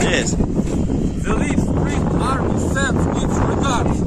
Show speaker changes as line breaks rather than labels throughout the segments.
Yes.
The Leaf Spring Army sends its regards.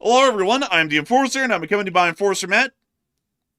Hello everyone, I'm the Enforcer, and I'm accompanied by Enforcer Matt.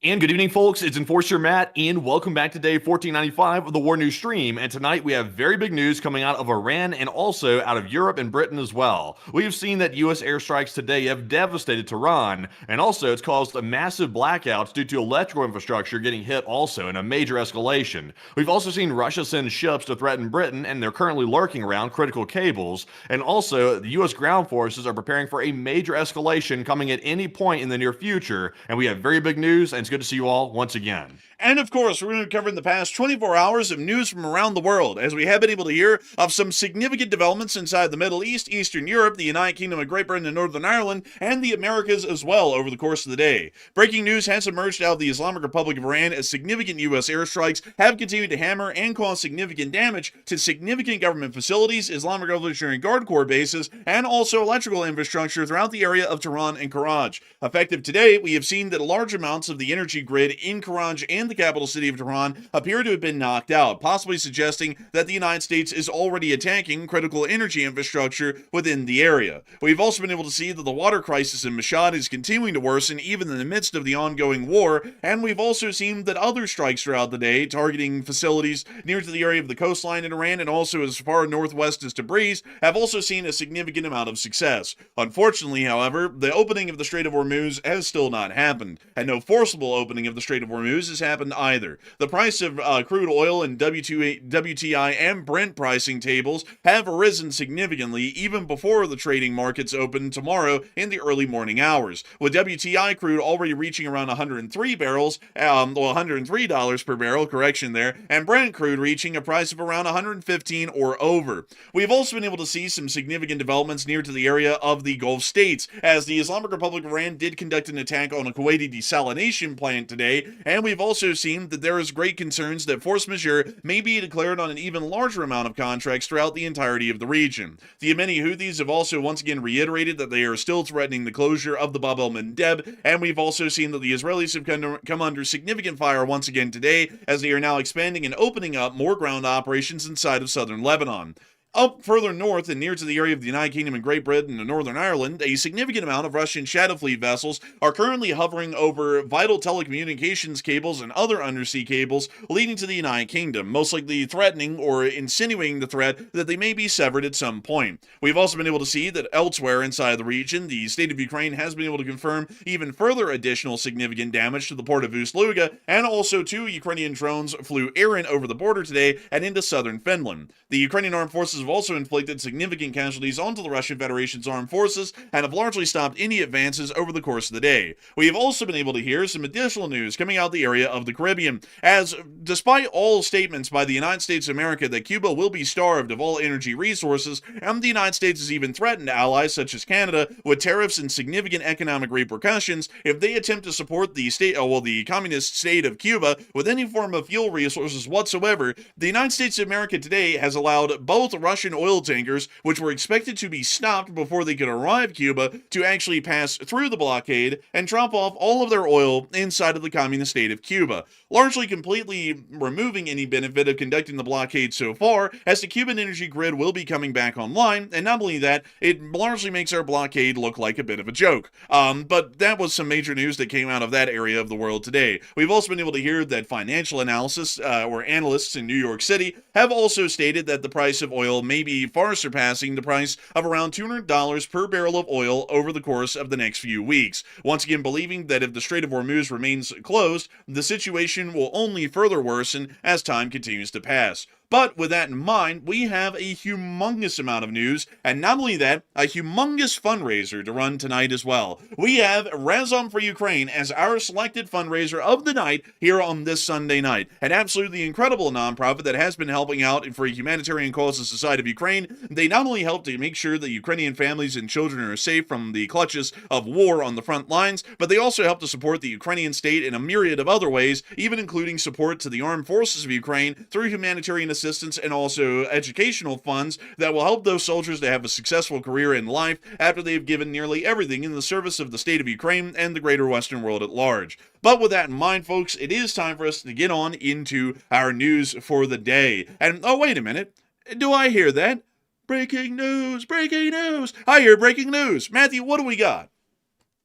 And good evening, folks. It's Enforcer Matt, and welcome back to day 1495 of the War News stream. And tonight we have very big news coming out of Iran and also out of Europe and Britain as well. We've seen that U.S. airstrikes today have devastated Tehran, and also it's caused a massive blackouts due to electrical infrastructure getting hit also in a major escalation. We've also seen Russia send ships to threaten Britain, and they're currently lurking around critical cables. And also, the U.S. ground forces are preparing for a major escalation coming at any point in the near future. And we have very big news, and it's good to see you all once again.
And of course, we're going to cover in the past 24 hours of news from around the world, as we have been able to hear of some significant developments inside the Middle East, Eastern Europe, the United Kingdom of Great Britain and Northern Ireland, and the Americas as well over the course of the day. Breaking news has emerged out of the Islamic Republic of Iran as significant U.S. airstrikes have continued to hammer and cause significant damage to significant government facilities, Islamic Revolutionary Guard Corps bases, and also electrical infrastructure throughout the area of Tehran and Karaj. Effective today, we have seen that large amounts of the energy grid in Karaj and the capital city of Tehran appear to have been knocked out, possibly suggesting that the United States is already attacking critical energy infrastructure within the area. We've also been able to see that the water crisis in Mashhad is continuing to worsen even in the midst of the ongoing war, and we've also seen that other strikes throughout the day targeting facilities near to the area of the coastline in Iran and also as far northwest as Tabriz have also seen a significant amount of success. Unfortunately, however, the opening of the Strait of Hormuz has still not happened, and no forcible opening of the Strait of Hormuz has happened either. The price of crude oil and WTI and Brent pricing tables have risen significantly even before the trading markets open tomorrow in the early morning hours, with WTI crude already reaching around 103 barrels, $103 per barrel, correction there, and Brent crude reaching a price of around 115 or over. We've also been able to see some significant developments near to the area of the Gulf states, as the Islamic Republic of Iran did conduct an attack on a Kuwaiti desalination plant today, and we've also seen that there is great concerns that force majeure may be declared on an even larger amount of contracts throughout the entirety of the region. The Yemeni Houthis have also once again reiterated that they are still threatening the closure of the Bab el-Mandeb, and we've also seen that the Israelis have come under significant fire once again today as they are now expanding and opening up more ground operations inside of southern Lebanon. Up further north and near to the area of the United Kingdom and Great Britain and Northern Ireland, a significant amount of Russian Shadow Fleet vessels are currently hovering over vital telecommunications cables and other undersea cables leading to the United Kingdom, most likely threatening or insinuating the threat that they may be severed at some point. We've also been able to see that elsewhere inside the region, the state of Ukraine has been able to confirm even further additional significant damage to the port of Ust-Luga, and also 2 Ukrainian drones flew errant over the border today and into southern Finland. The Ukrainian armed forces have also inflicted significant casualties onto the Russian Federation's armed forces and have largely stopped any advances over the course of the day. We have also been able to hear some additional news coming out the area of the Caribbean, as despite all statements by the United States of America that Cuba will be starved of all energy resources, and the United States has even threatened allies such as Canada with tariffs and significant economic repercussions if they attempt to support the communist state of Cuba with any form of fuel resources whatsoever, the United States of America today has allowed both Russian oil tankers, which were expected to be stopped before they could arrive Cuba, to actually pass through the blockade and drop off all of their oil inside of the communist state of Cuba, largely completely removing any benefit of conducting the blockade so far, as the Cuban energy grid will be coming back online, and not only that, it largely makes our blockade look like a bit of a joke. But that was some major news that came out of that area of the world today. We've also been able to hear that financial analysis, or analysts in New York City, have also stated that the price of oil may be far surpassing the price of around $200 per barrel of oil over the course of the next few weeks. Once again, believing that if the Strait of Hormuz remains closed, the situation will only further worsen as time continues to pass. But with that in mind, we have a humongous amount of news, and not only that, a humongous fundraiser to run tonight as well. We have Razom For Ukraine as our selected fundraiser of the night here on this Sunday night. An absolutely incredible nonprofit that has been helping out for humanitarian causes inside of Ukraine. They not only help to make sure that Ukrainian families and children are safe from the clutches of war on the front lines, but they also help to support the Ukrainian state in a myriad of other ways, even including support to the armed forces of Ukraine through humanitarian assistance and also educational funds that will help those soldiers to have a successful career in life after they've given nearly everything in the service of the state of Ukraine and the greater Western world at large. But with that in mind, folks, it is time for us to get on into our news for the day. And, oh, wait a minute. Do I hear that? Breaking news! Breaking news! I hear breaking news! Matthew, what do we got?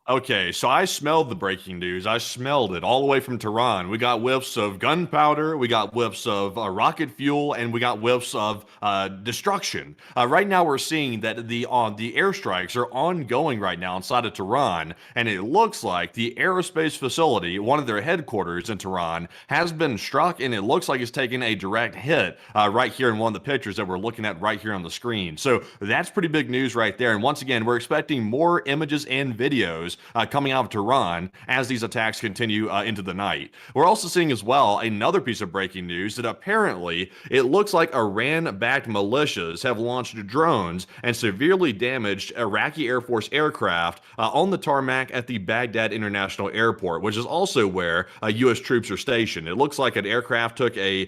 Okay, so I smelled the breaking news. I smelled it all the way from Tehran. We got whiffs of gunpowder, we got whiffs of rocket fuel, and we got whiffs of destruction. Right now, we're seeing that the airstrikes are ongoing right now inside of Tehran, and it looks like the aerospace facility, one of their headquarters in Tehran, has been struck, and it looks like it's taken a direct hit right here in one of the pictures that we're looking at right here on the screen. So that's pretty big news right there. And once again, we're expecting more images and videos coming out of Tehran as these attacks continue into the night. We're also seeing as well another piece of breaking news that apparently it looks like Iran-backed militias have launched drones and severely damaged Iraqi Air Force aircraft on the tarmac at the Baghdad International Airport, which is also where U.S. troops are stationed. It looks like an aircraft took a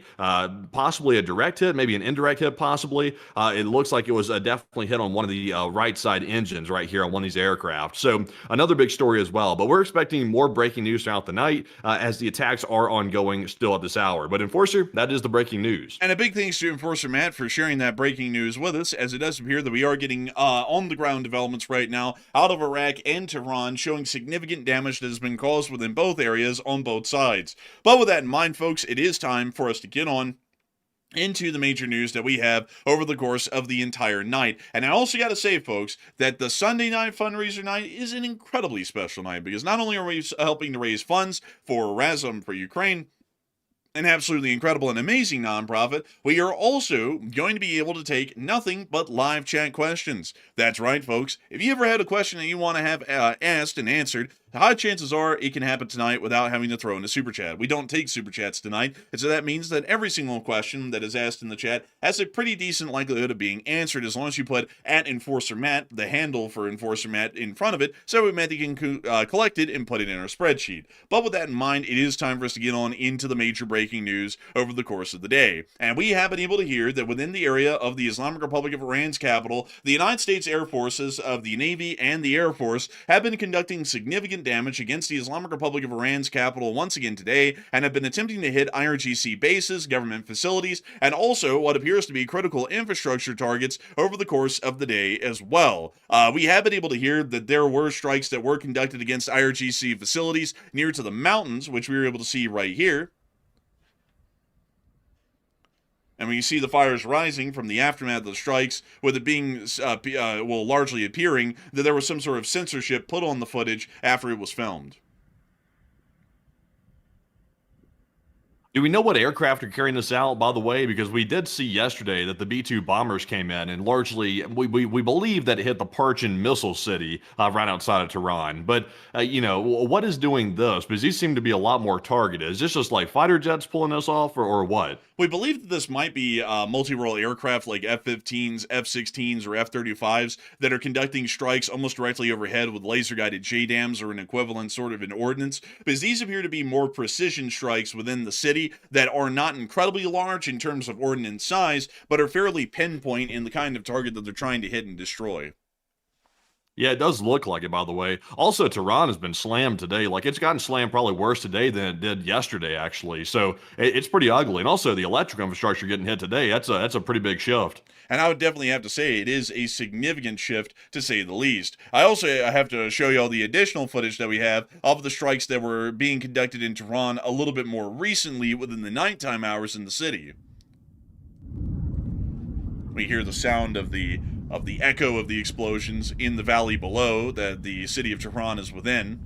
possibly a direct hit, maybe an indirect hit possibly. It looks like it was definitely hit on one of the right side engines right here on one of these aircraft. So another big story as well, but we're expecting more breaking news throughout the night as the attacks are ongoing still at this hour. But Enforcer, that is the breaking news.
And a big thanks to Enforcer Matt for sharing that breaking news with us, as it does appear that we are getting on the ground developments right now out of Iraq and Tehran, showing significant damage that has been caused within both areas on both sides. But with that in mind, folks, it is time for us to get on into the major news that we have over the course of the entire night. And I also got to say, folks, that the Sunday night fundraiser night is an incredibly special night, because not only are we helping to raise funds for Razom For Ukraine, an absolutely incredible and amazing nonprofit, we are also going to be able to take nothing but live chat questions. That's right, folks. If you ever had a question that you want to have asked and answered, high chances are it can happen tonight without having to throw in a super chat. We don't take super chats tonight, and so that means that every single question that is asked in the chat has a pretty decent likelihood of being answered as long as you put @EnforcerMatt, the handle for Enforcer Matt, in front of it, so Matt can collect it and put it in our spreadsheet. But with that in mind, it is time for us to get on into the major breaking news over the course of the day. And we have been able to hear that within the area of the Islamic Republic of Iran's capital, the United States Air Forces of the Navy and the Air Force have been conducting significant damage against the Islamic Republic of Iran's capital once again today, and have been attempting to hit IRGC bases, government facilities, and also what appears to be critical infrastructure targets over the course of the day as well. We have been able to hear that there were strikes that were conducted against IRGC facilities near to the mountains, which we were able to see right here. And when you see the fires rising from the aftermath of the strikes, with it being, largely appearing that there was some sort of censorship put on the footage after it was filmed.
Do we know what aircraft are carrying this out, by the way? Because we did see yesterday that the B-2 bombers came in, and largely, we believe that it hit the Parchin missile city right outside of Tehran. But, what is doing this? Because these seem to be a lot more targeted. Is this just like fighter jets pulling this off, or what?
We believe that this might be multi-role aircraft like F-15s, F-16s, or F-35s that are conducting strikes almost directly overhead with laser-guided JDAMs or an equivalent sort of an ordnance, because these appear to be more precision strikes within the city that are not incredibly large in terms of ordnance size, but are fairly pinpoint in the kind of target that they're trying to hit and destroy.
Yeah, it does look like it, by the way. Also, Tehran has been slammed today. Like, it's gotten slammed probably worse today than it did yesterday, actually. So it's pretty ugly. And also, the electric infrastructure getting hit today, that's a pretty big shift.
And I would definitely have to say it is a significant shift, to say the least. I have to show you all the additional footage that we have of the strikes that were being conducted in Tehran a little bit more recently within the nighttime hours in the city. We hear the sound of the echo of the explosions in the valley below that the city of Tehran is within.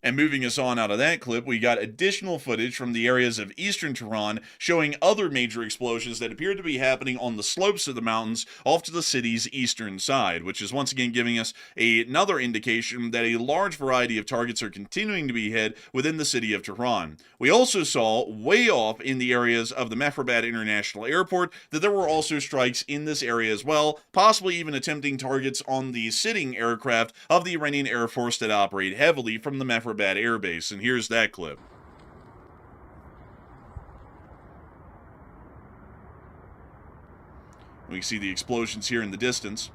And moving us on out of that clip, we got additional footage from the areas of eastern Tehran showing other major explosions that appear to be happening on the slopes of the mountains off to the city's eastern side, which is once again giving us another indication that a large variety of targets are continuing to be hit within the city of Tehran. We also saw way off in the areas of the Mehrabad International Airport that there were also strikes in this area as well, possibly even attempting targets on the sitting aircraft of the Iranian Air Force that operate heavily from the Mehrabad Air Base, and here's that clip. We see the explosions here in the distance.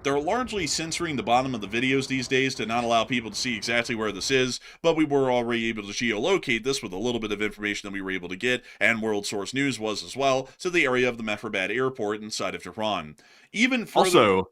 They're largely censoring the bottom of the videos these days to not allow people to see exactly where this is, but we were already able to geolocate this with a little bit of information that we were able to get, and World Source News was as well, to the area of the Mehrabad Airport inside of Tehran. Even further...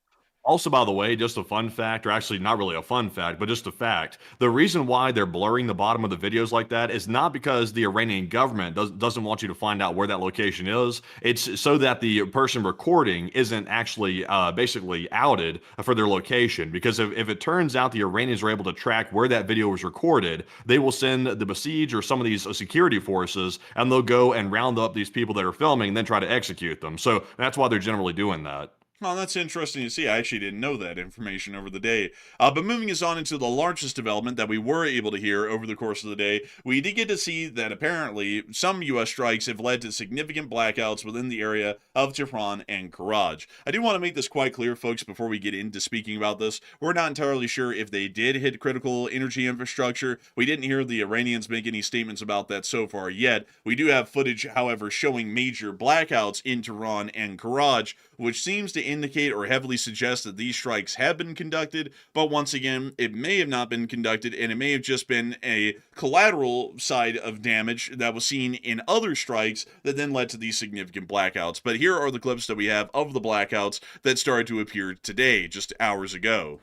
Also, by the way, just a fun fact, or actually not really a fun fact, but just a fact. The reason why they're blurring the bottom of the videos like that is not because the Iranian government doesn't want you to find out where that location is. It's so that the person recording isn't actually basically outed for their location. Because if it turns out the Iranians are able to track where that video was recorded, they will send the besieged or some of these security forces, and they'll go and round up these people that are filming and then try to execute them. So that's why they're generally doing that.
Well, that's interesting to see. I actually didn't know that information over the day. But moving us on into the largest development that we were able to hear over the course of the day, we did get to see that apparently some U.S. strikes have led to significant blackouts within the area of Tehran and Karaj. I do want to make this quite clear, folks, before we get into speaking about this. We're not entirely sure if they did hit critical energy infrastructure. We didn't hear the Iranians make any statements about that so far yet. We do have footage, however, showing major blackouts in Tehran and Karaj, which seems to indicate or heavily suggest that these strikes have been conducted, but once again, it may have not been conducted, and it may have just been a collateral side of damage that was seen in other strikes that then led to these significant blackouts. But here are the clips that we have of the blackouts that started to appear today, just hours ago.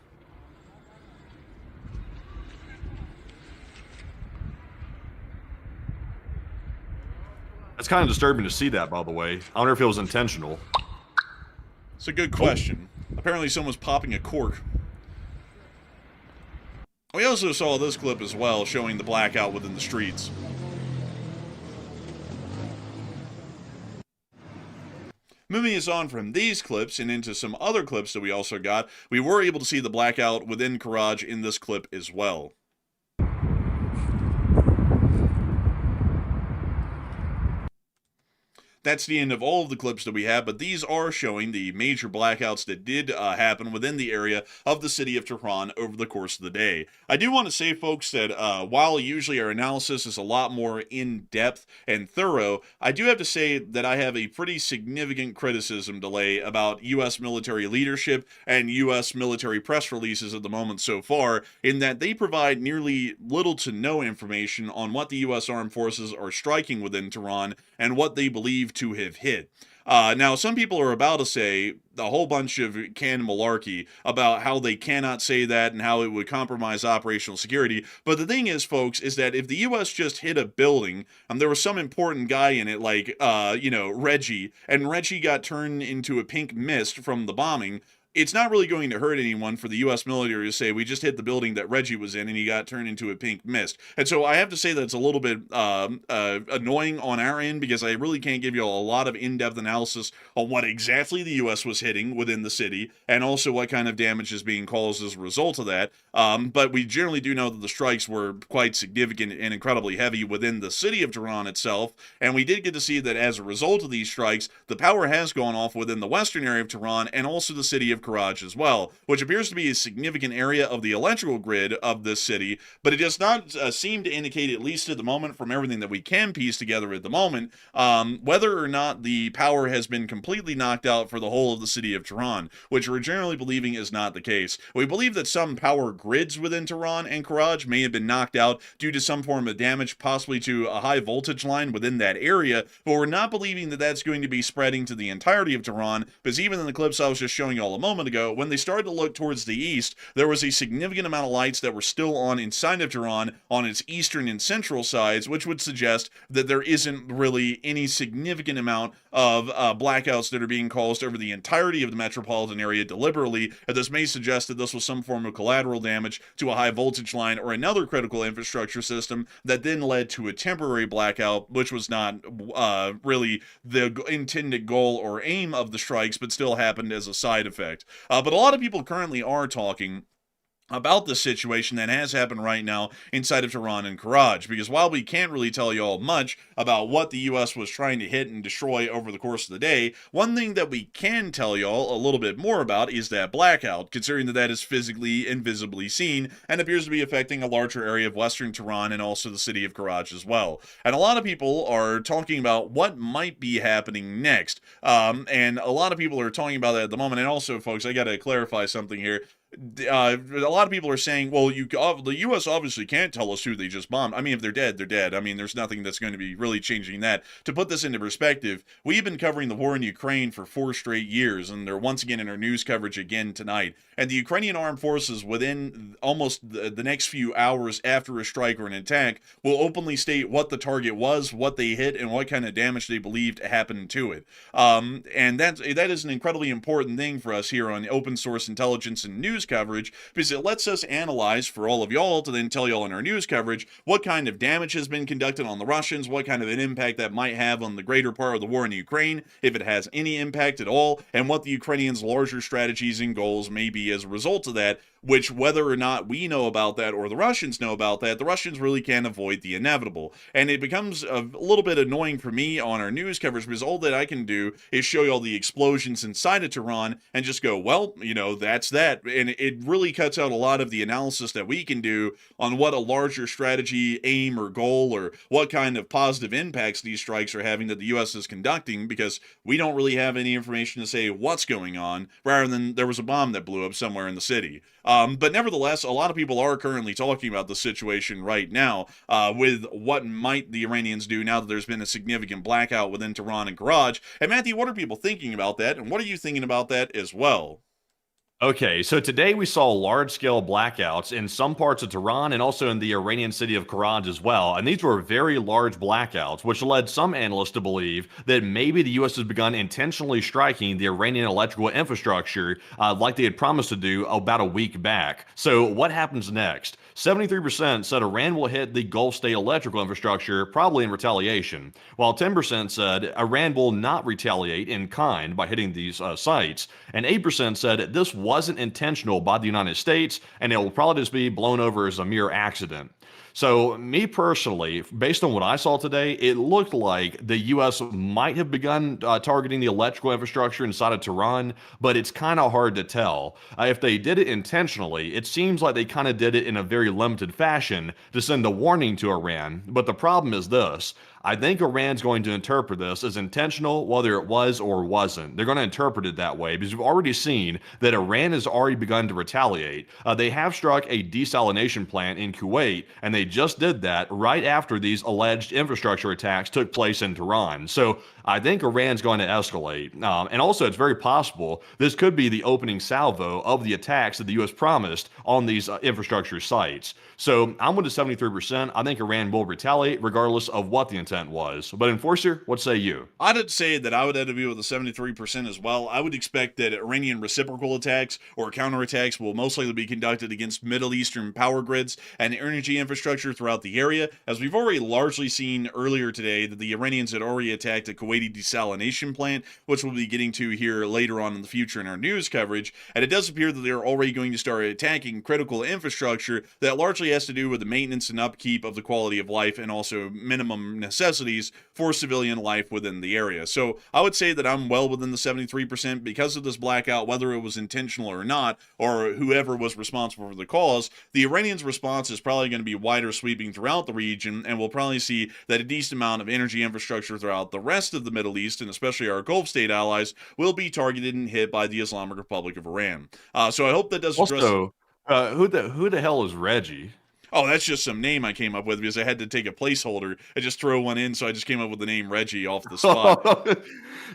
It's kind of disturbing to see that, by the way. I wonder if it was intentional.
It's a good question. Apparently someone's popping a cork. We also saw this clip as well, showing the blackout within the streets. Moving us on from these clips and into some other clips that we also got, we were able to see the blackout within Karaj in this clip as well. That's the end of all of the clips that we have, but these are showing the major blackouts that did happen within the area of the city of Tehran over the course of the day. I do want to say, folks, that while usually our analysis is a lot more in-depth and thorough, I do have to say that I have a pretty significant criticism to lay about U.S. military leadership and U.S. military press releases at the moment so far, in that they provide nearly little to no information on what the U.S. armed forces are striking within Tehran and what they believe to have hit. Now, some people are about to say a whole bunch of canned malarkey about how they cannot say that and how it would compromise operational security. But the thing is, folks, is that if the U.S. just hit a building and there was some important guy in it, like, Reggie, and Reggie got turned into a pink mist from the bombing, it's not really going to hurt anyone for the U.S. military to say we just hit the building that Reggie was in and he got turned into a pink mist. And so I have to say that it's a little bit annoying on our end, because I really can't give you a lot of in-depth analysis on what exactly the U.S. was hitting within the city and also what kind of damage is being caused as a result of that. But we generally do know that the strikes were quite significant and incredibly heavy within the city of Tehran itself. And we did get to see that as a result of these strikes, the power has gone off within the western area of Tehran and also the city of Karaj as well, which appears to be a significant area of the electrical grid of this city, but it does not seem to indicate, at least at the moment, from everything that we can piece together at the moment, whether or not the power has been completely knocked out for the whole of the city of Tehran, which we're generally believing is not the case. We believe that some power grids within Tehran and Karaj may have been knocked out due to some form of damage, possibly to a high voltage line within that area, but we're not believing that that's going to be spreading to the entirety of Tehran, because even in the clips I was just showing you all a moment ago, when they started to look towards the east, there was a significant amount of lights that were still on inside of Tehran on its eastern and central sides, which would suggest that there isn't really any significant amount of blackouts that are being caused over the entirety of the metropolitan area deliberately. And this may suggest that this was some form of collateral damage to a high voltage line or another critical infrastructure system that then led to a temporary blackout, which was not really the intended goal or aim of the strikes, but still happened as a side effect. But a lot of people currently are talking about the situation that has happened right now inside of Tehran and Karaj, because while we can't really tell you all much about what the U.S. was trying to hit and destroy over the course of the day, one thing that we can tell you all a little bit more about is that blackout, considering that that is physically and visibly seen and appears to be affecting a larger area of western Tehran and also the city of Karaj as well. And a lot of people are talking about what might be happening next, and a lot of people are talking about that at the moment. And also, folks, I got to clarify something here. A lot of people are saying, well, the U.S. obviously can't tell us who they just bombed. I mean, if they're dead, they're dead. I mean, there's nothing that's going to be really changing that. To put this into perspective, we've been covering the war in Ukraine for 4 straight years, and they're once again in our news coverage again tonight. And the Ukrainian armed forces, within almost the next few hours after a strike or an attack, will openly state what the target was, what they hit, and what kind of damage they believed happened to it. And that is an incredibly important thing for us here on open source intelligence and news coverage, because it lets us analyze for all of y'all to then tell y'all in our news coverage what kind of damage has been conducted on the Russians, what kind of an impact that might have on the greater part of the war in Ukraine, if it has any impact at all, and what the Ukrainians' larger strategies and goals may be as a result of that, which, whether or not we know about that or the Russians know about that, the Russians really can't avoid the inevitable. And it becomes a little bit annoying for me on our news coverage, because all that I can do is show you all the explosions inside of Tehran and just go, well, that's that. And it really cuts out a lot of the analysis that we can do on what a larger strategy, aim, or goal, or what kind of positive impacts these strikes are having that the U.S. is conducting, because we don't really have any information to say what's going on, rather than there was a bomb that blew up somewhere in the city. But nevertheless, a lot of people are currently talking about the situation right now, with what might the Iranians do now that there's been a significant blackout within Tehran and Karaj. And Matthew, what are people thinking about that? And what are you thinking about that as well?
Okay, so today we saw large-scale blackouts in some parts of Tehran and also in the Iranian city of Karaj as well, and these were very large blackouts, which led some analysts to believe that maybe the U.S. has begun intentionally striking the Iranian electrical infrastructure like they had promised to do about a week back. So what happens next? 73% said Iran will hit the Gulf state electrical infrastructure, probably in retaliation, while 10% said Iran will not retaliate in kind by hitting these sites, and 8% said this wasn't intentional by the United States and it will probably just be blown over as a mere accident. So, me personally, based on what I saw today, it looked like the U.S. might have begun targeting the electrical infrastructure inside of Tehran, but it's kind of hard to tell. If they did it intentionally, it seems like they kind of did it in a very limited fashion to send a warning to Iran. But the problem is this. I think Iran's going to interpret this as intentional, whether it was or wasn't. They're going to interpret it that way because we've already seen that Iran has already begun to retaliate. They have struck a desalination plant in Kuwait, and they just did that right after these alleged infrastructure attacks took place in Tehran. So I think Iran's going to escalate. And also, it's very possible this could be the opening salvo of the attacks that the U.S. promised on these infrastructure sites. So I'm with the 73%. I think Iran will retaliate regardless of what the intent was. But Enforcer, what say you?
I'd say that I would have to be with the 73% as well. I would expect that Iranian reciprocal attacks or counterattacks will most likely be conducted against Middle Eastern power grids and energy infrastructure throughout the area, as we've already largely seen earlier today that the Iranians had already attacked a Kuwaiti desalination plant, which we'll be getting to here later on in the future in our news coverage. And it does appear that they're already going to start attacking critical infrastructure that largely has to do with the maintenance and upkeep of the quality of life and also minimum necessities for civilian life within the area. So I would say that I'm well within the 73% because of this blackout, whether it was intentional or not, or whoever was responsible for the cause. The Iranians' response is probably going to be wider sweeping throughout the region, and we'll probably see that a decent amount of energy infrastructure throughout the rest of the Middle East, and especially our Gulf state allies, will be targeted and hit by the Islamic Republic of Iran. So I hope that does address...
Also, who the hell is Reggie?
Oh, that's just some name I came up with because I had to take a placeholder and just throw one in, so I just came up with the name Reggie off the spot.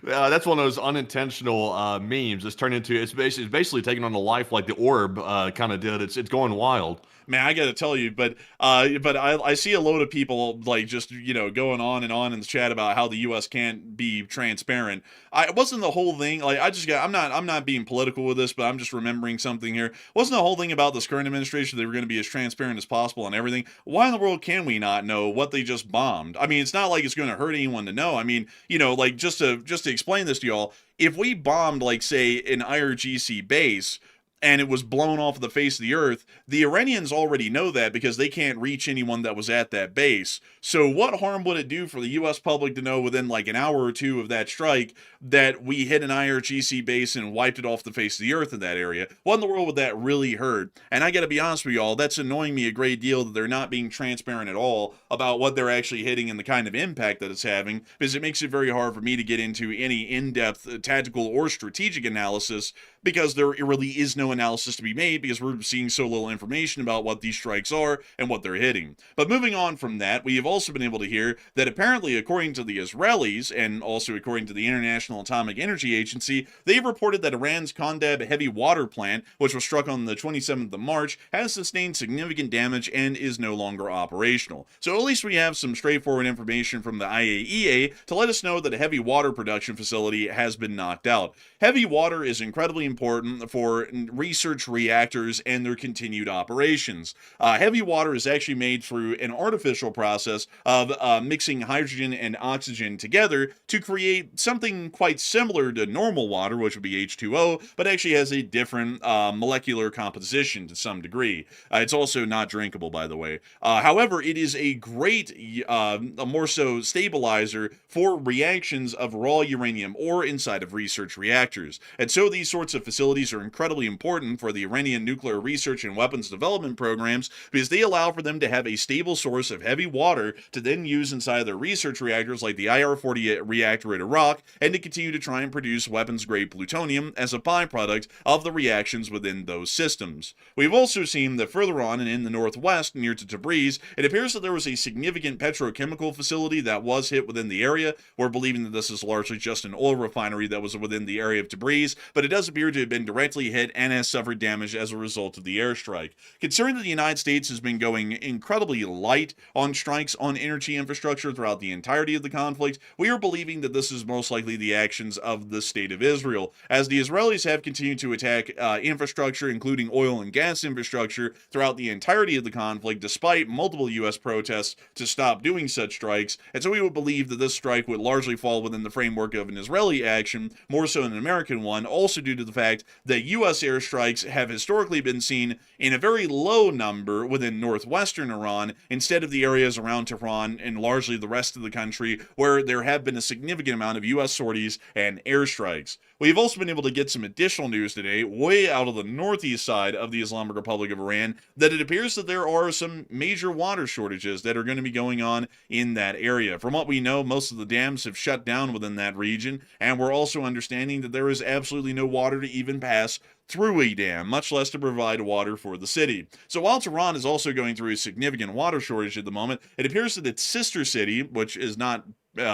That's one of those unintentional memes. It's turned into it's basically taking on the life like the orb kind of did. It's going wild.
Man, I got to tell you, but I see a load of people like just going on in the chat about how the U.S. can't be transparent. It wasn't the whole thing. Like I'm not being political with this, but I'm just remembering something here. Wasn't the whole thing about this current administration they were going to be as transparent as possible and everything? Why in the world can we not know what they just bombed? I mean, it's not like it's going to hurt anyone to know. I mean, like just to explain this to y'all, if we bombed like say an IRGC base and it was blown off the face of the earth, the Iranians already know that because they can't reach anyone that was at that base. So what harm would it do for the U.S. public to know within like an hour or two of that strike that we hit an IRGC base and wiped it off the face of the earth in that area? What in the world would that really hurt? And I gotta be honest with y'all, that's annoying me a great deal that they're not being transparent at all about what they're actually hitting and the kind of impact that it's having, because it makes it very hard for me to get into any in-depth tactical or strategic analysis, because there really is no analysis to be made because we're seeing so little information about what these strikes are and what they're hitting. But moving on from that, we have also been able to hear that apparently, according to the Israelis and also according to the International Atomic Energy Agency, they've reported that Iran's Khandab heavy water plant, which was struck on the 27th of March, has sustained significant damage and is no longer operational. So at least we have some straightforward information from the IAEA to let us know that a heavy water production facility has been knocked out. Heavy water is incredibly important for research reactors and their continued operations. Heavy water is actually made through an artificial process of mixing hydrogen and oxygen together to create something quite similar to normal water, which would be H2O, but actually has a different molecular composition to some degree. It's also not drinkable, by the way. However, it is a great, more so stabilizer for reactions of raw uranium ore inside of research reactors. And so these sorts of facilities are incredibly important for the Iranian nuclear research and weapons development programs because they allow for them to have a stable source of heavy water to then use inside their research reactors like the IR-40 reactor at Iraq, and to continue to try and produce weapons-grade plutonium as a byproduct of the reactions within those systems. We've also seen that further on and in the northwest, near to Tabriz, it appears that there was a significant petrochemical facility that was hit within the area. We're believing that this is largely just an oil refinery that was within the area of Tabriz, but it does appear to have been directly hit and has suffered damage as a result of the airstrike. Considering that the United States has been going incredibly light on strikes on energy infrastructure throughout the entirety of the conflict, we are believing that this is most likely the actions of the State of Israel, as the Israelis have continued to attack infrastructure, including oil and gas infrastructure, throughout the entirety of the conflict, despite multiple U.S. protests to stop doing such strikes. And so we would believe that this strike would largely fall within the framework of an Israeli action, more so than an American one, also due to the fact that U.S. airstrikes have historically been seen in a very low number within northwestern Iran, instead of the areas around Tehran and largely the rest of the country, where there have been a significant amount of U.S. sorties and airstrikes. We've also been able to get some additional news today, way out of the northeast side of the Islamic Republic of Iran, that it appears that there are some major water shortages that are going to be going on in that area. From what we know, most of the dams have shut down within that region, and we're also understanding that there is absolutely no water to even pass through a dam, much less to provide water for the city. So while Tehran is also going through a significant water shortage at the moment, it appears that its sister city, which is not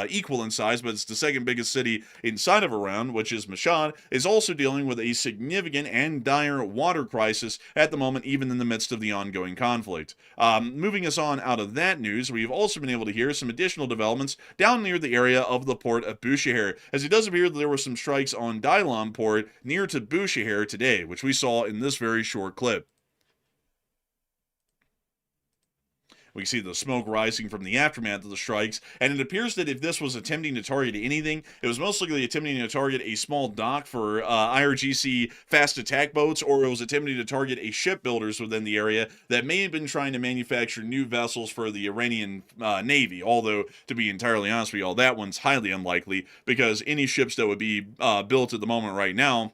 equal in size, but it's the second biggest city inside of Iran, which is Mashhad, is also dealing with a significant and dire water crisis at the moment, even in the midst of the ongoing conflict. Moving us on out of that news, we've also been able to hear some additional developments down near the area of the port of Bushehr, as it does appear that there were some strikes on Dailam port near to Bushehr today, which we saw in this very short clip. We see the smoke rising from the aftermath of the strikes, and it appears that if this was attempting to target anything, it was most likely attempting to target a small dock for IRGC fast attack boats, or it was attempting to target a shipbuilders within the area that may have been trying to manufacture new vessels for the Iranian Navy, although, to be entirely honest with y'all, that one's highly unlikely, because any ships that would be built at the moment right now,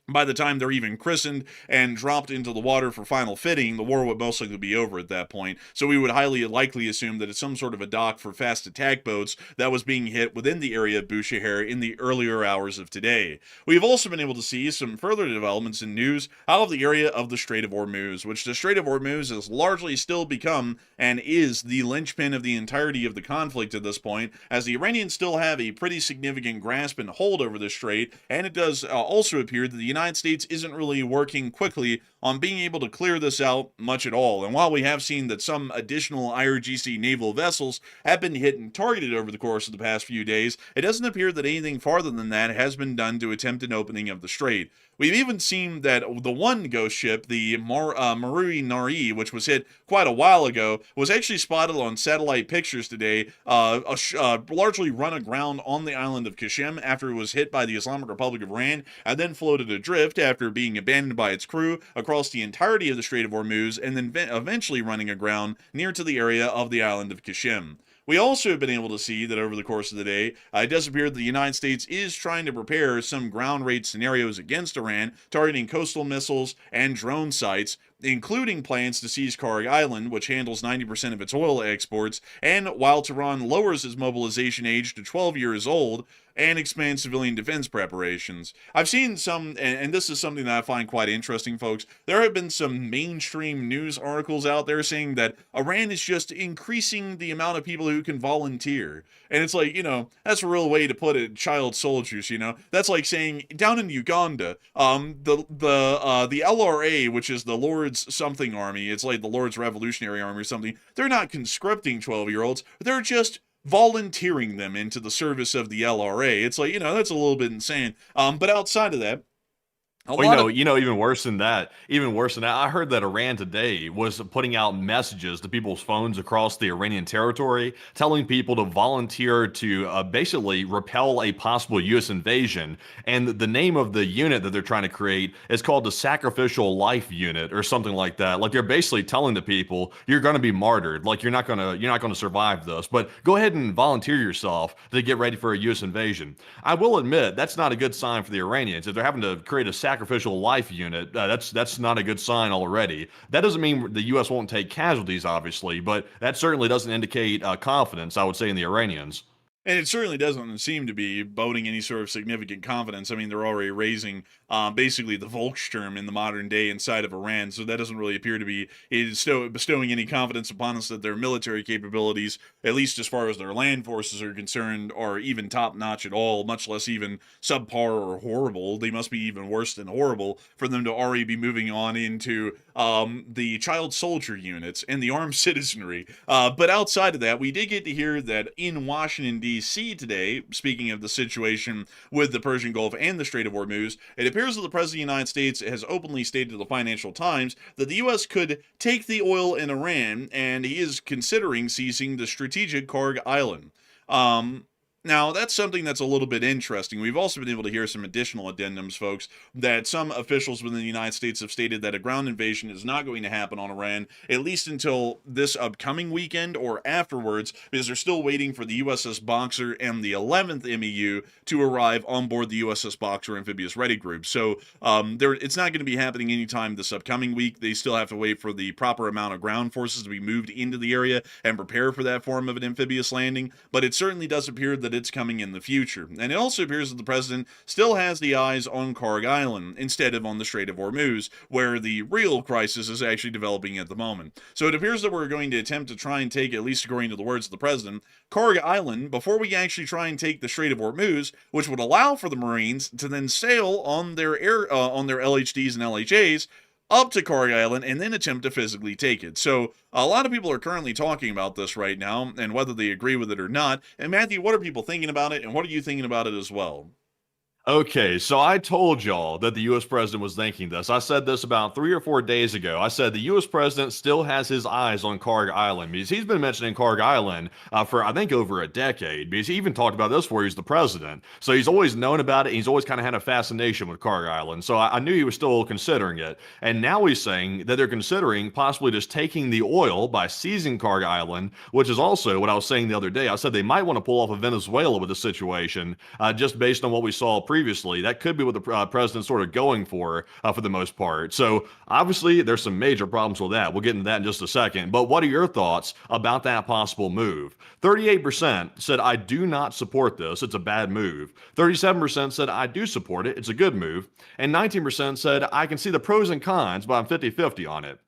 by the time they're even christened and dropped into the water for final fitting, the war would most likely be over at that point. So we would highly likely assume that it's some sort of a dock for fast attack boats that was being hit within the area of Bushehr in the earlier hours of today. We've also been able to see some further developments in news out of the area of the Strait of Hormuz, which the Strait of Hormuz has largely still become and is the linchpin of the entirety of the conflict at this point, as the Iranians still have a pretty significant grasp and hold over the strait, and it does also appear that the United States isn't really working quickly on being able to clear this out much at all. And while we have seen that some additional IRGC naval vessels have been hit and targeted over the course of the past few days, it doesn't appear that anything farther than that has been done to attempt an opening of the strait. We've even seen that the one ghost ship, the Marui Nari, which was hit quite a while ago, was actually spotted on satellite pictures today, largely run aground on the island of Qashem after it was hit by the Islamic Republic of Iran, and then floated adrift after being abandoned by its crew across the entirety of the Strait of Hormuz, and then eventually running aground near to the area of the island of Qashem. We also have been able to see that over the course of the day, it does appear that the United States is trying to prepare some ground raid scenarios against Iran, targeting coastal missiles and drone sites, including plans to seize Kharg Island, which handles 90% of its oil exports, and while Tehran lowers its mobilization age to 12 years old, and expand civilian defense preparations. I've seen some, and this is something that I find quite interesting, folks, there have been some mainstream news articles out there saying that Iran is just increasing the amount of people who can volunteer. And it's like, that's a real way to put it, child soldiers, That's like saying, down in Uganda, the LRA, which is the Lord's something army, it's like the Lord's Revolutionary Army or something, they're not conscripting 12-year-olds, they're just volunteering them into the service of the LRA. It's like, that's a little bit insane. But outside of that,
even worse than that, I heard that Iran today was putting out messages to people's phones across the Iranian territory, telling people to volunteer to basically repel a possible U.S. invasion. And the name of the unit that they're trying to create is called the Sacrificial Life Unit or something like that. Like, they're basically telling the people, you're going to be martyred. Like, you're not going to survive this, but go ahead and volunteer yourself to get ready for a U.S. invasion. I will admit that's not a good sign for the Iranians. If they're having to create a sacrificial life unit, that's not a good sign already. That doesn't mean the U.S. won't take casualties, obviously, but that certainly doesn't indicate confidence, I would say, in the Iranians.
And it certainly doesn't seem to be boding any sort of significant confidence. I mean, they're already raising basically the Volkssturm in the modern day inside of Iran. So that doesn't really appear to be bestowing any confidence upon us that their military capabilities, at least as far as their land forces are concerned, are even top notch at all, much less even subpar or horrible. They must be even worse than horrible for them to already be moving on into the child soldier units and the armed citizenry. But outside of that, we did get to hear that in Washington, D.C. today, speaking of the situation with the Persian Gulf and the Strait of Hormuz, it appears that the President of the United States has openly stated to the Financial Times that the U.S. could take the oil in Iran, and he is considering seizing the strategic Kharg Island. Now, that's something that's a little bit interesting. We've also been able to hear some additional addendums, folks, that some officials within the United States have stated that a ground invasion is not going to happen on Iran, at least until this upcoming weekend or afterwards, because they're still waiting for the USS Boxer and the 11th MEU to arrive on board the USS Boxer Amphibious Ready Group. So it's not going to be happening anytime this upcoming week. They still have to wait for the proper amount of ground forces to be moved into the area and prepare for that form of an amphibious landing, but it certainly does appear that it's coming in the future. And it also appears that the president still has the eyes on Kharg Island instead of on the Strait of Hormuz, where the real crisis is actually developing at the moment. So it appears that we're going to attempt to try and take, at least according to the words of the president, Kharg Island before we actually try and take the Strait of Hormuz, which would allow for the Marines to then sail on their LHDs and LHAs up to Kharg Island and then attempt to physically take it. So a lot of people are currently talking about this right now and whether they agree with it or not. And Matthew, what are people thinking about it, and what are you thinking about it as well?
Okay, so I told y'all that the U.S. president was thinking this. I said this about 3 or 4 days ago. I said the U.S. president still has his eyes on Kharg Island because he's been mentioning Kharg Island for, I think, over a decade, because he even talked about this before he was the president. So he's always known about it. He's always kind of had a fascination with Kharg Island. So I knew he was still considering it. And now he's saying that they're considering possibly just taking the oil by seizing Kharg Island, which is also what I was saying the other day. I said they might want to pull off of Venezuela with the situation, just based on what we saw previously. That could be what the president's sort of going for the most part. So obviously there's some major problems with that. We'll get into that in just a second. But what are your thoughts about that possible move? 38% said, I do not support this. It's a bad move. 37% said, I do support it. It's a good move. And 19% said, I can see the pros and cons, but I'm 50-50 on it.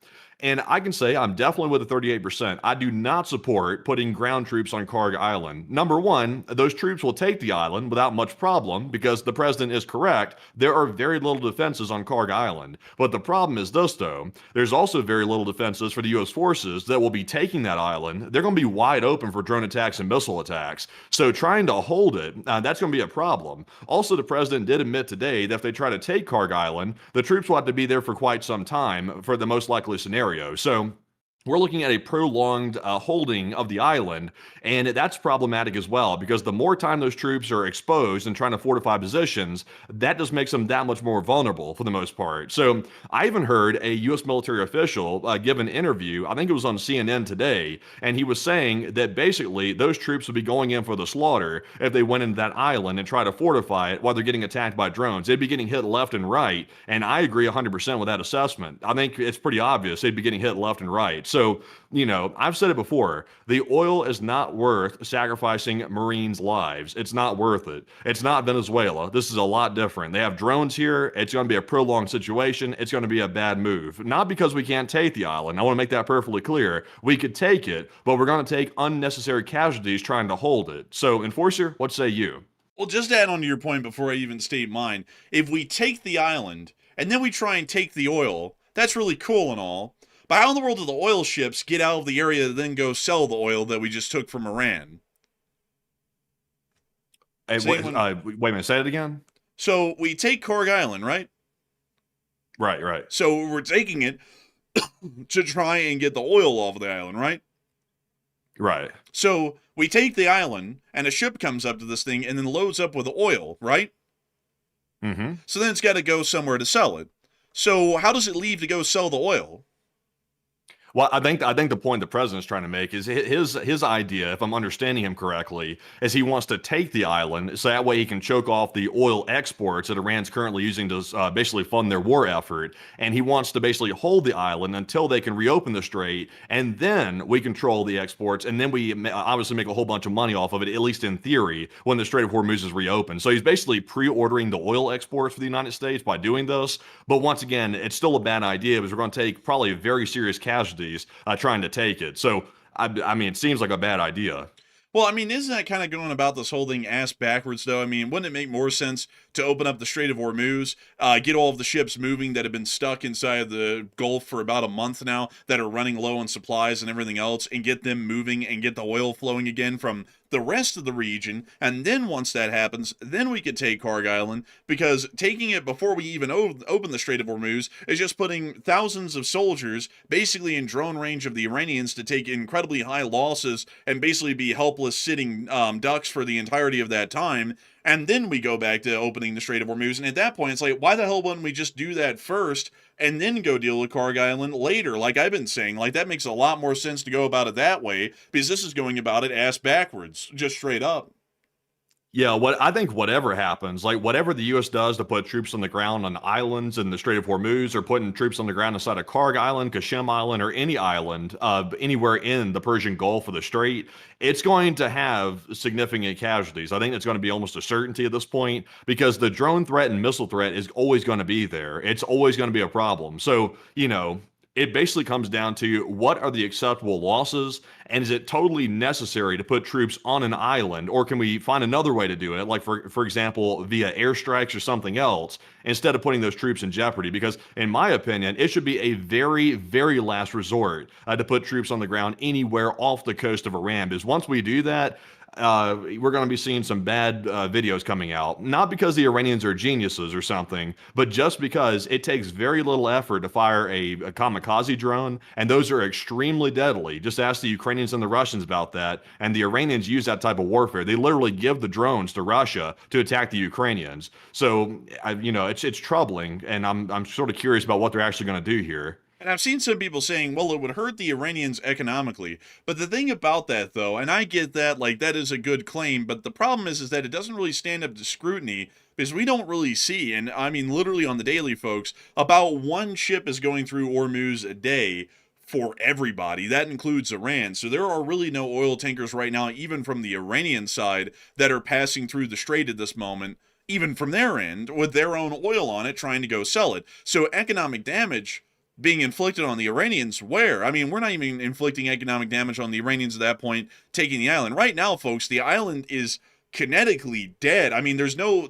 And I can say I'm definitely with the 38%. I do not support putting ground troops on Kharg Island. Number one, those troops will take the island without much problem because the president is correct. There are very little defenses on Kharg Island. But the problem is this, though. There's also very little defenses for the U.S. forces that will be taking that island. They're going to be wide open for drone attacks and missile attacks. So trying to hold it, that's going to be a problem. Also, the president did admit today that if they try to take Kharg Island, the troops will have to be there for quite some time for the most likely scenario. So we're looking at a prolonged holding of the island, and that's problematic as well because the more time those troops are exposed and trying to fortify positions, that just makes them that much more vulnerable for the most part. So I even heard a U.S. military official give an interview, I think it was on CNN today, and he was saying that basically those troops would be going in for the slaughter if they went into that island and try to fortify it while they're getting attacked by drones. They'd be getting hit left and right, and I agree 100% with that assessment. I think it's pretty obvious they'd be getting hit left and right. So, I've said it before, the oil is not worth sacrificing Marines' lives. It's not worth it. It's not Venezuela. This is a lot different. They have drones here. It's going to be a prolonged situation. It's going to be a bad move. Not because we can't take the island. I want to make that perfectly clear. We could take it, but we're going to take unnecessary casualties trying to hold it. So, Enforcer, what say you?
Well, just to add on to your point before I even state mine, if we take the island and then we try and take the oil, that's really cool and all. But how in the world do the oil ships get out of the area to then go sell the oil that we just took from Iran?
Hey, wait a minute, say it again?
So we take Kharg Island, right?
Right.
So we're taking it to try and get the oil off of the island, right?
Right.
So we take the island, and a ship comes up to this thing and then loads up with oil, right?
Mm-hmm.
So then it's got to go somewhere to sell it. So how does it leave to go sell the oil?
Well, I think the point the president's trying to make is his idea, if I'm understanding him correctly, is he wants to take the island so that way he can choke off the oil exports that Iran's currently using to basically fund their war effort, and he wants to basically hold the island until they can reopen the strait, and then we control the exports, and then we obviously make a whole bunch of money off of it, at least in theory, when the Strait of Hormuz is reopened. So he's basically pre-ordering the oil exports for the United States by doing this. But once again, it's still a bad idea because we're going to take probably very serious casualties trying to take it. So, I mean, it seems like a bad idea.
Well, I mean, isn't that kind of going about this whole thing ass backwards, though? I mean, wouldn't it make more sense to open up the Strait of Hormuz, get all of the ships moving that have been stuck inside the Gulf for about a month now, that are running low on supplies and everything else, and get them moving and get the oil flowing again from the rest of the region? And then once that happens, then we could take Kharg Island, because taking it before we even open the Strait of Hormuz is just putting thousands of soldiers basically in drone range of the Iranians to take incredibly high losses and basically be helpless sitting ducks for the entirety of that time. And then we go back to opening the Strait of Hormuz. And at that point, it's like, why the hell wouldn't we just do that first and then go deal with Kharg Island later? Like I've been saying, like that makes a lot more sense to go about it that way, because this is going about it ass backwards, just straight up.
Yeah, what I think whatever happens, like whatever the U.S. does to put troops on the ground on islands in the Strait of Hormuz, or putting troops on the ground inside of Kharg Island, Qasem Island, or any island anywhere in the Persian Gulf or the Strait, it's going to have significant casualties. I think it's going to be almost a certainty at this point, because the drone threat and missile threat is always going to be there. It's always going to be a problem. So, it basically comes down to what are the acceptable losses, and is it totally necessary to put troops on an island, or can we find another way to do it, like for example via airstrikes or something else, instead of putting those troops in jeopardy? Because in my opinion, it should be a very, very last resort to put troops on the ground anywhere off the coast of Iran, because once we do that, we're going to be seeing some bad videos coming out. Not because the Iranians are geniuses or something, but just because it takes very little effort to fire a kamikaze drone, and those are extremely deadly. Just ask the Ukrainians and the Russians about that, and the Iranians use that type of warfare. They literally give the drones to Russia to attack the Ukrainians. So, it's troubling, and I'm sort of curious about what they're actually going to do here.
And I've seen some people saying, well, it would hurt the Iranians economically. But the thing about that, though, and I get that, like, that is a good claim, but the problem is that it doesn't really stand up to scrutiny, because we don't really see, and I mean literally on the daily, folks, about one ship is going through Hormuz a day for everybody. That includes Iran. So there are really no oil tankers right now, even from the Iranian side, that are passing through the strait at this moment, even from their end, with their own oil on it, trying to go sell it. So economic damage being inflicted on the Iranians, where? I mean, we're not even inflicting economic damage on the Iranians at that point, taking the island. Right now, folks, the island is kinetically dead. I mean, there's no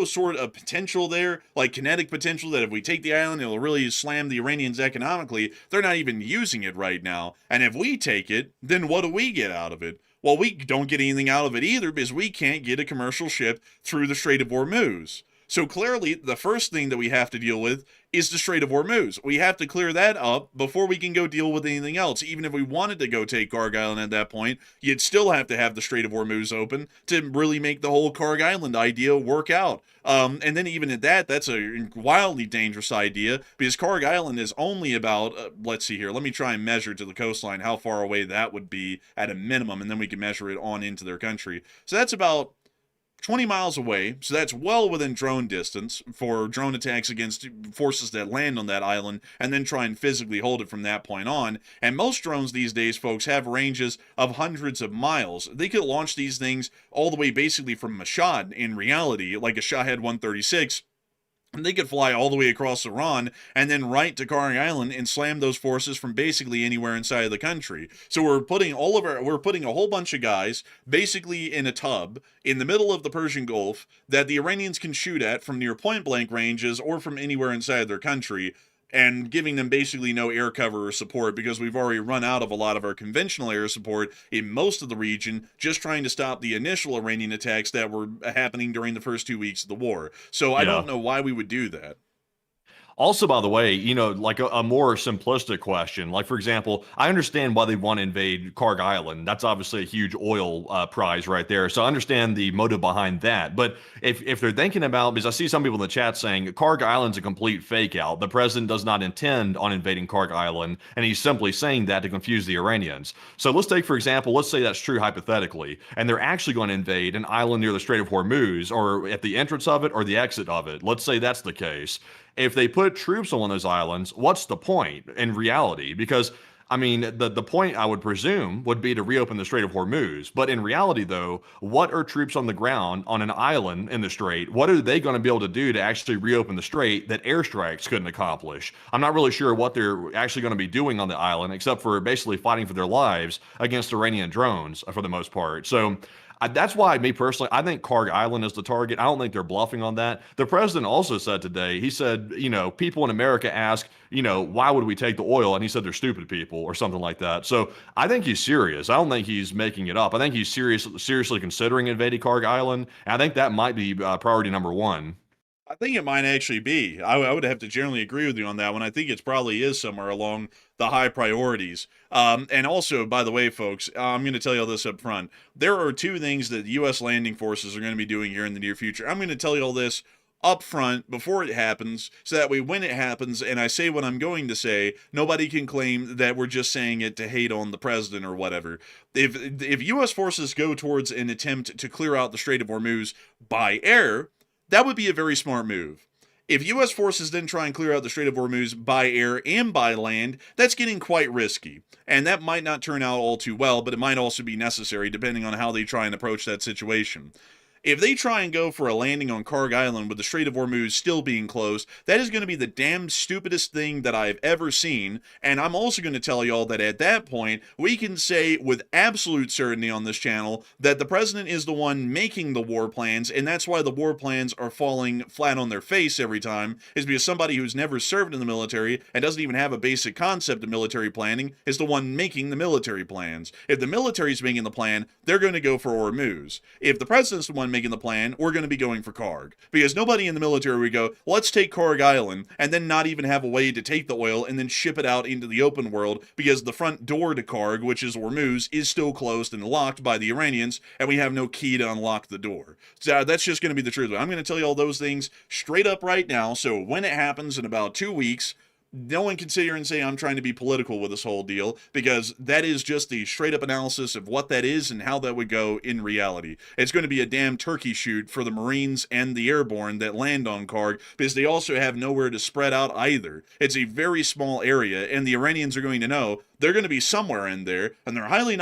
sort of potential there, like kinetic potential, that if we take the island, it'll really slam the Iranians economically. They're not even using it right now. And if we take it, then what do we get out of it? Well, we don't get anything out of it either, because we can't get a commercial ship through the Strait of Hormuz. So clearly, the first thing that we have to deal with is the Strait of Hormuz. We have to clear that up before we can go deal with anything else. Even if we wanted to go take Kharg Island at that point, you'd still have to have the Strait of Hormuz open to really make the whole Kharg Island idea work out. And then even at that, that's a wildly dangerous idea, because Kharg Island is only about, let's see here, let me try and measure to the coastline how far away that would be at a minimum, and then we can measure it on into their country. So that's about 20 miles away, so that's well within drone distance for drone attacks against forces that land on that island, and then try and physically hold it from that point on. And most drones these days, folks, have ranges of hundreds of miles. They could launch these things all the way basically from Mashhad, in reality, like a Shahed 136, and they could fly all the way across Iran and then right to Kharg Island and slam those forces from basically anywhere inside of the country. So we're putting a whole bunch of guys basically in a tub in the middle of the Persian Gulf that the Iranians can shoot at from near point blank ranges or from anywhere inside their country, and giving them basically no air cover or support, because we've already run out of a lot of our conventional air support in most of the region, just trying to stop the initial Iranian attacks that were happening during the first 2 weeks of the war. So I don't know why we would do that.
Also, by the way, like a more simplistic question, like for example, I understand why they want to invade Kharg Island. That's obviously a huge oil prize right there. So I understand the motive behind that. But if they're thinking about, because I see some people in the chat saying Kharg Island's a complete fake out. The president does not intend on invading Kharg Island, and he's simply saying that to confuse the Iranians. So let's take, for example, let's say that's true hypothetically, and they're actually going to invade an island near the Strait of Hormuz, or at the entrance of it or the exit of it. Let's say that's the case. If they put troops on one of those islands, what's the point in reality? Because I mean, the point I would presume would be to reopen the Strait of Hormuz. But in reality, though, what are troops on the ground on an island in the Strait? What are they going to be able to do to actually reopen the Strait that airstrikes couldn't accomplish? I'm not really sure what they're actually going to be doing on the island, except for basically fighting for their lives against Iranian drones for the most part. So that's why, me personally, I think Kharg Island is the target. I don't think they're bluffing on that. The president also said today, he said, people in America ask, why would we take the oil? And he said they're stupid people or something like that. So I think he's serious. I don't think he's making it up. I think he's seriously considering invading Kharg Island. And I think that might be priority number one.
I think it might actually be. I would have to generally agree with you on that one. I think it probably is somewhere along the high priorities. And also, by the way, folks, I'm going to tell you all this up front. There are two things that the U.S. landing forces are going to be doing here in the near future. I'm going to tell you all this up front before it happens, so that way when it happens and I say what I'm going to say, nobody can claim that we're just saying it to hate on the president or whatever. If U.S. forces go towards an attempt to clear out the Strait of Hormuz by air, that would be a very smart move. If U.S. forces then try and clear out the Strait of Hormuz by air and by land, that's getting quite risky. And that might not turn out all too well, but it might also be necessary depending on how they try and approach that situation. If they try and go for a landing on Kharg Island with the Strait of Hormuz still being closed, that is going to be the damn stupidest thing that I've ever seen. And I'm also going to tell y'all that at that point, we can say with absolute certainty on this channel that the president is the one making the war plans, and that's why the war plans are falling flat on their face every time, is because somebody who's never served in the military and doesn't even have a basic concept of military planning is the one making the military plans. If the military's making the plan, they're going to go for Hormuz. If the president's the one making the plan, we're going to be going for Kharg. Because nobody in the military would go, let's take Kharg Island, and then not even have a way to take the oil and then ship it out into the open world because the front door to Kharg, which is Hormuz, is still closed and locked by the Iranians, and we have no key to unlock the door. So that's just going to be the truth. I'm going to tell you all those things straight up right now, so when it happens in about 2 weeks, no one can sit here and say I'm trying to be political with this whole deal, because that is just the straight up analysis of what that is and how that would go in reality. It's going to be a damn turkey shoot for the Marines and the airborne that land on Kharg, because they also have nowhere to spread out either. It's a very small area, and the Iranians are going to know they're going to be somewhere in there, and they're highly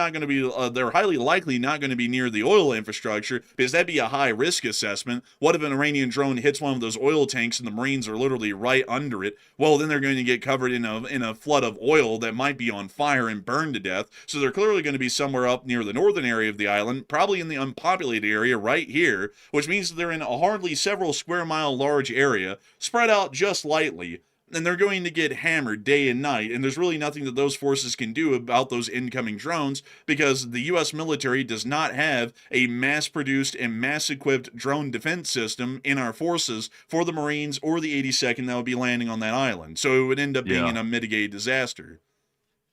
likely not going to be near the oil infrastructure, because that'd be a high risk assessment. What if an Iranian drone hits one of those oil tanks and the Marines are literally right under it? Well, then they're going to get covered in a flood of oil that might be on fire and burned to death. So they're clearly going to be somewhere up near the northern area of the island, probably in the unpopulated area right here, which means that they're in a hardly several square mile large area, spread out just lightly. And they're going to get hammered day and night, and there's really nothing that those forces can do about those incoming drones, because the U.S. military does not have a mass-produced and mass-equipped drone defense system in our forces for the Marines or the 82nd that would be landing on that island. So it would end up being an unmitigated disaster.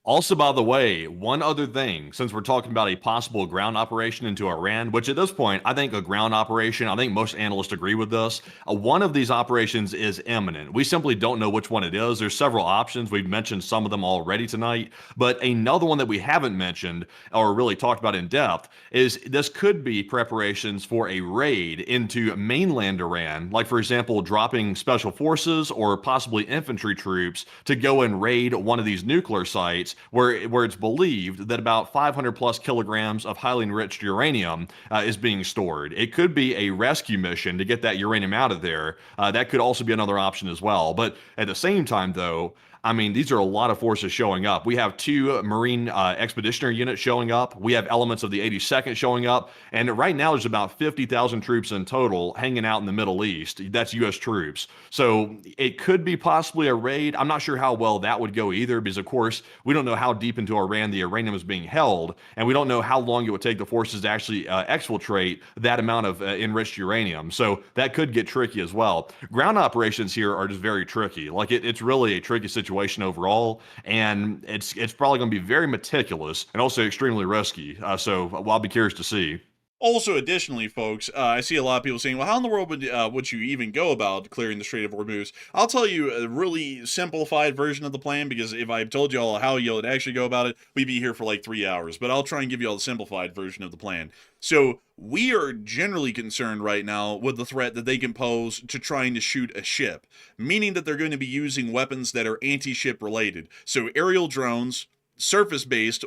Also, by the way, one other thing, since we're talking about a possible ground operation into Iran, which at this point, I think a ground operation, I think most analysts agree with this, one of these operations is imminent. We simply don't know which one it is. There's several options. We've mentioned some of them already tonight, but another one that we haven't mentioned or really talked about in depth is this could be preparations for a raid into mainland Iran, like, for example, dropping special forces or possibly infantry troops to go and raid one of these nuclear sites where it's believed that about 500 plus kilograms of highly enriched uranium is being stored. It could be a rescue mission to get that uranium out of there. That could also be another option as well. But at the same time, though, I mean, these are a lot of forces showing up. We have 2 Marine expeditionary units showing up. We have elements of the 82nd showing up. And right now, there's about 50,000 troops in total hanging out in the Middle East. That's U.S. troops. So it could be possibly a raid. I'm not sure how well that would go either, because, of course, we don't don't know how deep into Iran the uranium is being held, and we don't know how long it would take the forces to actually exfiltrate that amount of enriched uranium. So that could get tricky as well. Ground operations here are just very tricky. Like it's really a tricky situation overall, and it's probably going to be very meticulous and also extremely risky. So I'll be curious to see.
Also, additionally, folks, I see a lot of people saying, well, how in the world would you even go about clearing the Strait of Hormuz? I'll tell you a really simplified version of the plan, because if I told you all how you would actually go about it, we'd be here for like 3 hours. But I'll try and give you all the simplified version of the plan. So we are generally concerned right now with the threat that they can pose to trying to shoot a ship, meaning that they're going to be using weapons that are anti-ship related. So aerial drones, surface-based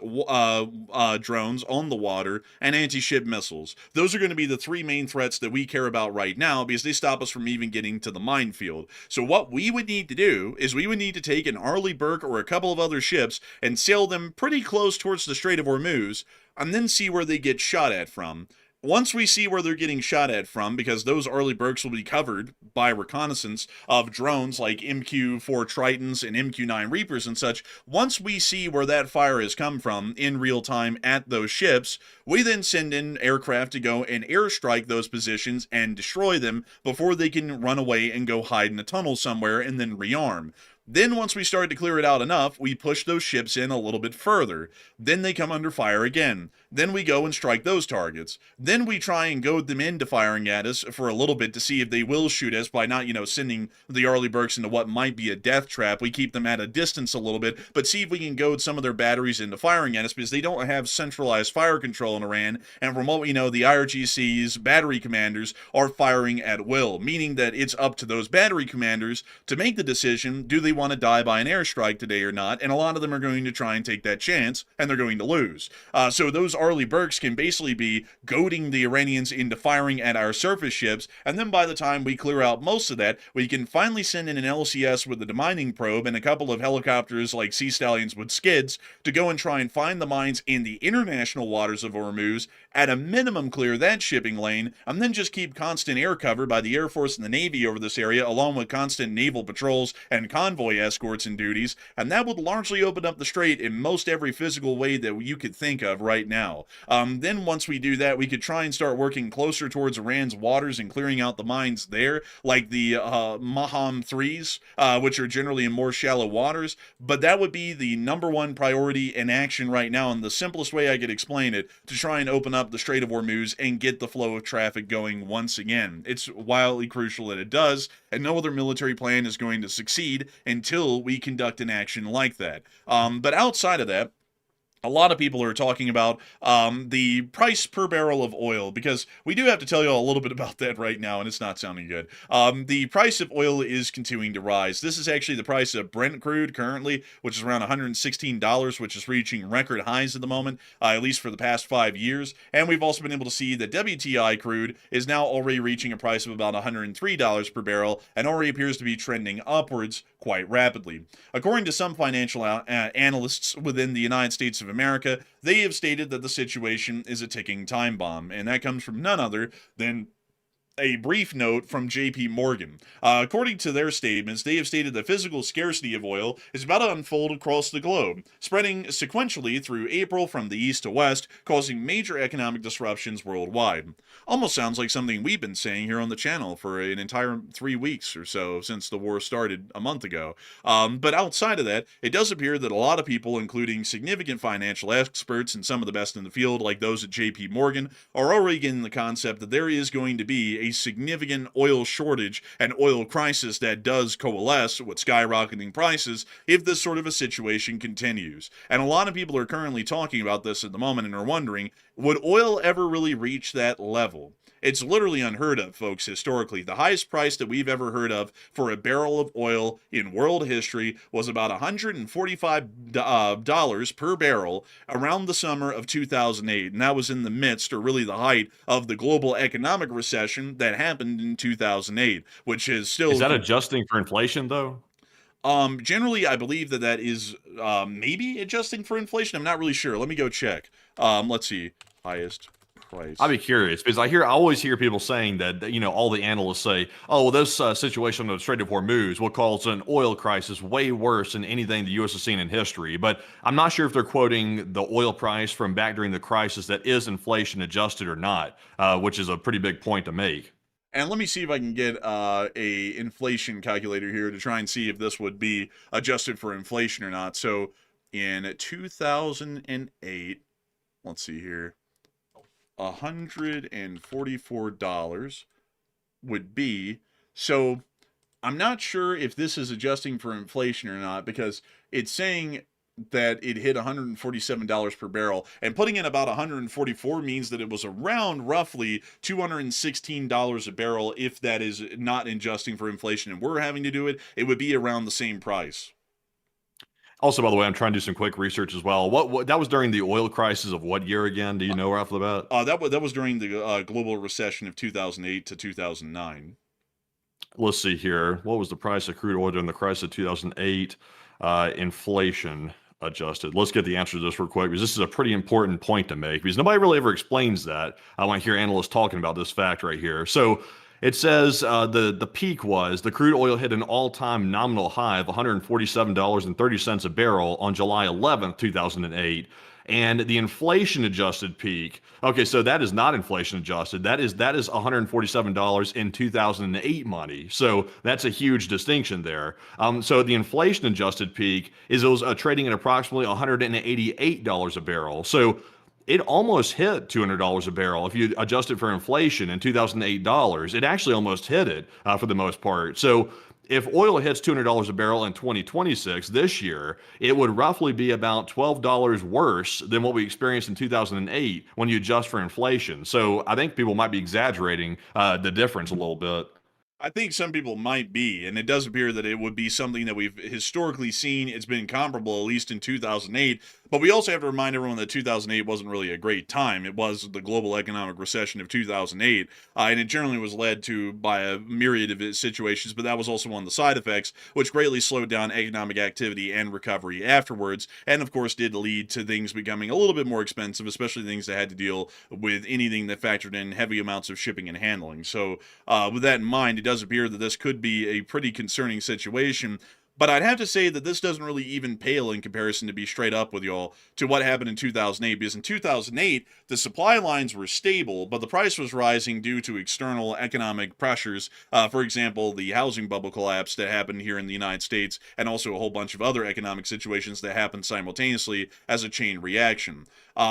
drones on the water, and anti-ship missiles. Those are going to be the three main threats that we care about right now, because they stop us from even getting to the minefield. So what we would need to do is we would need to take an Arleigh Burke or a couple of other ships and sail them pretty close towards the Strait of Hormuz, and then see where they get shot at from. Once we see where they're getting shot at from, because those Arleigh Burkes will be covered by reconnaissance of drones like MQ-4 Tritons and MQ-9 Reapers and such, once we see where that fire has come from in real time at those ships, we then send in aircraft to go and airstrike those positions and destroy them before they can run away and go hide in a tunnel somewhere and then rearm. Then once we start to clear it out enough, we push those ships in a little bit further. Then they come under fire again. Then we go and strike those targets. Then we try and goad them into firing at us for a little bit to see if they will shoot us by not, sending the Arleigh Burkes into what might be a death trap. We keep them at a distance a little bit, but see if we can goad some of their batteries into firing at us, because they don't have centralized fire control in Iran. And from what we know, the IRGC's battery commanders are firing at will, meaning that it's up to those battery commanders to make the decision, do they want to die by an airstrike today or not? And a lot of them are going to try and take that chance, and they're going to lose. So those Arleigh Burkes can basically be goading the Iranians into firing at our surface ships, and then by the time we clear out most of that, we can finally send in an LCS with a demining probe and a couple of helicopters like Sea Stallions with skids to go and try and find the mines in the international waters of Hormuz, at a minimum clear that shipping lane, and then just keep constant air cover by the Air Force and the Navy over this area, along with constant naval patrols and convoy escorts and duties, and that would largely open up the strait in most every physical way that you could think of right now. Then once we do that, we could try and start working closer towards Iran's waters and clearing out the mines there, like the Maham 3s, which are generally in more shallow waters, but that would be the number one priority in action right now, and the simplest way I could explain it, to try and open up the Strait of Hormuz and get the flow of traffic going once again. It's wildly crucial that it does, and no other military plan is going to succeed until we conduct an action like that. But outside of that, a lot of people are talking about the price per barrel of oil, because we do have to tell you all a little bit about that right now, and it's not sounding good. The price of oil is continuing to rise. This is actually the price of Brent crude currently, which is around $116, which is reaching record highs at the moment, at least for the past 5 years. And we've also been able to see that WTI crude is now already reaching a price of about $103 per barrel, and already appears to be trending upwards quite rapidly. According to some financial analysts within the United States of America, they have stated that the situation is a ticking time bomb, and that comes from none other than a brief note from JP Morgan. According to their statements, they have stated the physical scarcity of oil is about to unfold across the globe, spreading sequentially through April from the east to west, causing major economic disruptions worldwide. Almost sounds like something we've been saying here on the channel for an entire 3 weeks or so since the war started a month ago. But outside of that, it does appear that a lot of people, including significant financial experts and some of the best in the field, like those at JP Morgan, are already getting the concept that there is going to be a significant oil shortage and oil crisis that does coalesce with skyrocketing prices if this sort of a situation continues. And a lot of people are currently talking about this at the moment and are wondering, would oil ever really reach that level? It's literally unheard of, folks, historically. The highest price that we've ever heard of for a barrel of oil in world history was about $145 per barrel around the summer of 2008, and that was in the midst, or really the height, of the global economic recession that happened in 2008, which is still...
Is that adjusting for inflation, though?
Generally, I believe that is maybe adjusting for inflation. I'm not really sure. Let me go check. Let's see. Highest price.
I'd be curious because I always hear people saying that, all the analysts say, oh, well, this situation on the Strait of Hormuz will cause an oil crisis way worse than anything the U.S. has seen in history. But I'm not sure if they're quoting the oil price from back during the crisis that is inflation adjusted or not, which is a pretty big point to make.
And let me see if I can get a inflation calculator here to try and see if this would be adjusted for inflation or not. So in 2008, let's see here, $144 would be, so I'm not sure if this is adjusting for inflation or not, because it's saying that it hit $147 per barrel, and putting in about 144 means that it was around roughly $216 a barrel. If that is not adjusting for inflation and we're having to do it, it would be around the same price.
Also, by the way, I'm trying to do some quick research as well. What that was during the oil crisis of what year again? Do you know right off the bat?
That was during the global recession of 2008 to 2009.
Let's see here. What was the price of crude oil during the crisis of 2008? Inflation adjusted. Let's get the answer to this real quick because this is a pretty important point to make because nobody really ever explains that. I want to hear analysts talking about this fact right here. So it says the peak was the crude oil hit an all-time nominal high of $147.30 a barrel on July 11th, 2008. And the inflation adjusted peak, okay, so that is not inflation adjusted. That is $147 in 2008 money. So that's a huge distinction there. So the inflation adjusted peak is it was trading at approximately $188 a barrel. So it almost hit $200 a barrel. If you adjust it for inflation in 2008 dollars, it actually almost hit it for the most part. So if oil hits $200 a barrel in 2026 this year, it would roughly be about $12 worse than what we experienced in 2008 when you adjust for inflation. So I think people might be exaggerating the difference a little bit.
I think some people might be, and it does appear that it would be something that we've historically seen. It's been comparable, at least in 2008. But we also have to remind everyone that 2008 wasn't really a great time. It was the global economic recession of 2008, and it generally was led to by a myriad of situations, but that was also one of the side effects, which greatly slowed down economic activity and recovery afterwards, and of course did lead to things becoming a little bit more expensive, especially things that had to deal with anything that factored in heavy amounts of shipping and handling. So with that in mind, it does appear that this could be a pretty concerning situation. But I'd have to say that this doesn't really even pale in comparison, to be straight up with y'all, to what happened in 2008. Because in 2008, the supply lines were stable, but the price was rising due to external economic pressures. For example, the housing bubble collapse that happened here in the United States, and also a whole bunch of other economic situations that happened simultaneously as a chain reaction.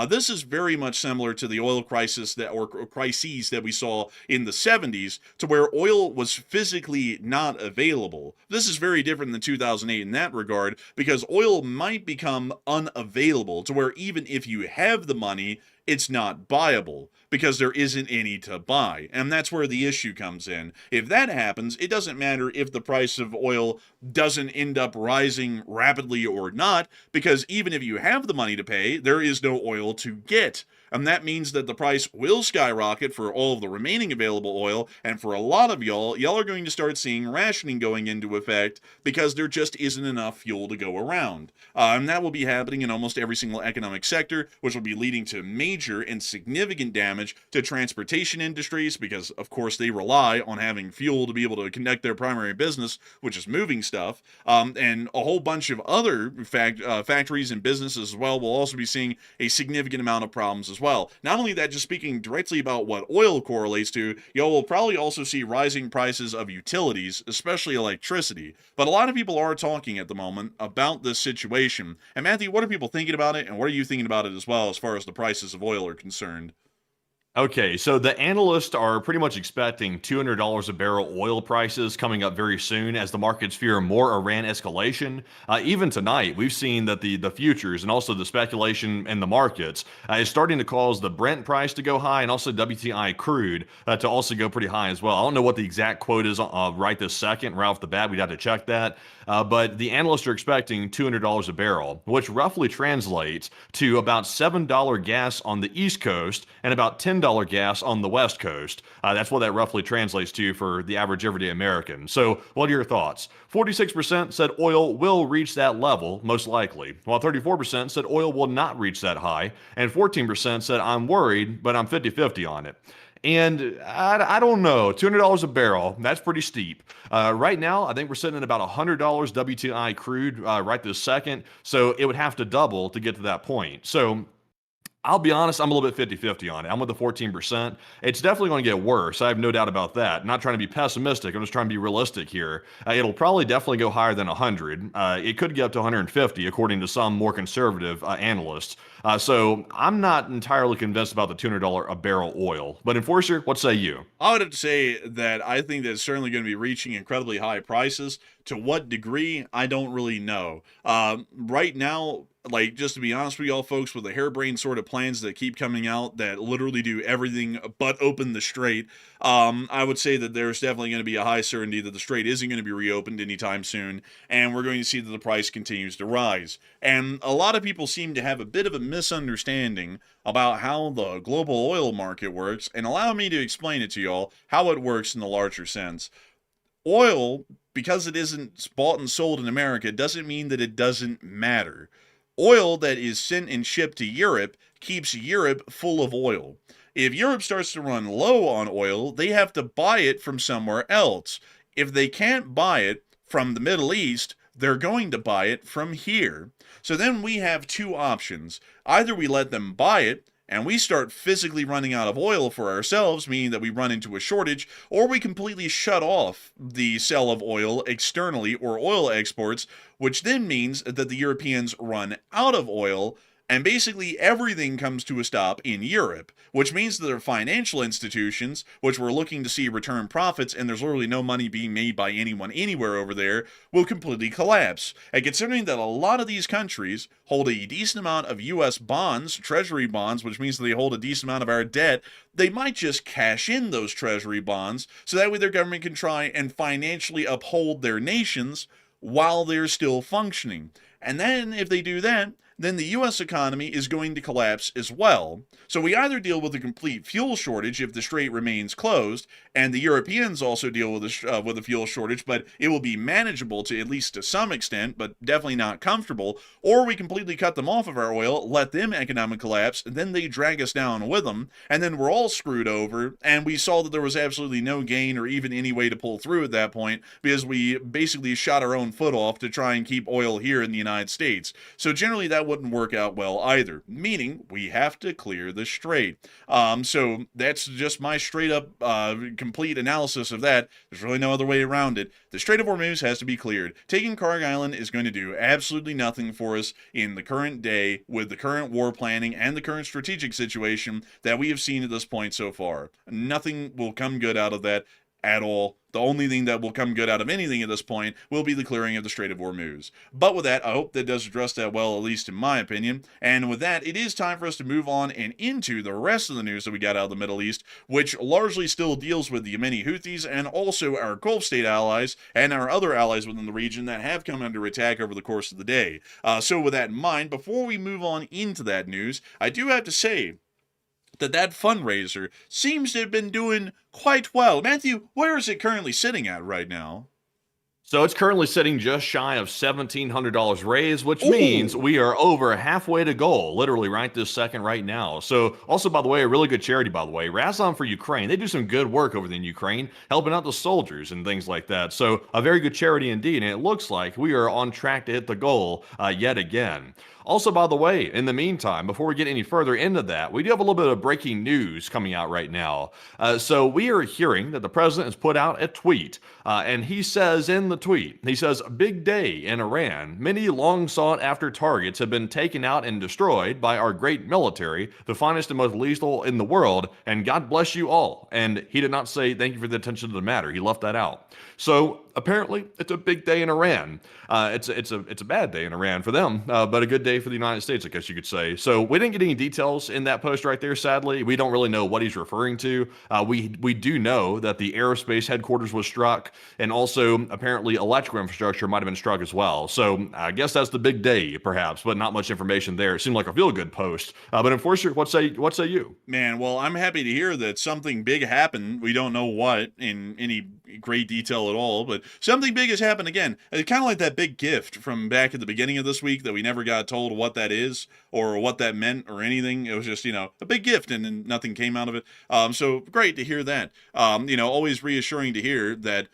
This is very much similar to the oil crisis or crises that we saw in the 70s, to where oil was physically not available. This is very different than 2008 in that regard, because oil might become unavailable to where even if you have the money, it's not buyable because there isn't any to buy. And that's where the issue comes in. If that happens, it doesn't matter if the price of oil doesn't end up rising rapidly or not, because even if you have the money to pay, there is no oil to get. And that means that the price will skyrocket for all of the remaining available oil, and for a lot of y'all are going to start seeing rationing going into effect because there just isn't enough fuel to go around. And that will be happening in almost every single economic sector, which will be leading to major and significant damage to transportation industries because, of course, they rely on having fuel to be able to conduct their primary business, which is moving stuff. And a whole bunch of other factories and businesses as well will also be seeing a significant amount of problems as well. Not only that, just speaking directly about what oil correlates to, y'all will probably also see rising prices of utilities, especially electricity. But a lot of people are talking at the moment about this situation. And Matthew, what are people thinking about it, and what are you thinking about it as well as far as the prices of oil are concerned?
Okay, so the analysts are pretty much expecting $200 a barrel oil prices coming up very soon as the markets fear more Iran escalation. Even tonight, we've seen that the futures and also the speculation in the markets is starting to cause the Brent price to go high and also WTI crude to also go pretty high as well. I don't know what the exact quote is right this second, right off the bat. We'd have to check that. But the analysts are expecting $200 a barrel, which roughly translates to about $7 gas on the East Coast and about $10 $10 gas on the West Coast. That's what that roughly translates to for the average everyday American. So what are your thoughts? 46% said oil will reach that level, most likely, while 34% said oil will not reach that high, and 14% said I'm worried, but I'm 50-50 on it. And I don't know, $200 a barrel, that's pretty steep. Right now, I think we're sitting at about $100 WTI crude right this second, so it would have to double to get to that point. So I'll be honest, I'm a little bit 50-50 on it. I'm with the 14%. It's definitely going to get worse. I have no doubt about that. I'm not trying to be pessimistic. I'm just trying to be realistic here. It'll probably definitely go higher than 100. It could get up to 150, according to some more conservative analysts. So I'm not entirely convinced about the $200 a barrel oil. But Enforcer, what say you?
I would have to say that I think that it's certainly going to be reaching incredibly high prices. To what degree, I don't really know. Right now, like, just to be honest with y'all folks, with the harebrained sort of plans that keep coming out that literally do everything but open the strait, I would say that there's definitely going to be a high certainty that the strait isn't going to be reopened anytime soon, and we're going to see that the price continues to rise. And a lot of people seem to have a bit of a misunderstanding about how the global oil market works, and allow me to explain it to y'all how it works in the larger sense. Oil, because it isn't bought and sold in America, doesn't mean that it doesn't matter. Oil that is sent and shipped to Europe keeps Europe full of oil. If Europe starts to run low on oil, they have to buy it from somewhere else. If they can't buy it from the Middle East, they're going to buy it from here. So then we have two options. Either we let them buy it, and we start physically running out of oil for ourselves, meaning that we run into a shortage, or we completely shut off the sale of oil externally or oil exports, which then means that the Europeans run out of oil, and basically everything comes to a stop in Europe, which means that their financial institutions, which were looking to see return profits, and there's literally no money being made by anyone anywhere over there, will completely collapse. And considering that a lot of these countries hold a decent amount of U.S. bonds, treasury bonds, which means that they hold a decent amount of our debt, they might just cash in those treasury bonds, so that way their government can try and financially uphold their nations while they're still functioning. And then, if they do that, then the U.S. economy is going to collapse as well. So we either deal with a complete fuel shortage if the strait remains closed, and the Europeans also deal with a fuel shortage, but it will be manageable to at least to some extent, but definitely not comfortable, or we completely cut them off of our oil, let them economic collapse, and then they drag us down with them, and then we're all screwed over, and we saw that there was absolutely no gain or even any way to pull through at that point, because we basically shot our own foot off to try and keep oil here in the United States. So generally that wouldn't work out well either, meaning we have to clear the strait. So that's just my straight up complete analysis of that. There's really no other way around it. The Strait of Hormuz has to be cleared. Taking Kharg Island is going to do absolutely nothing for us in the current day with the current war planning and the current strategic situation that we have seen at this point so far. Nothing will come good out of that at all. The only thing that will come good out of anything at this point will be the clearing of the Strait of Hormuz. But with that, I hope that does address that well, at least in my opinion. And with that, it is time for us to move on and into the rest of the news that we got out of the Middle East, which largely still deals with the Yemeni Houthis and also our Gulf state allies and our other allies within the region that have come under attack over the course of the day. So with that in mind, before we move on into that news, I do have to say that fundraiser seems to have been doing quite well. Matthew, where is it currently sitting at right now?
So it's currently sitting just shy of $1,700 raised, which
Ooh.
means we are over halfway to goal, literally right this second right now. So also, by the way, a really good charity, by the way, Razom For Ukraine. They do some good work over there in Ukraine, helping out the soldiers and things like that. So a very good charity indeed. And it looks like we are on track to hit the goal yet again. Also, by the way, in the meantime, before we get any further into that, we do have a little bit of breaking news coming out right now. So we are hearing that the president has put out a tweet, and he says in the tweet, he says, "Big day in Iran. Many long sought after targets have been taken out and destroyed by our great military, the finest and most lethal in the world, and God bless you all." And he did not say thank you for the attention to the matter. He left that out. So apparently, it's a big day in Iran. It's a bad day in Iran for them, but a good day for the United States, I guess you could say. So we didn't get any details in that post right there, sadly. We don't really know what he's referring to. We do know that the aerospace headquarters was struck, and also apparently apparently electrical infrastructure might have been struck as well. So I guess that's the big day, perhaps, but not much information there. It seemed like a feel-good post. But Enforcer, what say you?
Man, well, I'm happy to hear that something big happened. We don't know what in any great detail at all, but something big has happened again. It's kind of like that big gift from back at the beginning of this week that we never got told what that is or what that meant or anything. It was just, a big gift and then nothing came out of it. So great to hear that. Always reassuring to hear that,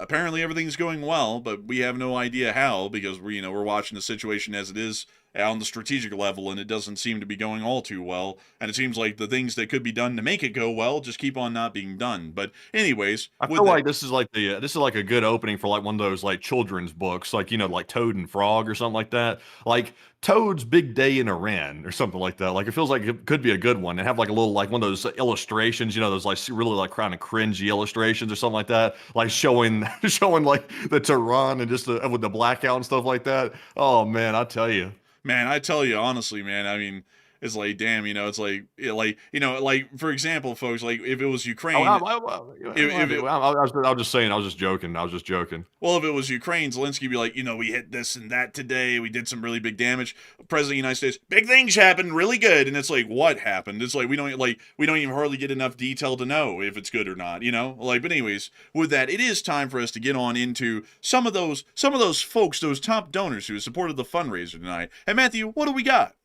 apparently everything's going well, but we have no idea how because we're watching the situation as it is on the strategic level, and it doesn't seem to be going all too well. And it seems like the things that could be done to make it go well just keep on not being done. But anyways,
I feel like this is like a good opening for like one of those like children's books, like like Toad and Frog or something like that. Like Toad's Big Day in Iran or something like that. Like it feels like it could be a good one and have like a little like one of those illustrations, those like really like kind of cringy illustrations or something like that, like showing like the Tehran and just with the blackout and stuff like that. Oh man, I tell you.
Man, I tell you honestly, man, I mean, it's like, damn, it's like, for example, folks, like if it was Ukraine,
I was just saying, I was just joking.
Well, if it was Ukraine, Zelensky would be like, we hit this and that today. We did some really big damage. President of the United States, big things happened, really good. And it's like, what happened? It's like we don't even hardly get enough detail to know if it's good or not, But anyways, with that, it is time for us to get on into some of those folks, those top donors who supported the fundraiser tonight. And Matthew, what do we got?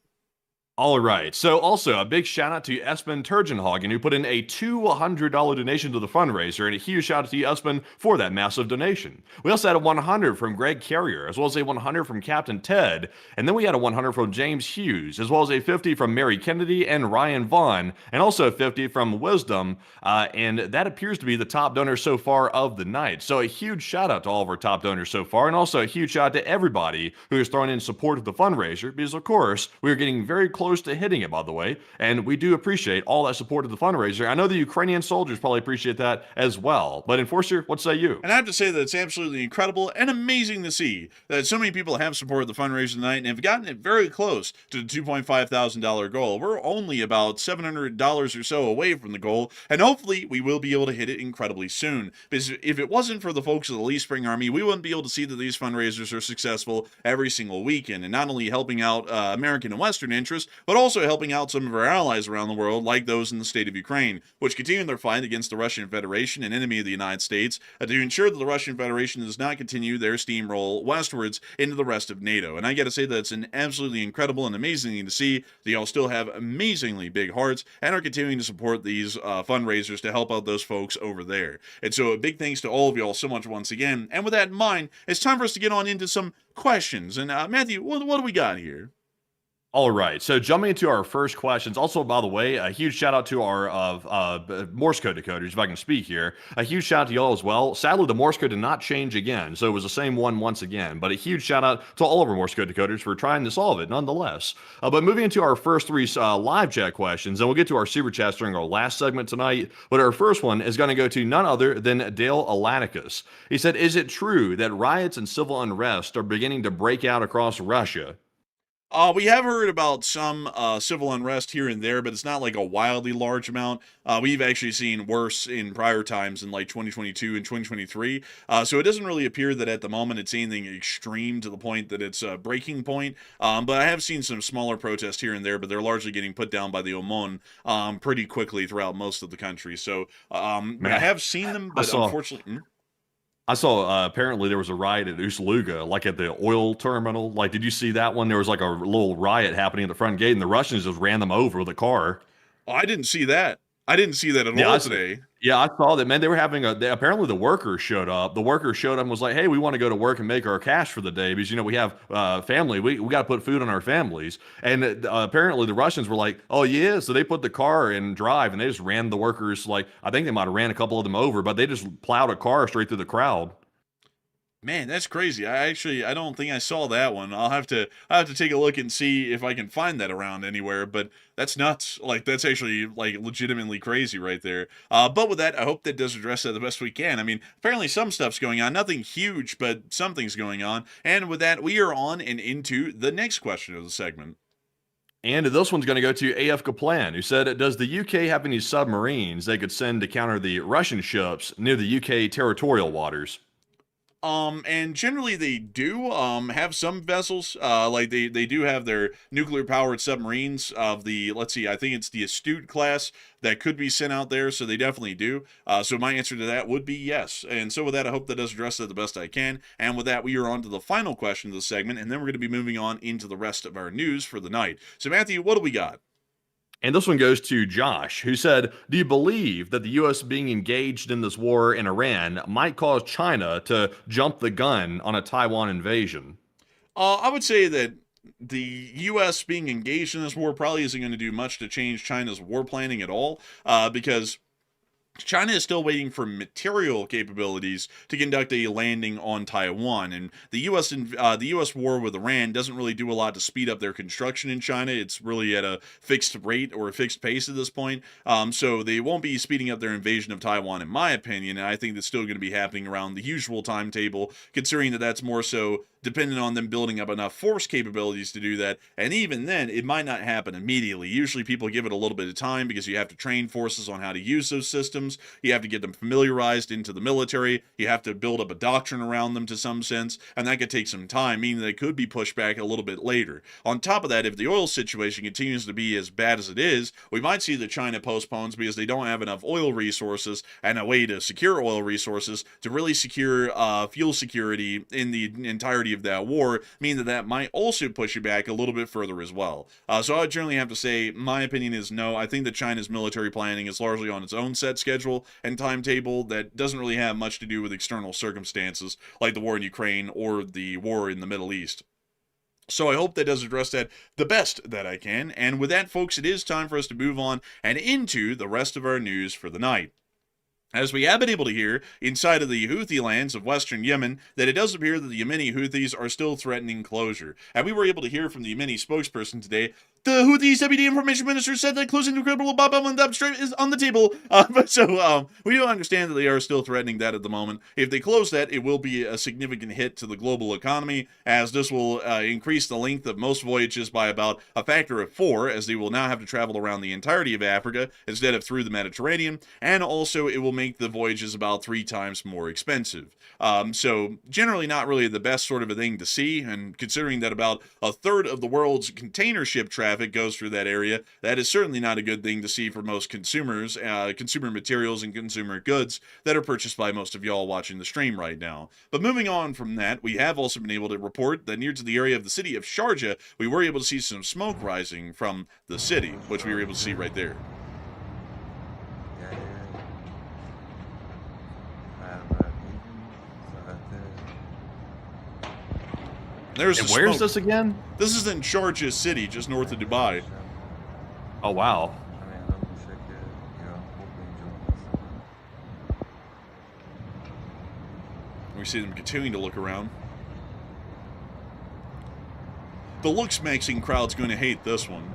All right. So also a big shout out to Espen Turgenhagen, who put in a $200 donation to the fundraiser, and a huge shout out to you, Espen, for that massive donation. We also had a 100 from Greg Carrier, as well as a 100 from Captain Ted, and then we had a 100 from James Hughes, as well as a 50 from Mary Kennedy and Ryan Vaughn, and also a 50 from Wisdom, and that appears to be the top donor so far of the night. So a huge shout out to all of our top donors so far, and also a huge shout out to everybody who has thrown in support of the fundraiser, because of course, we are getting very close to hitting it, by the way, and we do appreciate all that support of the fundraiser. I know the Ukrainian soldiers probably appreciate that as well. But Enforcer, what say you?
And I have to say that it's absolutely incredible and amazing to see that so many people have supported the fundraiser tonight and have gotten it very close to the $2.5 thousand goal. We're only about $700 or so away from the goal, and hopefully we will be able to hit it incredibly soon. Because if it wasn't for the folks of the Lee Spring Army, we wouldn't be able to see that these fundraisers are successful every single weekend, and not only helping out American and Western interests, but also helping out some of our allies around the world, like those in the state of Ukraine, which continue their fight against the Russian Federation, an enemy of the United States, to ensure that the Russian Federation does not continue their steamroll westwards into the rest of NATO. And I got to say that it's an absolutely incredible and amazing thing to see that y'all still have amazingly big hearts and are continuing to support these fundraisers to help out those folks over there. And so a big thanks to all of y'all so much once again. And with that in mind, it's time for us to get on into some questions. And Matthew, what do we got here?
All right, so jumping into our first questions. Also, by the way, a huge shout out to our Morse code decoders, if I can speak here. A huge shout out to y'all as well. Sadly, the Morse code did not change again, so it was the same one once again. But a huge shout out to all of our Morse code decoders for trying to solve it, nonetheless. But moving into our first three live chat questions, and we'll get to our super chats during our last segment tonight. But our first one is going to go to none other than Dale Alanicus. He said, "Is it true that riots and civil unrest are beginning to break out across Russia?"
We have heard about some civil unrest here and there, but it's not like a wildly large amount. We've actually seen worse in prior times in like 2022 and 2023. So it doesn't really appear that at the moment it's anything extreme to the point that it's a breaking point. But I have seen some smaller protests here and there, but they're largely getting put down by the OMON pretty quickly throughout most of the country. So I have seen them, but unfortunately...
I saw apparently there was a riot at Ust-Luga, like at the oil terminal. Like, did you see that one? There was like a little riot happening at the front gate, and the Russians just ran them over with a car.
Oh, I didn't see that. I didn't see that at all today.
Yeah, I saw that, man. They were having apparently the workers showed up. The workers showed up and was like, hey, we want to go to work and make our cash for the day because, we have family. We got to put food on our families. And apparently the Russians were like, oh, yeah. So they put the car in drive and they just ran the workers. Like, I think they might have ran a couple of them over, but they just plowed a car straight through the crowd.
Man, that's crazy. I don't think I saw that one. I'll have to take a look and see if I can find that around anywhere, but that's nuts. Like, that's actually like legitimately crazy right there. But with that, I hope that does address that the best we can. I mean, apparently some stuff's going on, nothing huge, but something's going on. And with that, we are on and into the next question of the segment.
And this one's going to go to AF Kaplan, who said, does the UK have any submarines they could send to counter the Russian ships near the UK territorial waters?
And generally they do have some vessels. Like they do have their nuclear powered submarines of the, let's see, I think it's the Astute class that could be sent out there. So they definitely do. So my answer to that would be yes. And so with that, I hope that does address that the best I can. And with that, we are on to the final question of the segment, and then we're going to be moving on into the rest of our news for the night. So Matthew, what do we got?
And this one goes to Josh, who said, do you believe that the U.S. being engaged in this war in Iran might cause China to jump the gun on a Taiwan invasion?
I would say that the U.S. being engaged in this war probably isn't going to do much to change China's war planning at all, because China is still waiting for material capabilities to conduct a landing on Taiwan, and the U.S. war with Iran doesn't really do a lot to speed up their construction in China. It's really at a fixed rate or a fixed pace at this point, so they won't be speeding up their invasion of Taiwan, in my opinion. And I think that's still going to be happening around the usual timetable, considering that that's more so dependent on them building up enough force capabilities to do that. And even then, it might not happen immediately. Usually people give it a little bit of time because you have to train forces on how to use those systems. You have to get them familiarized into the military. You have to build up a doctrine around them to some sense, and that could take some time, meaning they could be pushed back a little bit later. On top of that, if the oil situation continues to be as bad as it is, we might see that China postpones because they don't have enough oil resources and a way to secure oil resources to really secure fuel security in the entirety of that war, meaning that might also push you back a little bit further as well. So I would generally have to say my opinion is no. I think that China's military planning is largely on its own set schedule and timetable that doesn't really have much to do with external circumstances like the war in Ukraine or the war in the Middle East. So I hope that does address that the best that I can. And with that, folks, it is time for us to move on and into the rest of our news for the night. As we have been able to hear inside of the Houthi lands of western Yemen, that it does appear that the Yemeni Houthis are still threatening closure. And we were able to hear from the Yemeni spokesperson today. The Houthi Deputy Information Minister said that closing the critical Bab el-Mandab Strait is on the table. We do understand that they are still threatening that at the moment. If they close that, it will be a significant hit to the global economy, as this will increase the length of most voyages by about a factor of 4, as they will now have to travel around the entirety of Africa instead of through the Mediterranean, and also it will make the voyages about 3 times more expensive. So generally not really the best sort of a thing to see, and considering that about a third of the world's container ship traffic goes through that area, that is certainly not a good thing to see for most consumers, consumer materials and consumer goods that are purchased by most of y'all watching the stream right now. But moving on from that, we have also been able to report that near to the area of the city of Sharjah, we were able to see some smoke rising from the city, which we were able to see right there. There's
and where's this again?
This is in Sharjah City, just north of Dubai.
Oh, wow.
We see them continuing to look around. The looks-maxing crowd's going to hate this one.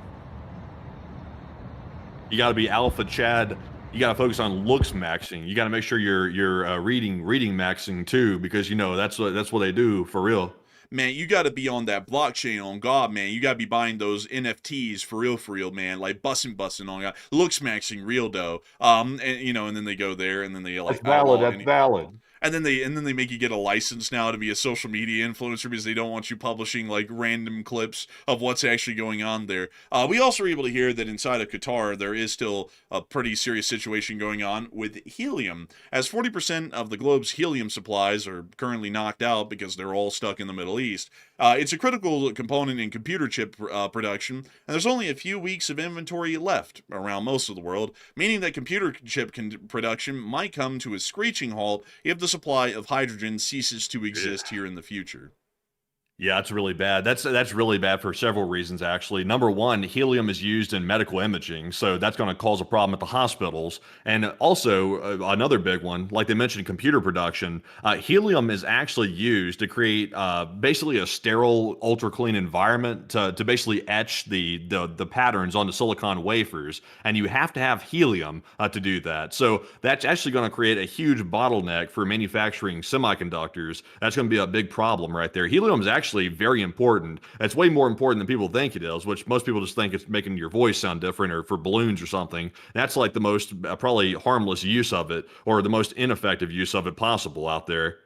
You got to be alpha Chad. You got to focus on looks maxing. You got to make sure you're reading maxing too, because you know that's what they do for real.
Man, you got to be on that blockchain on God, man. You got to be buying those NFTs for real, man. Like busting on God. Looks maxing real though. And you know, and then they go there, and then they like
that's valid. That's valid.
And then they make you get a license now to be a social media influencer because they don't want you publishing like random clips of what's actually going on there. We also were able to hear that inside of Qatar there is still a pretty serious situation going on with helium, as 40% of the globe's helium supplies are currently knocked out because they're all stuck in the Middle East. It's a critical component in computer chip production, and there's only a few weeks of inventory left around most of the world, meaning that computer chip production might come to a screeching halt if the supply of hydrogen ceases to exist here in the future.
Yeah, that's really bad. That's really bad for several reasons, actually. Number one, helium is used in medical imaging, so that's going to cause a problem at the hospitals. And also, another big one, like they mentioned, computer production. Helium is actually used to create basically a sterile, ultra-clean environment to basically etch the patterns onto silicon wafers. And you have to have helium to do that. So that's actually going to create a huge bottleneck for manufacturing semiconductors. That's going to be a big problem right there. Helium is actually very important. It's way more important than people think it is, which most people just think it's making your voice sound different or for balloons or something. That's like the most probably harmless use of it, or the most ineffective use of it possible out there.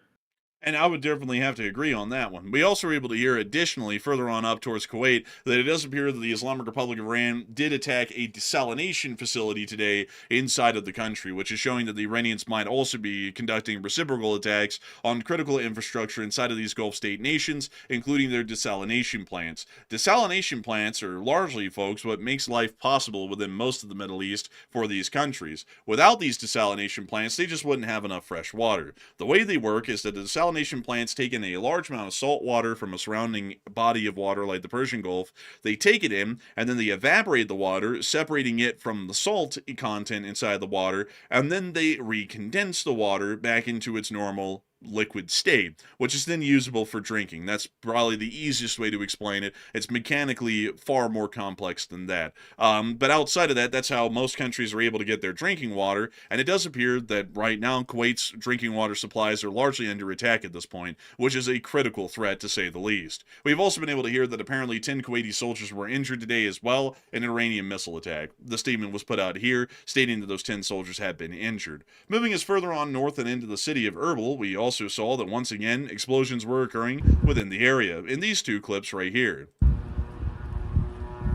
And I would definitely have to agree on that one. We also were able to hear, additionally, further on up towards Kuwait, that it does appear that the Islamic Republic of Iran did attack a desalination facility today inside of the country, which is showing that the Iranians might also be conducting reciprocal attacks on critical infrastructure inside of these Gulf state nations, including their desalination plants. Desalination plants are largely, folks, what makes life possible within most of the Middle East for these countries. Without these desalination plants, they just wouldn't have enough fresh water. The way they work is that the desalination plants take in a large amount of salt water from a surrounding body of water like the Persian Gulf. They take it in, and then they evaporate the water, separating it from the salt content inside the water, and then they recondense the water back into its normal liquid state, which is then usable for drinking. That's probably the easiest way to explain it. It's mechanically far more complex than that. But outside of that, that's how most countries are able to get their drinking water, and it does appear that right now Kuwait's drinking water supplies are largely under attack at this point, which is a critical threat to say the least. We've also been able to hear that apparently 10 Kuwaiti soldiers were injured today as well in an Iranian missile attack. The statement was put out here stating that those 10 soldiers had been injured. Moving us further on north and into the city of Erbil, we also saw that once again explosions were occurring within the area in these two clips right here.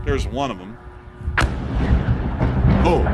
There's one of them. Oh!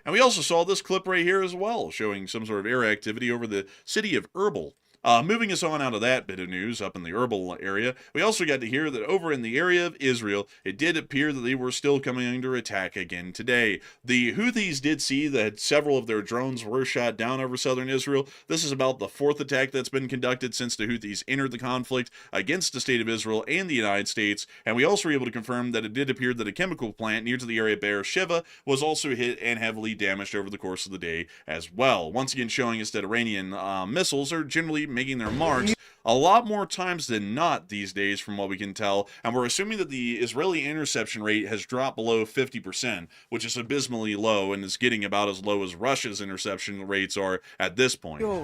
And we also saw this clip right here as well, showing some sort of air activity over the city of Erbil. Moving us on out of that bit of news up in the Erbil area, we also got to hear that over in the area of Israel, it did appear that they were still coming under attack again today. The Houthis did see that several of their drones were shot down over southern Israel. This is about the fourth attack that's been conducted since the Houthis entered the conflict against the state of Israel and the United States, and we also were able to confirm that it did appear that a chemical plant near to the area of Beersheba was also hit and heavily damaged over the course of the day as well. Once again showing us that Iranian missiles are generally making their marks a lot more times than not these days from what we can tell, and we're assuming that the Israeli interception rate has dropped below 50%, which is abysmally low and is getting about as low as Russia's interception rates are at this point.
Yo.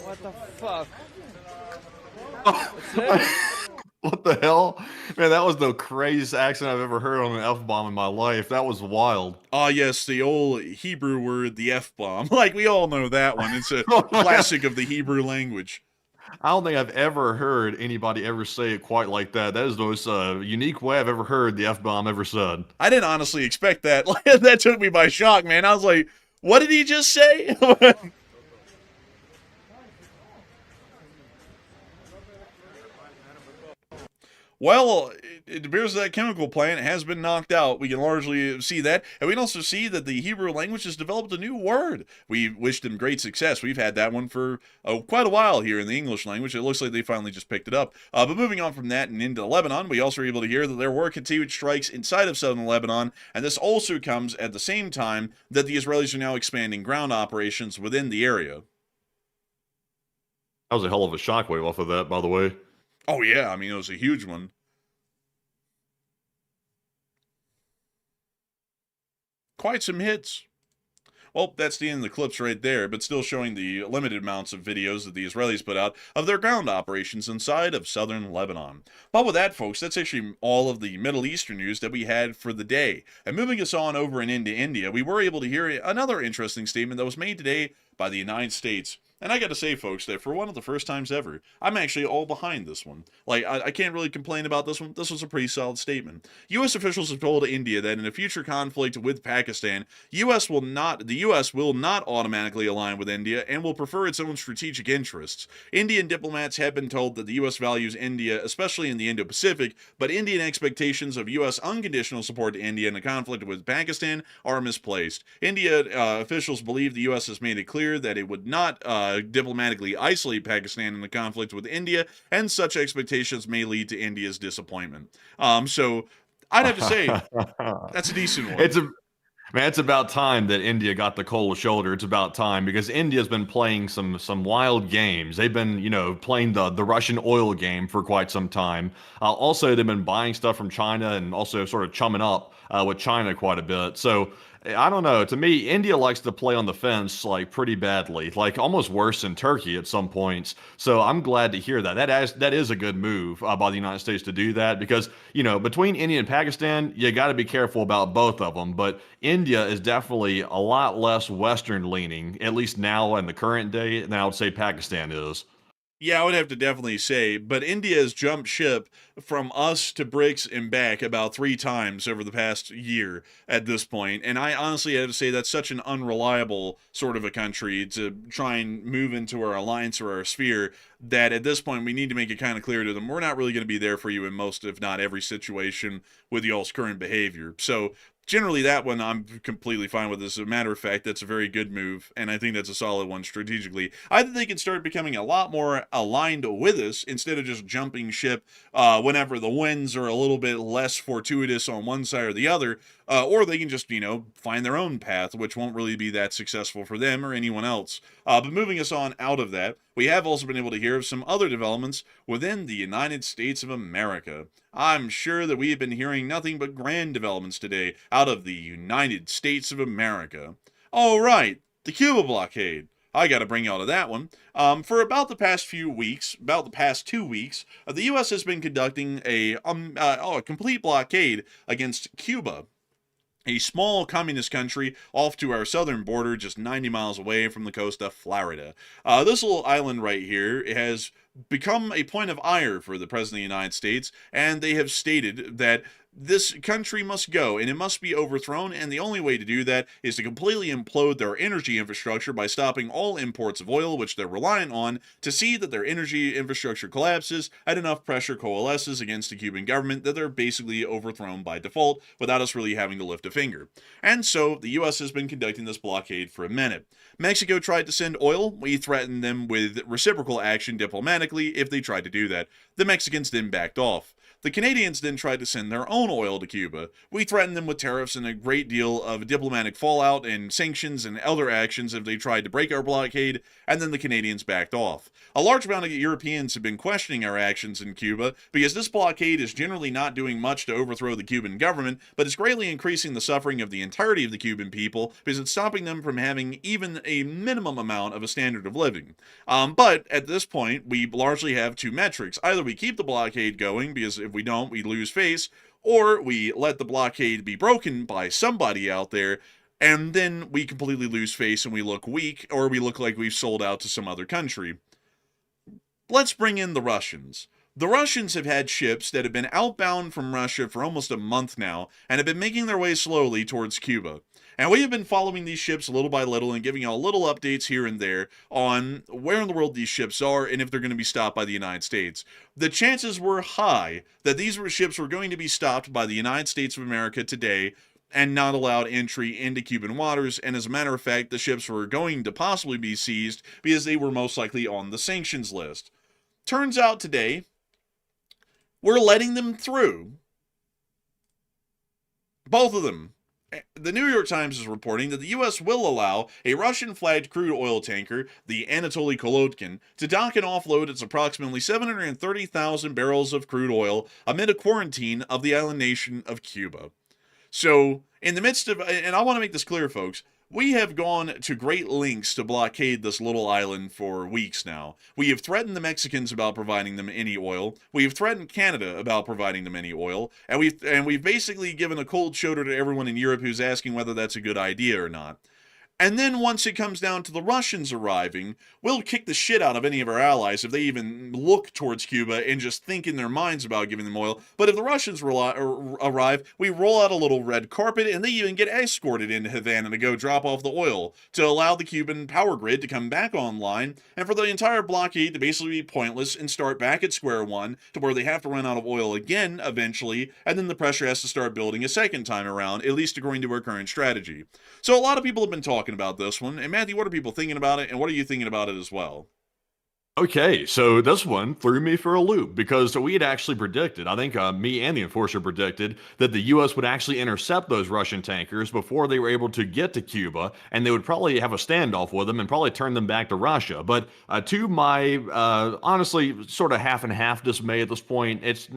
What the fuck?
What the hell? Man, that was the craziest accent I've ever heard on an F-bomb in my life. That was wild.
Ah, yes, the old Hebrew word, the F-bomb. Like, we all know that one. It's a classic of the Hebrew language.
I don't think I've ever heard anybody ever say it quite like that. That is the most unique way I've ever heard the F-bomb ever said.
I didn't honestly expect that. That took me by shock, man. I was like, what did he just say? Well, it appears that chemical plant has been knocked out. We can largely see that. And we can also see that the Hebrew language has developed a new word. We wished them great success. We've had that one for quite a while here in the English language. It looks like they finally just picked it up. But moving on from that and into Lebanon, we also were able to hear that there were continued strikes inside of southern Lebanon. And this also comes at the same time that the Israelis are now expanding ground operations within the area.
That was a hell of a shockwave off of that, by the way.
Oh, yeah. I mean, it was a huge one. Quite some hits. Well, that's the end of the clips right there, but still showing the limited amounts of videos that the Israelis put out of their ground operations inside of southern Lebanon. But with that, folks, that's actually all of the Middle Eastern news that we had for the day. And moving us on over and into India, we were able to hear another interesting statement that was made today by the United States. And I gotta say, folks, that for one of the first times ever, I'm actually all behind this one. Like, I can't really complain about this one. This was a pretty solid statement. U.S. officials have told India that in a future conflict with Pakistan, the U.S. will not automatically align with India and will prefer its own strategic interests. Indian diplomats have been told that the U.S. values India, especially in the Indo-Pacific, but Indian expectations of U.S. unconditional support to India in a conflict with Pakistan are misplaced. India officials believe the U.S. has made it clear that it would not diplomatically isolate Pakistan in the conflict with India, and such expectations may lead to India's disappointment. So I'd have to say that's a decent one.
It's about time that India got the cold shoulder. It's about time, because India's been playing some wild games. They've been, playing the Russian oil game for quite some time. Also, they've been buying stuff from China and also sort of chumming up with China quite a bit. So I don't know. To me, India likes to play on the fence like pretty badly, like almost worse than Turkey at some points. So I'm glad to hear that. That is a good move by the United States to do that because, between India and Pakistan, you got to be careful about both of them. But India is definitely a lot less Western leaning, at least now in the current day, than I would say Pakistan is.
Yeah, I would have to definitely say, but India has jumped ship from us to BRICS and back about 3 times over the past year at this point, and I honestly have to say that's such an unreliable sort of a country to try and move into our alliance or our sphere that at this point we need to make it kind of clear to them we're not really going to be there for you in most, if not every situation with y'all's current behavior. So generally that one I'm completely fine with. As a matter of fact, that's a very good move, and I think that's a solid one strategically. I think they can start becoming a lot more aligned with us instead of just jumping ship whenever the winds are a little bit less fortuitous on one side or the other, or they can just, find their own path, which won't really be that successful for them or anyone else. But moving us on out of that, we have also been able to hear of some other developments within the United States of America. I'm sure that we have been hearing nothing but grand developments today out of the United States of America. All right, the Cuba blockade. I got to bring y'all to that one. For about the past few weeks, about the past 2 weeks, the U.S. has been conducting a complete blockade against Cuba, a small communist country off to our southern border, just 90 miles away from the coast of Florida. This little island right here has become a point of ire for the President of the United States, and they have stated that this country must go, and it must be overthrown, and the only way to do that is to completely implode their energy infrastructure by stopping all imports of oil, which they're reliant on, to see that their energy infrastructure collapses and enough pressure coalesces against the Cuban government that they're basically overthrown by default without us really having to lift a finger. And so, the U.S. has been conducting this blockade for a minute. Mexico tried to send oil. We threatened them with reciprocal action diplomatically if they tried to do that. The Mexicans then backed off. The Canadians then tried to send their own oil to Cuba. We threatened them with tariffs and a great deal of diplomatic fallout and sanctions and other actions if they tried to break our blockade, and then the Canadians backed off. A large amount of Europeans have been questioning our actions in Cuba because this blockade is generally not doing much to overthrow the Cuban government, but it's greatly increasing the suffering of the entirety of the Cuban people because it's stopping them from having even a minimum amount of a standard of living. But at this point, we largely have 2 metrics. Either we keep the blockade going, because if we don't, we lose face, or we let the blockade be broken by somebody out there, and then we completely lose face and we look weak, or we look like we've sold out to some other country. Let's bring in the Russians. The Russians have had ships that have been outbound from Russia for almost a month now, and have been making their way slowly towards Cuba. And we have been following these ships little by little and giving y'all little updates here and there on where in the world these ships are and if they're going to be stopped by the United States. The chances were high that these ships were going to be stopped by the United States of America today and not allowed entry into Cuban waters, and as a matter of fact, the ships were going to possibly be seized because they were most likely on the sanctions list. Turns out today, we're letting them through. Both of them. The New York Times is reporting that the U.S. will allow a Russian-flagged crude oil tanker, the Anatoly Kolodkin, to dock and offload its approximately 730,000 barrels of crude oil amid a quarantine of the island nation of Cuba. So, in the midst of, and I want to make this clear, folks, we have gone to great lengths to blockade this little island for weeks now. We have threatened the Mexicans about providing them any oil. We have threatened Canada about providing them any oil. And we've basically given a cold shoulder to everyone in Europe who's asking whether that's a good idea or not. And then once it comes down to the Russians arriving, we'll kick the shit out of any of our allies if they even look towards Cuba and just think in their minds about giving them oil. But if the Russians arrive, we roll out a little red carpet and they even get escorted into Havana to go drop off the oil to allow the Cuban power grid to come back online and for the entire blockade to basically be pointless and start back at square one to where they have to run out of oil again eventually, and then the pressure has to start building a second time around, at least according to our current strategy. So a lot of people have been talking about this one. And Matthew, what are people thinking about it, and what are you thinking about it as well?
Okay, so this one threw me for a loop because we had actually predicted, I think me and the enforcer predicted, that the U.S. would actually intercept those Russian tankers before they were able to get to Cuba, and they would probably have a standoff with them and probably turn them back to Russia. But to my honestly sort of half and half dismay at this point, it's,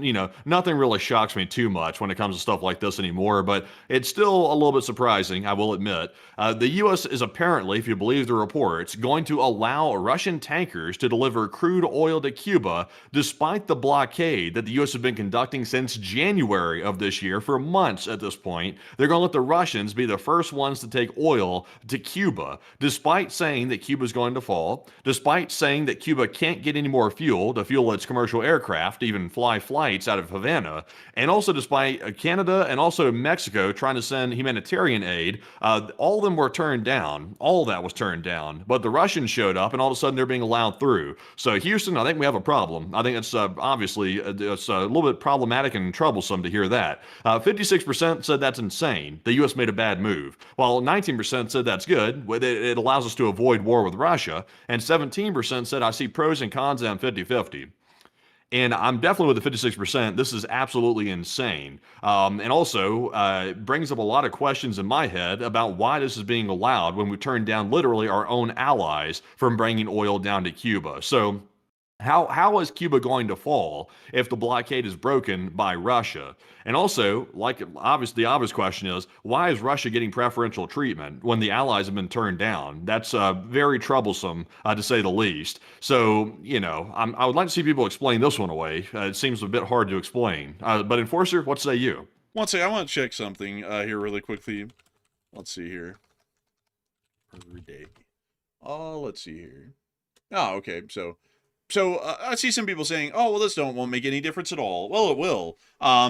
nothing really shocks me too much when it comes to stuff like this anymore, but it's still a little bit surprising, I will admit. The U.S. is apparently, if you believe the reports, going to allow Russian tankers to deliver crude oil to Cuba despite the blockade that the U.S. has been conducting since January of this year for months at this point. They're going to let the Russians be the first ones to take oil to Cuba, despite saying that Cuba is going to fall, despite saying that Cuba can't get any more fuel to fuel its commercial aircraft, even fly flights out of Havana, and also despite Canada and also Mexico trying to send humanitarian aid. All of them were turned down. All of that was turned down. But the Russians showed up, and all of a sudden they're being allowed through. So Houston, I think we have a problem. I think it's obviously it's a little bit problematic and troublesome to hear that. 56% said that's insane. The U.S. made a bad move, while 19% said that's good. It allows us to avoid war with Russia, and 17% said I see pros and cons and 50-50. And I'm definitely with the 56%. This is absolutely insane. And also brings up a lot of questions in my head about why this is being allowed when we turn down literally our own allies from bringing oil down to Cuba. So how is Cuba going to fall if the blockade is broken by Russia? And also, the obvious question is, why is Russia getting preferential treatment when the allies have been turned down? That's very troublesome, to say the least. So, I would like to see people explain this one away. It seems a bit hard to explain. But Enforcer, what say you?
One second, I want to check something here really quickly. Let's see here. Per day. Oh, let's see here. Oh, okay, So I see some people saying, "Oh, well, this won't make any difference at all." Well, it will.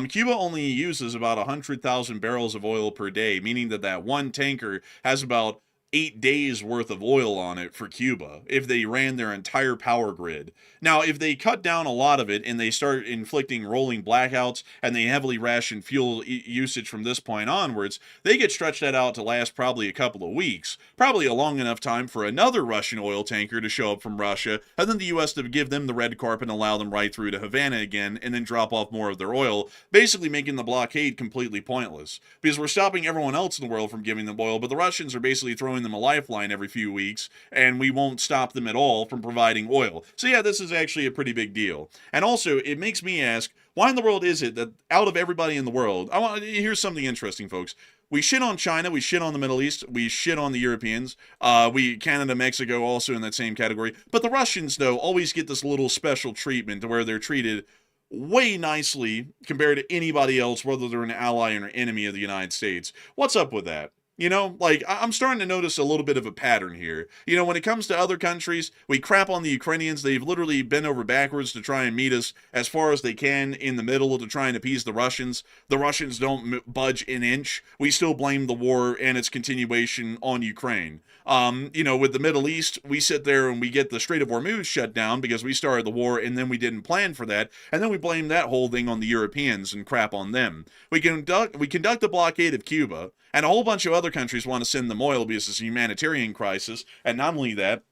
Cuba only uses about 100,000 barrels of oil per day, meaning that one tanker has about 8 days worth of oil on it for Cuba if they ran their entire power grid. Now, if they cut down a lot of it and they start inflicting rolling blackouts and they heavily ration fuel usage from this point onwards, they get stretched that out to last probably a couple of weeks, probably a long enough time for another Russian oil tanker to show up from Russia, and then the U.S. to give them the red carpet and allow them right through to Havana again, and then drop off more of their oil, basically making the blockade completely pointless. Because we're stopping everyone else in the world from giving them oil, but the Russians are basically throwing them a lifeline every few weeks, and we won't stop them at all from providing oil. So yeah, this is actually a pretty big deal. And also, it makes me ask, why in the world is it that out of everybody in the world, here's something interesting, folks. We shit on China, we shit on the Middle East, we shit on the Europeans, Canada, Mexico also in that same category. But the Russians, though, always get this little special treatment to where they're treated way nicely compared to anybody else, whether they're an ally or an enemy of the United States. What's up with that? I'm starting to notice a little bit of a pattern here. When it comes to other countries, we crap on the Ukrainians. They've literally bent over backwards to try and meet us as far as they can in the middle to try and appease the Russians. The Russians don't budge an inch. We still blame the war and its continuation on Ukraine. With the Middle East, we sit there and we get the Strait of Hormuz shut down because we started the war and then we didn't plan for that. And then we blame that whole thing on the Europeans and crap on them. We conduct a blockade of Cuba, and a whole bunch of other countries want to send them oil because it's a humanitarian crisis. And not only that,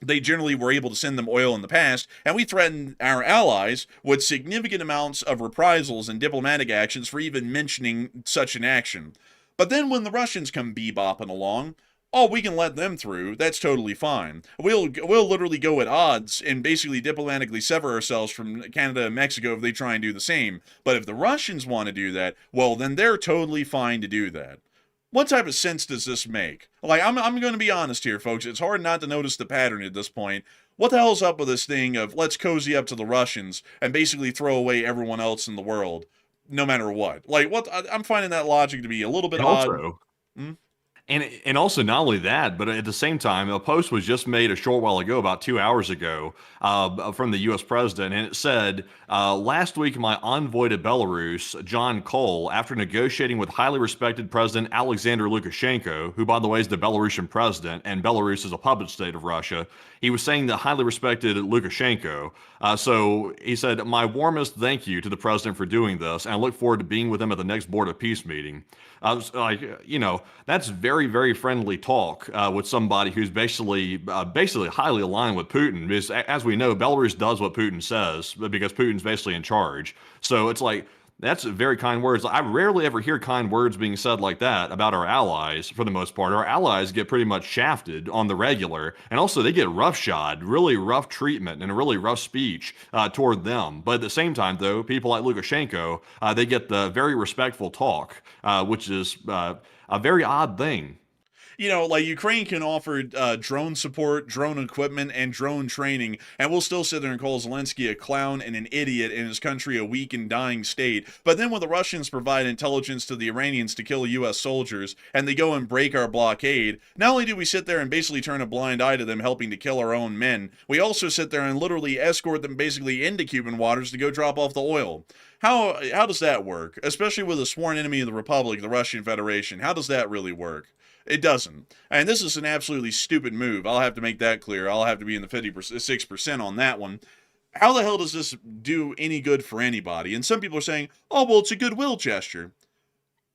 they generally were able to send them oil in the past, and we threatened our allies with significant amounts of reprisals and diplomatic actions for even mentioning such an action. But then when the Russians come bebopping along, we can let them through. That's totally fine. We'll literally go at odds and basically diplomatically sever ourselves from Canada and Mexico if they try and do the same. But if the Russians want to do that, well, then they're totally fine to do that. What type of sense does this make? I'm going to be honest here, folks. It's hard not to notice the pattern at this point. What the hell's up with this thing of let's cozy up to the Russians and basically throw away everyone else in the world, no matter what? I'm finding that logic to be a little bit odd.
Also, And also not only that, but at the same time, a post was just made a short while ago, about 2 hours ago, from the U.S. president, and it said, last week my envoy to Belarus, John Cole, after negotiating with highly respected President Alexander Lukashenko, who by the way is the Belarusian president, and Belarus is a puppet state of Russia, he was saying the highly respected Lukashenko. So he said, my warmest thank you to the president for doing this, and I look forward to being with him at the next Board of Peace meeting. That's very very, very friendly talk with somebody who's basically highly aligned with Putin. Because as we know, Belarus does what Putin says because Putin's basically in charge. So it's like, that's very kind words. I rarely ever hear kind words being said like that about our allies for the most part. Our allies get pretty much shafted on the regular, and also they get roughshod, really rough treatment and a really rough speech toward them. But at the same time, though, people like Lukashenko, they get the very respectful talk, which is a very odd thing.
You know, like Ukraine can offer drone support, drone equipment, and drone training, and we'll still sit there and call Zelensky a clown and an idiot and his country a weak and dying state. But then when the Russians provide intelligence to the Iranians to kill U.S. soldiers, and they go and break our blockade, not only do we sit there and basically turn a blind eye to them helping to kill our own men, we also sit there and literally escort them basically into Cuban waters to go drop off the oil. How does that work? Especially with a sworn enemy of the Republic, the Russian Federation. How does that really work? It doesn't. And this is an absolutely stupid move. I'll have to make that clear. I'll have to be in the 56% on that one. How the hell does this do any good for anybody? And some people are saying, oh, well, it's a goodwill gesture.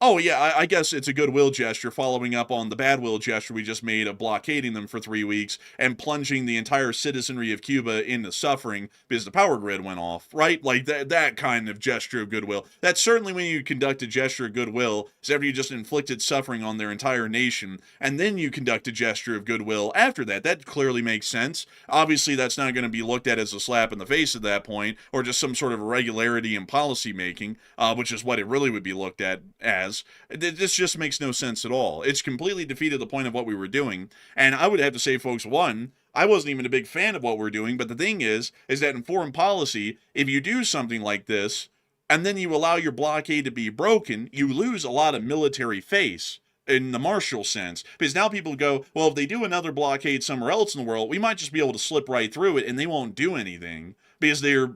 Oh, yeah, I guess it's a goodwill gesture following up on the badwill gesture we just made of blockading them for 3 weeks and plunging the entire citizenry of Cuba into suffering because the power grid went off, right? Like that kind of gesture of goodwill. That's certainly when you conduct a gesture of goodwill, is after you just inflicted suffering on their entire nation, and then you conduct a gesture of goodwill after that. That clearly makes sense. Obviously, that's not going to be looked at as a slap in the face at that point, or just some sort of irregularity in policy making, which is what it really would be looked at as. This just makes no sense at all. It's completely defeated the point of what we were doing. And I would have to say, folks, one, I wasn't even a big fan of what we're doing. But the thing is that in foreign policy, if you do something like this, and then you allow your blockade to be broken, you lose a lot of military face in the martial sense. Because now people go, well, if they do another blockade somewhere else in the world, we might just be able to slip right through it and they won't do anything because they're,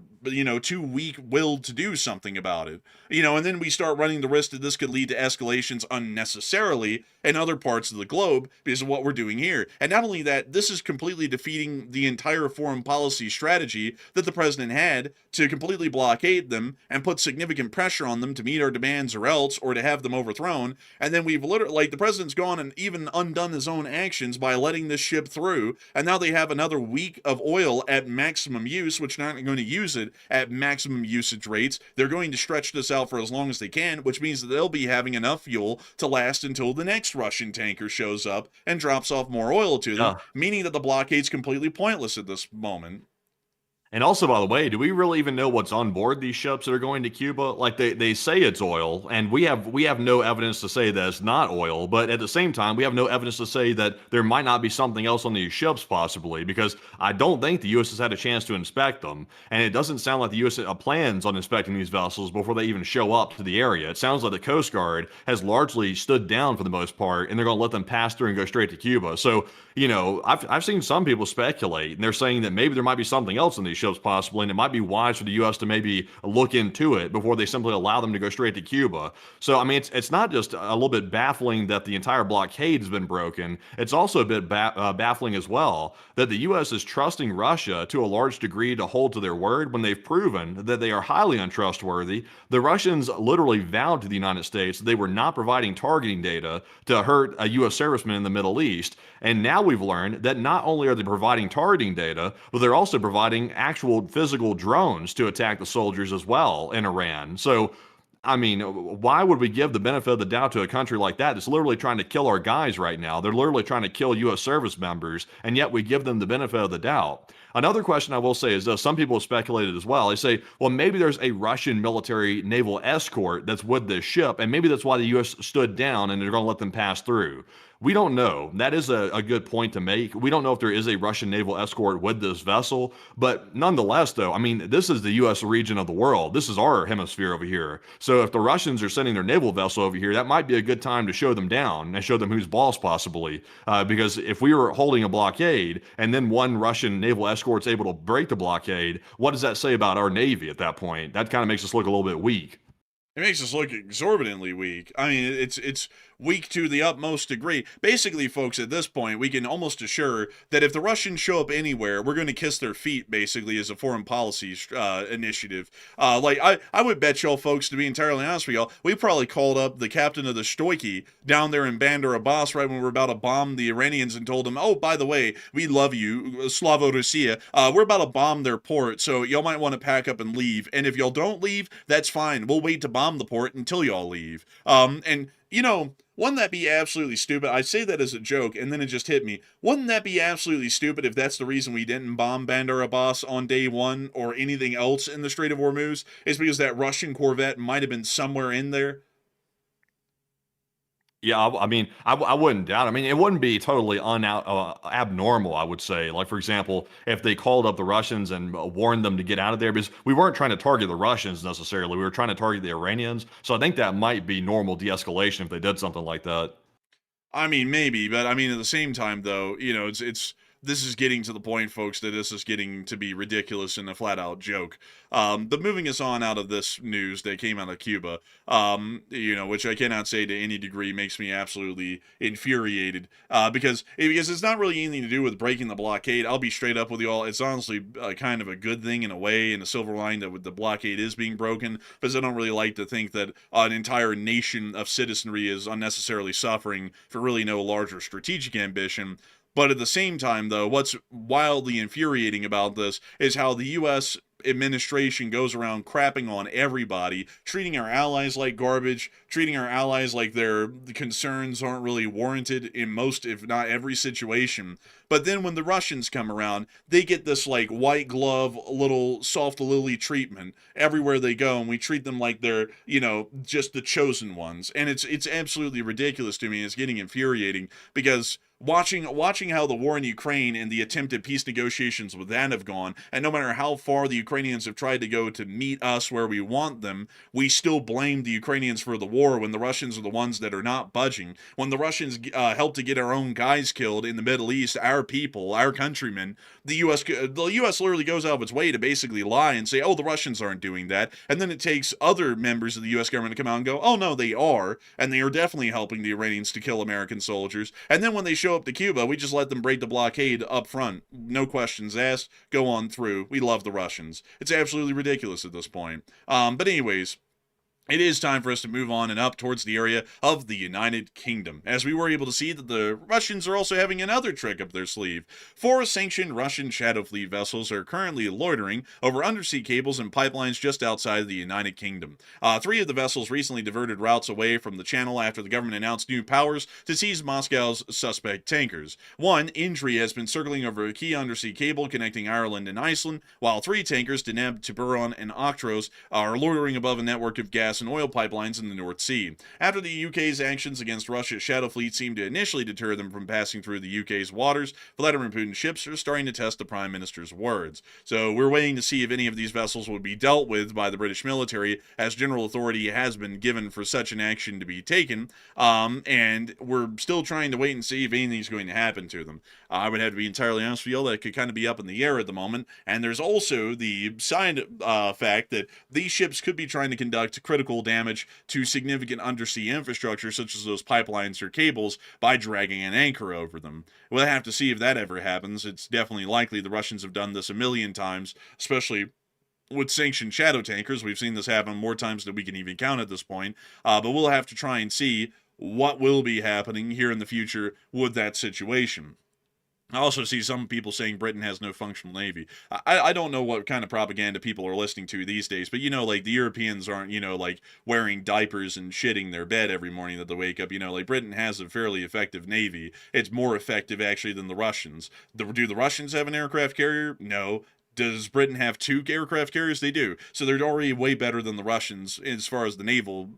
too weak-willed to do something about it. And then we start running the risk that this could lead to escalations unnecessarily in other parts of the globe because of what we're doing here. And not only that, this is completely defeating the entire foreign policy strategy that the president had to completely blockade them and put significant pressure on them to meet our demands or else, or to have them overthrown. And then we've literally, the president's gone and even undone his own actions by letting this ship through. And now they have another week of oil at maximum use, which they're not going to use it at maximum usage rates. They're going to stretch this out for as long as they can, which means that they'll be having enough fuel to last until the next Russian tanker shows up and drops off more oil to them, meaning that the blockade's completely pointless at this moment.
And also, by the way, do we really even know what's on board these ships that are going to Cuba? Like they say it's oil, and we have no evidence to say that it's not oil. But at the same time, we have no evidence to say that there might not be something else on these ships, possibly, because I don't think the U.S. has had a chance to inspect them, and it doesn't sound like the U.S. plans on inspecting these vessels before they even show up to the area. It sounds like the Coast Guard has largely stood down for the most part, and they're going to let them pass through and go straight to Cuba. So, I've seen some people speculate, and they're saying that maybe there might be something else in these ships possibly, and it might be wise for the U.S. to maybe look into it before they simply allow them to go straight to Cuba. So, I mean, it's not just a little bit baffling that the entire blockade has been broken. It's also a bit baffling as well that the U.S. is trusting Russia to a large degree to hold to their word when they've proven that they are highly untrustworthy. The Russians literally vowed to the United States that they were not providing targeting data to hurt a U.S. serviceman in the Middle East. And now we've learned that not only are they providing targeting data, but they're also providing actual physical drones to attack the soldiers as well in Iran. So, I mean, why would we give the benefit of the doubt to a country like that that's literally trying to kill our guys right now? They're literally trying to kill U.S. service members, and yet we give them the benefit of the doubt. Another question I will say is some people have speculated as well. They say, well, maybe there's a Russian military naval escort that's with this ship, and maybe that's why the U.S. stood down and they're going to let them pass through. We don't know. That is a good point to make. We don't know if there is a Russian naval escort with this vessel, but nonetheless, though, I mean, this is the U.S. region of the world. This is our hemisphere over here. So if the Russians are sending their naval vessel over here, that might be a good time to show them down and show them who's boss, possibly. Because if we were holding a blockade and then one Russian naval escort's able to break the blockade, what does that say about our Navy at that point? That kind of makes us look a little bit weak.
It makes us look exorbitantly weak. I mean, it's weak to the utmost degree. Basically, folks, at this point, we can almost assure that if the Russians show up anywhere, we're going to kiss their feet, basically, as a foreign policy initiative. I would bet y'all, folks, to be entirely honest with y'all, we probably called up the captain of the Stoichi down there in Bandar Abbas right when we were about to bomb the Iranians and told them, oh, by the way, we love you, Slavo Russia. We're about to bomb their port, so y'all might want to pack up and leave. And if y'all don't leave, that's fine. We'll wait to bomb the port until y'all leave. And wouldn't that be absolutely stupid? I say that as a joke, and then it just hit me. Wouldn't that be absolutely stupid if that's the reason we didn't bomb Bandar Abbas on day one or anything else in the Strait of Hormuz? Is because that Russian corvette might have been somewhere in there?
Yeah, I mean, I wouldn't doubt. I mean, it wouldn't be totally abnormal, I would say. Like, for example, if they called up the Russians and warned them to get out of there, because we weren't trying to target the Russians necessarily. We were trying to target the Iranians. So I think that might be normal de-escalation if they did something like that.
I mean, maybe, but I mean, at the same time, though, it's this is getting to the point, folks, that this is getting to be ridiculous and a flat out joke. But moving us on out of this news that came out of Cuba, which I cannot say to any degree makes me absolutely infuriated, because it's not really anything to do with breaking the blockade. I'll be straight up with you all. It's honestly kind of a good thing in a way, and a silver lining that the blockade is being broken, because I don't really like to think that an entire nation of citizenry is unnecessarily suffering for really no larger strategic ambition. But at the same time, though, what's wildly infuriating about this is how the U.S. administration goes around crapping on everybody, treating our allies like garbage, treating our allies like their concerns aren't really warranted in most, if not every situation. But then when the Russians come around, they get this like white glove, little soft lily treatment everywhere they go, and we treat them like they're, just the chosen ones. And it's absolutely ridiculous to me. It's getting infuriating because watching how the war in Ukraine and the attempted peace negotiations with that have gone, and no matter how far the Ukrainians have tried to go to meet us where we want them, we still blame the Ukrainians for the war when the Russians are the ones that are not budging. When the Russians help to get our own guys killed in the Middle East, our people, our countrymen, the U.S. literally goes out of its way to basically lie and say, oh, the Russians aren't doing that, and then it takes other members of the U.S. government to come out and go, oh, no, they are, and they are definitely helping the Iranians to kill American soldiers. And then when they show up to Cuba, we just let them break the blockade up front. No questions asked. Go on through. We love the Russians. It's absolutely ridiculous at this point. But anyways, it is time for us to move on and up towards the area of the United Kingdom, as we were able to see that the Russians are also having another trick up their sleeve. 4 sanctioned Russian Shadow Fleet vessels are currently loitering over undersea cables and pipelines just outside of the United Kingdom. 3 of the vessels recently diverted routes away from the channel after the government announced new powers to seize Moscow's suspect tankers. 1, Indri, has been circling over a key undersea cable connecting Ireland and Iceland, while 3 tankers, Deneb, Tiburon, and Octros, are loitering above a network of gas and oil pipelines in the North Sea. After the UK's actions against Russia's Shadow Fleet seemed to initially deter them from passing through the UK's waters, Vladimir Putin's ships are starting to test the Prime Minister's words. So we're waiting to see if any of these vessels would be dealt with by the British military, as general authority has been given for such an action to be taken, and we're still trying to wait and see if anything's going to happen to them. I would have to be entirely honest with you, that could kind of be up in the air at the moment, and there's also the side fact that these ships could be trying to conduct critical damage to significant undersea infrastructure, such as those pipelines or cables, by dragging an anchor over them. We'll have to see if that ever happens. It's definitely likely. The Russians have done this a million times, especially with sanctioned shadow tankers. We've seen this happen more times than we can even count at this point, but we'll have to try and see what will be happening here in the future with that situation. I also see some people saying Britain has no functional navy. I don't know what kind of propaganda people are listening to these days, but like the Europeans aren't, like wearing diapers and shitting their bed every morning that they wake up. Like Britain has a fairly effective navy. It's more effective actually than the Russians. Do the Russians have an aircraft carrier? No. Does Britain have 2 aircraft carriers? They do. So they're already way better than the Russians as far as the naval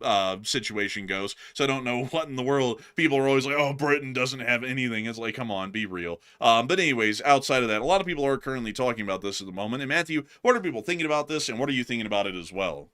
situation goes. So I don't know what in the world. People are always like, oh, Britain doesn't have anything. It's like, come on, be real. But anyways, outside of that, a lot of people are currently talking about this at the moment. And Matthew, what are people thinking about this, and what are you thinking about it as well?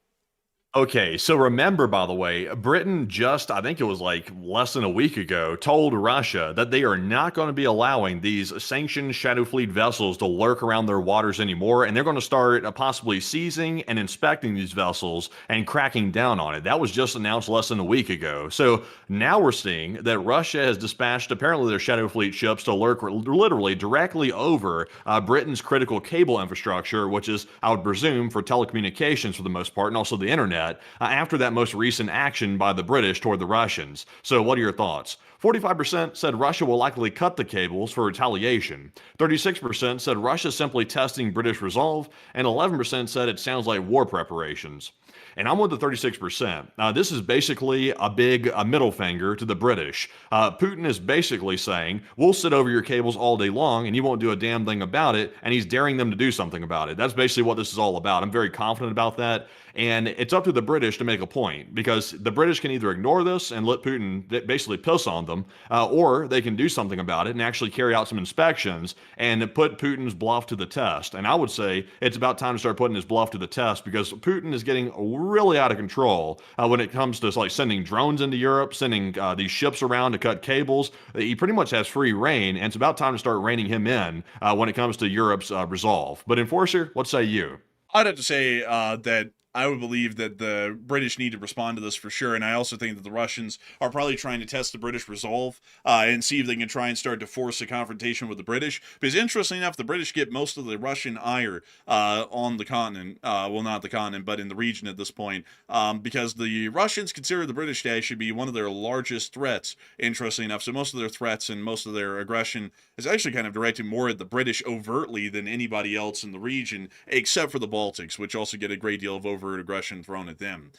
Okay, so remember, by the way, Britain just, I think it was like less than a week ago, told Russia that they are not going to be allowing these sanctioned Shadow Fleet vessels to lurk around their waters anymore, and they're going to start possibly seizing and inspecting these vessels and cracking down on it. That was just announced less than a week ago. So now we're seeing that Russia has dispatched apparently their Shadow Fleet ships to lurk literally directly over Britain's critical cable infrastructure, which is, I would presume, for telecommunications for the most part, and also the internet, after that most recent action by the British toward the Russians. So what are your thoughts? 45% said Russia will likely cut the cables for retaliation. 36% said Russia simply testing British resolve, and 11% said it sounds like war preparations. And I'm with the 36%. This is basically a middle finger to the British. Putin is basically saying, we'll sit over your cables all day long and you won't do a damn thing about it. And he's daring them to do something about it. That's basically what this is all about. I'm very confident about that. And it's up to the British to make a point, because the British can either ignore this and let Putin basically piss on them, or they can do something about it and actually carry out some inspections and put Putin's bluff to the test. And I would say it's about time to start putting his bluff to the test, because Putin is getting really out of control when it comes to like sending drones into Europe, sending these ships around to cut cables. He pretty much has free reign, and it's about time to start reining him in when it comes to Europe's resolve. But Enforcer, what say you?
I'd have to say that I would believe that the British need to respond to this for sure, and I also think that the Russians are probably trying to test the British resolve and see if they can try and start to force a confrontation with the British. Because interestingly enough, the British get most of the Russian ire on the continent, well, not the continent, but in the region at this point, because the Russians consider the British to actually be one of their largest threats, interestingly enough. So most of their threats and most of their aggression is actually kind of directed more at the British overtly than anybody else in the region, except for the Baltics, which also get a great deal of overt aggression thrown at them.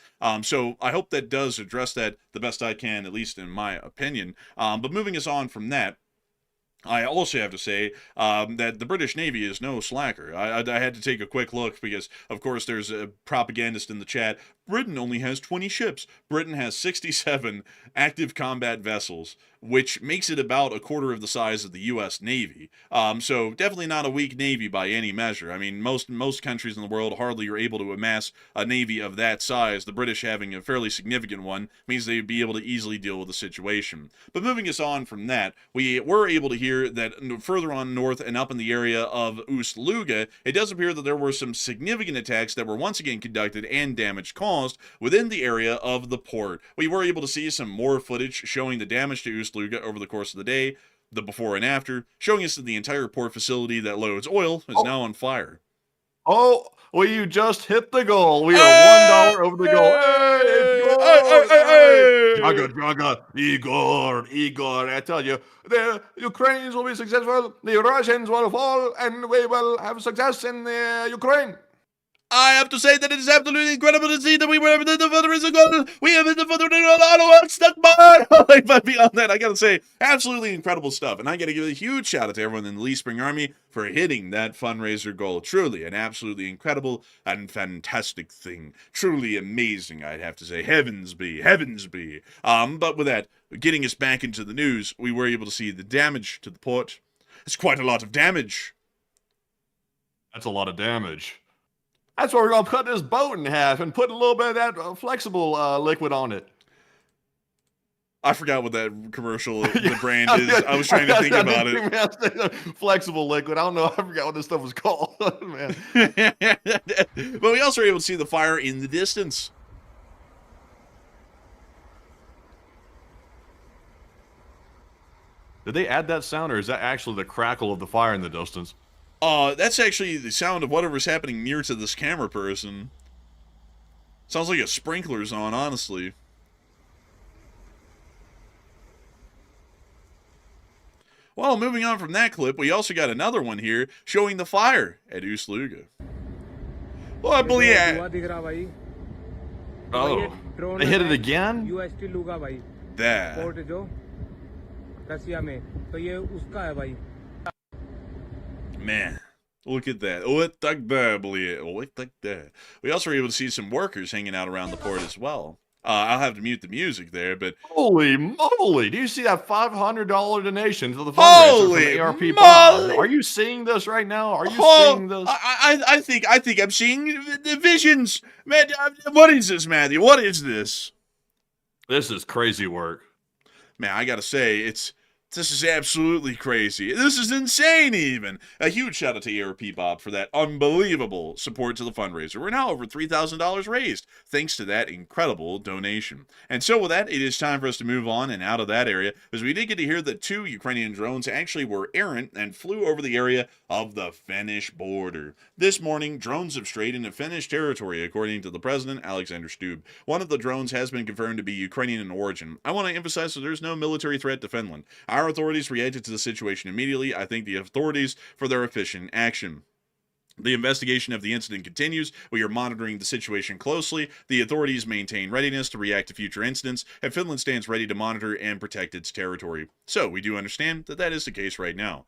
So I hope that does address that the best I can, at least in my opinion. But moving us on from that, I also have to say that the British Navy is no slacker. I had to take a quick look because, of course, there's a propagandist in the chat. Britain only has 20 ships. Britain has 67 active combat vessels, which makes it about a quarter of the size of the U.S. Navy. So definitely not a weak Navy by any measure. I mean, most countries in the world hardly are able to amass a Navy of that size. The British having a fairly significant one means they'd be able to easily deal with the situation. But moving us on from that, we were able to hear that further on north and up in the area of Ust-Luga, it does appear that there were some significant attacks that were once again conducted and damage caused within the area of the port. We were able to see some more footage showing the damage to Ust-Luga over the course of the day, the before and after, showing us that the entire port facility that loads oil is now on fire.
Oh, well, you just hit the goal. We are $1 over the goal. Hey, Jaga, Igor, I tell you, the Ukrainians will be successful, the Russians will fall, and we will have success in Ukraine.
I have to say that it is absolutely incredible to see that we were able to Fundraiser goal. We have the Fundraiser stuck by. But beyond that, I gotta say, absolutely incredible stuff. And I gotta give a huge shout out to everyone in the Lee Spring Army for hitting that fundraiser goal. Truly an absolutely incredible and fantastic thing. Truly amazing, I'd have to say. Heavens be, heavens be. But with that, getting us back into the news, we were able to see the damage to the port. It's quite a lot of damage.
That's a lot of damage. That's why we're going to cut this boat in half and put a little bit of that flexible liquid on it.
I forgot what that commercial, the brand is. I was trying to think about it.
Flexible liquid. I don't know. I forgot what this stuff was called. Man.
But we also were able to see the fire in the distance.
Did they add that sound, or is that actually the crackle of the fire in the distance?
That's actually the sound of whatever's happening near to this camera person. Sounds like a sprinkler's on, honestly. Well, moving on from that clip, we also got another one here showing the fire at Ust-Luga. Well, I believe...
Oh, they hit it again?
There. Man, look at that. We also were able to see some workers hanging out around the port as well. I'll have to mute the music there, but
holy moly! Do you see that $500 donation to the fundraiser
holy
from ARP
moly!
Bob? Are you seeing this right now? Are you seeing this?
I think I'm seeing the visions, man. What is this, Matthew? What is this?
This is crazy work.
Man, I gotta say, this is absolutely crazy. This is insane, even. A huge shout out to ARP Bob for that unbelievable support to the fundraiser. We're now over $3,000 raised, thanks to that incredible donation. And so with that, it is time for us to move on and out of that area, as we did get to hear that 2 Ukrainian drones actually were errant and flew over the area of the Finnish border. This morning, drones have strayed into Finnish territory, according to the president, Alexander Stubb. One of the drones has been confirmed to be Ukrainian in origin. I want to emphasize that there's no military threat to Finland. Our authorities reacted to the situation immediately. I thank the authorities for their efficient action. The investigation of the incident continues. We are monitoring the situation closely. The authorities maintain readiness to react to future incidents, and Finland stands ready to monitor and protect its territory. So, we do understand that that is the case right now.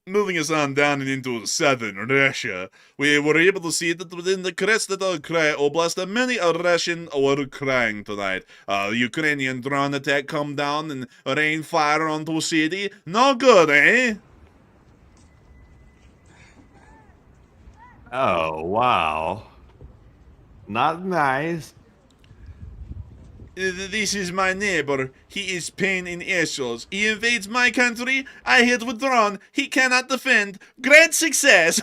Moving us on down and into southern Russia, we were able to see that within the Krested Oblast, many Russian were crying tonight. Ukrainian drone attack come down and rain fire onto city. No good, eh?
Oh, wow. Not nice.
This is my neighbor. He is pain in assholes. He invades my country. I hit with drone. He cannot defend. Great success.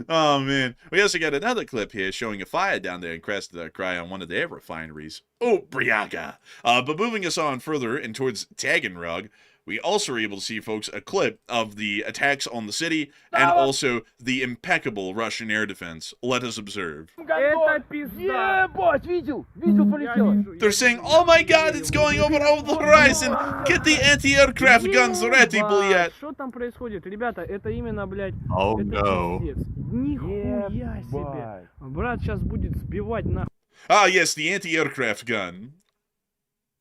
Oh, man. We also got another clip here showing a fire down there in Krested on one of their refineries. Oh, Briaga. But moving us on further and towards Taganrog, we also were able to see, folks, a clip of the attacks on the city and also the impeccable Russian air defense. Let us observe. They're saying, oh my god, it's going over the horizon. Get the anti-aircraft guns ready, блядь.
Oh no.
Ah, yes, the anti-aircraft gun.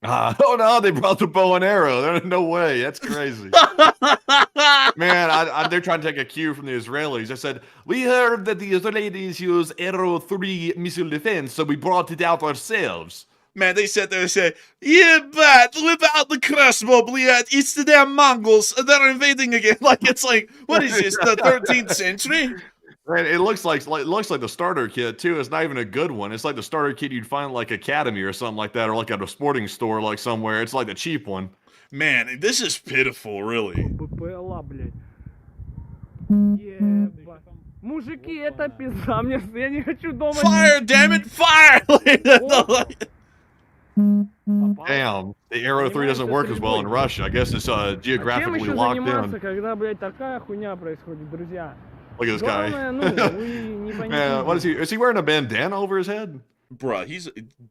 Oh no, they brought the bow and arrow. There's no way. That's crazy. Man, they're trying to take a cue from the Israelis. They said, we heard that the Israelis use Arrow 3 missile defense, so we brought it out ourselves.
Man, they sat there and said, yeah, but without the crossbow, блядь, it's the damn Mongols. They're invading again. Like, it's like, what is this, the 13th century?
Man, it looks like the starter kit too. It's not even a good one. It's like the starter kit you'd find like Academy or something like that, or like at a sporting store, like somewhere. It's like the cheap one.
Man, this is pitiful, really. Fire, damn it, fire!
Damn, the Arrow 3 doesn't work as well in Russia. I guess it's geographically locked in. Look at this guy. Man, what is he? Is he wearing a bandana over his head?
Bruh,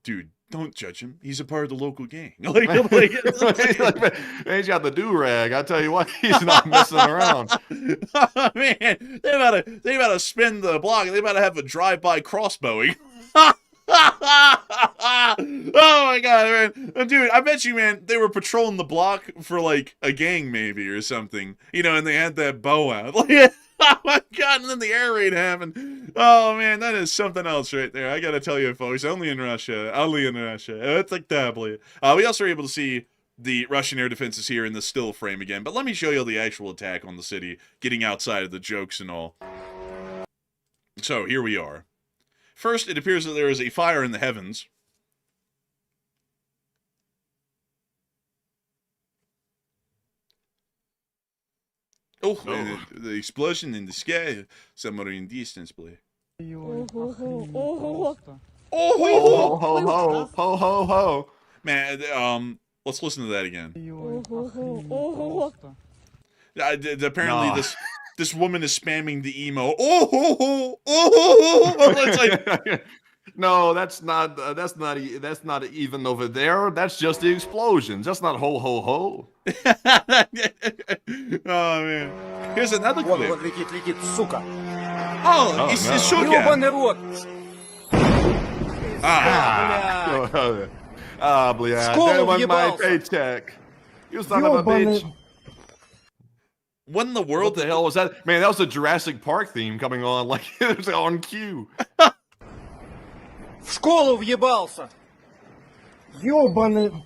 dude, don't judge him. He's a part of the local gang.
He's got the do-rag. I tell you what, he's not messing around.
Oh, man, they about to spin the block. They about to have a drive-by crossbowing. Oh my god, man. Dude, I bet you, man, they were patrolling the block for like a gang maybe or something. You know, and they had that bow out. Like, oh my god, and then the air raid happened. Oh man, that is something else right there. I gotta tell you, folks, only in Russia. Only in Russia. It's like tablet. We also were able to see the Russian air defenses here in the still frame again. But let me show you the actual attack on the city, getting outside of the jokes and all. So, here we are. First, it appears that there is a fire in the heavens. Oh, the explosion in the sky, somewhere in distance, play.
Oh, ho.
Man, let's listen to that again. Apparently, this woman is spamming the emo. It's like,
no, that's not even over there. That's just the explosions. That's not ho ho ho.
Oh man, here's another clip.
Вот летит, сука.
Oh, it's
no.
sugar.
Ёбаный рот.
Блядь.
Сколу
That was my
въебался.
paycheck. You son of a bitch.
What in the world?
What the hell was that? Man, that was a Jurassic Park theme coming on, like it was on cue.
В школу въебался.
Ёбаный.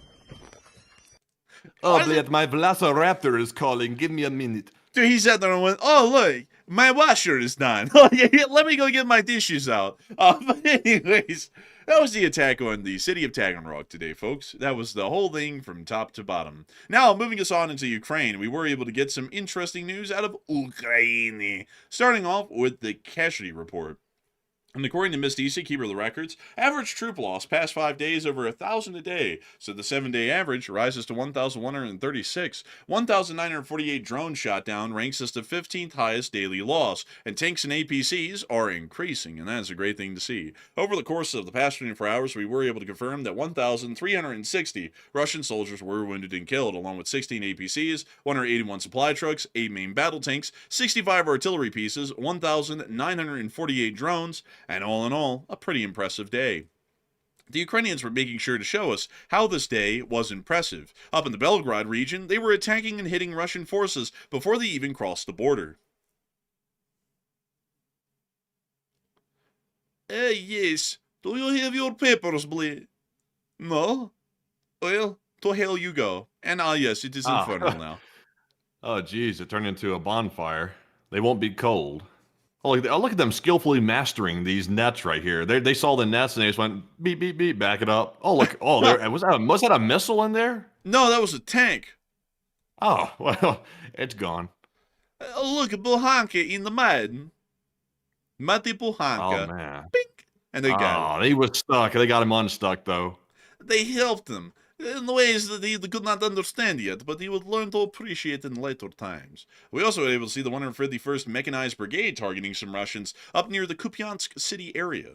Oh, bled, my Velociraptor is calling. Give me a minute.
Dude, he sat there and went, "Oh, look, my washer is done. Let me go get my dishes out." But anyways, that was the attack on the city of Taganrog today, folks. That was the whole thing from top to bottom. Now, moving us on into Ukraine, we were able to get some interesting news out of Ukraine. Starting off with the casualty report. And according to Miss DC, keeper of the records, average troop loss past 5 days over 1,000 a day. So the 7-day average rises to 1,136. 1,948 drones shot down ranks as the 15th highest daily loss. And tanks and APCs are increasing, and that is a great thing to see. Over the course of the past 24 hours, we were able to confirm that 1,360 Russian soldiers were wounded and killed, along with 16 APCs, 181 supply trucks, 8 main battle tanks, 65 artillery pieces, 1,948 drones, and all in all, a pretty impressive day. The Ukrainians were making sure to show us how this day was impressive. Up in the Belgorod region, they were attacking and hitting Russian forces before they even crossed the border. Yes. Do you have your papers, please? No? Well, to hell you go. And yes, it is infernal now.
Oh, geez, it turned into a bonfire. They won't be cold. Oh, look at them skillfully mastering these nets right here. They saw the nets and they just went beep, beep, beep, back it up. Oh, look. Oh, there was that a missile in there?
No, that was a tank.
Oh, well, it's gone.
Look, Buhanka in the mud. Muddy Buhanka.
Oh, man.
Bink. And they got
him. He was stuck. They got him unstuck, though.
They helped him in ways that he could not understand yet, but he would learn to appreciate in later times. We also were able to see the 151st Mechanized Brigade targeting some Russians up near the Kupiansk city area.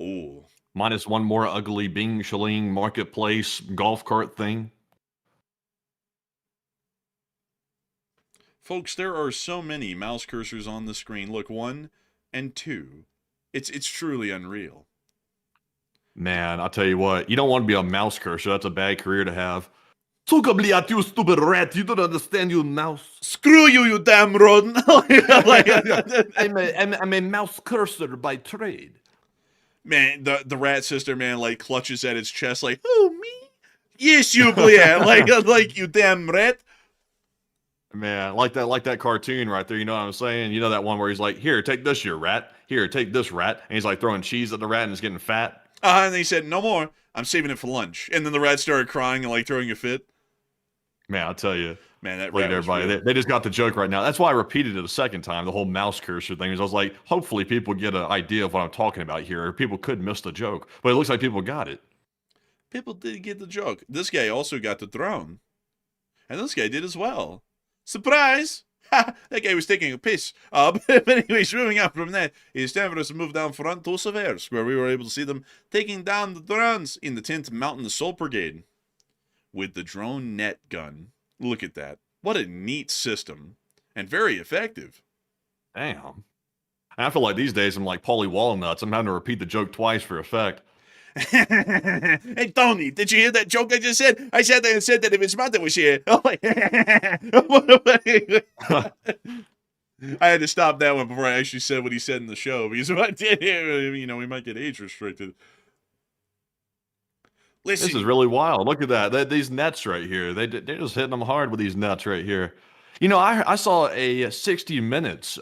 Oh.
Minus one more ugly Bing Shaling marketplace golf cart thing.
Folks, there are so many mouse cursors on the screen. Look, 1 and 2. It's truly unreal.
Man, I'll tell you what, you don't want to be a mouse cursor. That's a bad career to have. Tukabliat, you stupid rat. You don't understand, you mouse.
Screw you, you damn rodent.
I'm a mouse cursor by trade.
Man, the rat sister, man, like, clutches at its chest like, "Oh, me? Yes, you, yeah, like, you damn rat."
Man, like that cartoon right there, you know what I'm saying? You know that one where he's like, "Here, take this, you rat. Here, take this, rat." And he's like throwing cheese at the rat and it's getting fat.
And they said, "No more. I'm saving it for lunch." And then the rat started crying and like throwing a fit.
Man, I'll tell you.
Man, that
look
rat
at everybody. They just got the joke right now. That's why I repeated it a second time, the whole mouse cursor thing. Is I was like, hopefully people get an idea of what I'm talking about here. People could miss the joke. But it looks like people got it.
People did get the joke. This guy also got the drone. And this guy did as well. Surprise! Ha! That guy was taking a piss. But anyways, moving on from that, it's time for us to move down front to Seversk, where we were able to see them taking down the drones in the 10th Mountain Assault Brigade with the drone net gun. Look at that. What a neat system. And very effective.
Damn. I feel like these days I'm like Paulie Walnuts. I'm having to repeat the joke twice for effect.
Hey, Tony, did you hear that joke I just said? I said that if his mother was here. I had to stop that one before I actually said what he said in the show, because if I did, you know, we might get age restricted. Listen.
This is really wild. Look at that. These nets right here. They're just hitting them hard with these nets right here. You know, I saw a 60 Minutes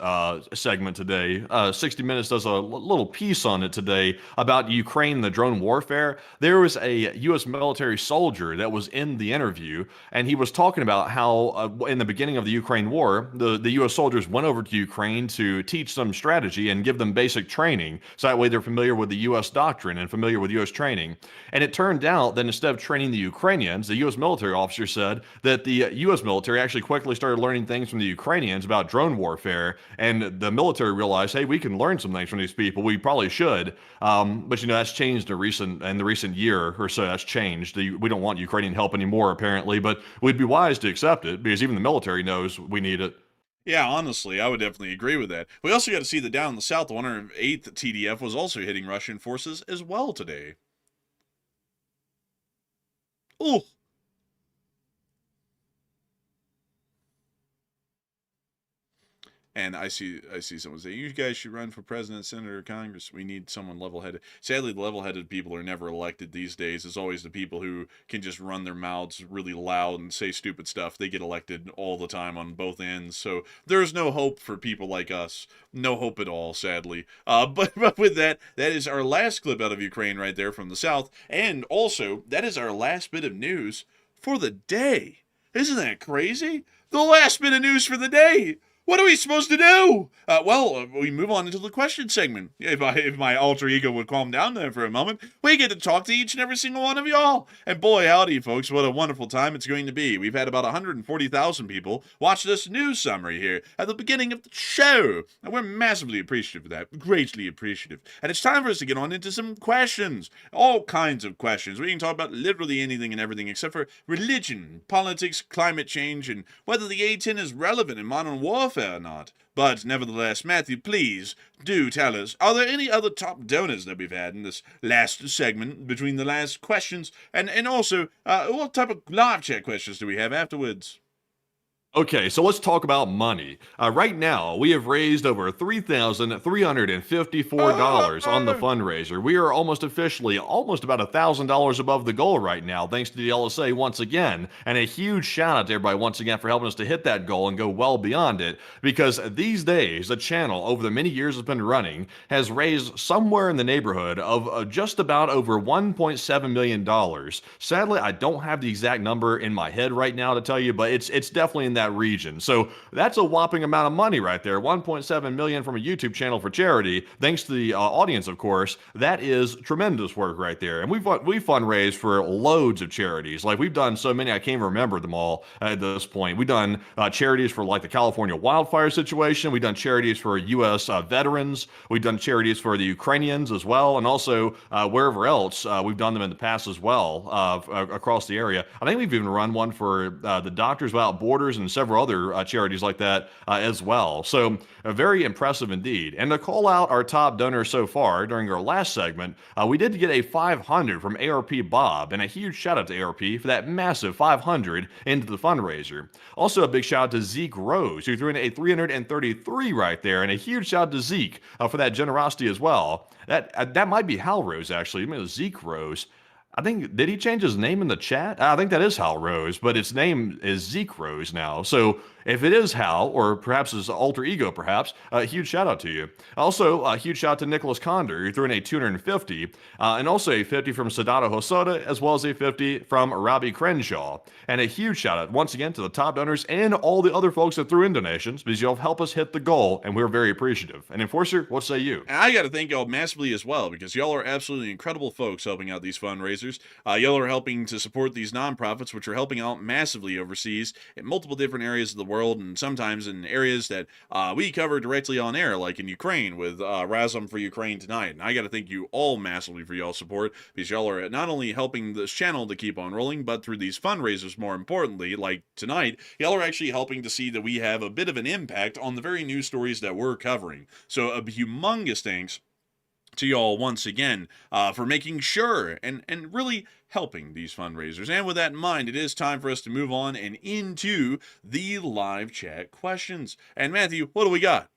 segment today. 60 Minutes does a little piece on it today about Ukraine, the drone warfare. There was a U.S. military soldier that was in the interview, and he was talking about how in the beginning of the Ukraine war, the U.S. soldiers went over to Ukraine to teach them strategy and give them basic training. So that way they're familiar with the U.S. doctrine and familiar with U.S. training. And it turned out that instead of training the Ukrainians, the U.S. military officer said that the U.S. military actually quickly started learning things from the Ukrainians about drone warfare, and the military realized, hey, we can learn some things from these people. We probably should, but you know that's changed in the recent year or so. That's changed. We don't want Ukrainian help anymore, apparently, but we'd be wise to accept it because even the military knows we need it.
Yeah, honestly, I would definitely agree with that. We also got to see that down in the south, the 108th TDF was also hitting Russian forces as well today. Ooh. And I see someone say, you guys should run for president, senator, Congress. We need someone level-headed. Sadly, the level-headed people are never elected these days. It's always the people who can just run their mouths really loud and say stupid stuff. They get elected all the time on both ends. So there's no hope for people like us. No hope at all, sadly. But with that is our last clip out of Ukraine right there from the south. And also, that is our last bit of news for the day. Isn't that crazy? The last bit of news for the day. What are we supposed to do? We move on into the question segment. If my alter ego would calm down there for a moment, we get to talk to each and every single one of y'all. And boy, howdy, folks, what a wonderful time it's going to be. We've had about 140,000 people watch this news summary here at the beginning of the show. And we're massively appreciative of that. Greatly appreciative. And it's time for us to get on into some questions. All kinds of questions. We can talk about literally anything and everything except for religion, politics, climate change, and whether the A-10 is relevant in modern warfare or not. But nevertheless, Matthew, please do tell us, are there any other top donors that we've had in this last segment between the last questions? And also, what type of live chat questions do we have afterwards?
Okay, so let's talk about money. Right now, we have raised over $3,354 on the fundraiser. We are almost about $1,000 above the goal right now, thanks to the LSA once again. And a huge shout out to everybody once again for helping us to hit that goal and go well beyond it. Because these days, the channel, over the many years it's been running, has raised somewhere in the neighborhood of just about over $1.7 million. Sadly, I don't have the exact number in my head right now to tell you, but it's definitely in that region. So that's a whopping amount of money right there. 1.7 million from a YouTube channel for charity, thanks to the audience, of course. That is tremendous work right there. And we fundraised for loads of charities. Like, we've done so many I can't even remember them all at this point. We've done charities for like the California wildfire situation. We've done charities for U.S. Veterans. We've done charities for the Ukrainians as well, and also wherever else we've done them in the past as well across the area. I think we've even run one for the Doctors Without Borders and several other charities like that as well. So very impressive indeed. And to call out our top donors so far during our last segment, we did get a 500 from ARP Bob, and a huge shout out to ARP for that massive 500 into the fundraiser. Also a big shout out to Zeke Rose, who threw in a 333 right there, and a huge shout out to Zeke for that generosity as well. That might be Hal Rose actually. I mean, it was Zeke Rose. I think, did he change his name in the chat? I think that is Hal Rose, but its name is Zeke Rose now. So if it is Hal, or perhaps his alter ego, perhaps, a huge shout out to you. Also, a huge shout out to Nicholas Condor, who threw in a 250, and also a 50 from Sadato Hosoda, as well as a 50 from Robbie Crenshaw. And a huge shout out once again to the top donors and all the other folks that threw in donations, because y'all help us hit the goal, and we're very appreciative. And Enforcer, what say you?
And I got to thank y'all massively as well, because y'all are absolutely incredible folks helping out these fundraisers. Y'all are helping to support these nonprofits, which are helping out massively overseas in multiple different areas of the world, and sometimes in areas that we cover directly on air, like in Ukraine with Razom For Ukraine tonight. And I got to thank you all massively for y'all's support, because y'all are not only helping this channel to keep on rolling, but through these fundraisers, more importantly, like tonight, y'all are actually helping to see that we have a bit of an impact on the very news stories that we're covering. So a humongous thanks to y'all once again for making sure and really helping these fundraisers. And with that in mind, it is time for us to move on and into the live chat questions. And Matthew, what do we got?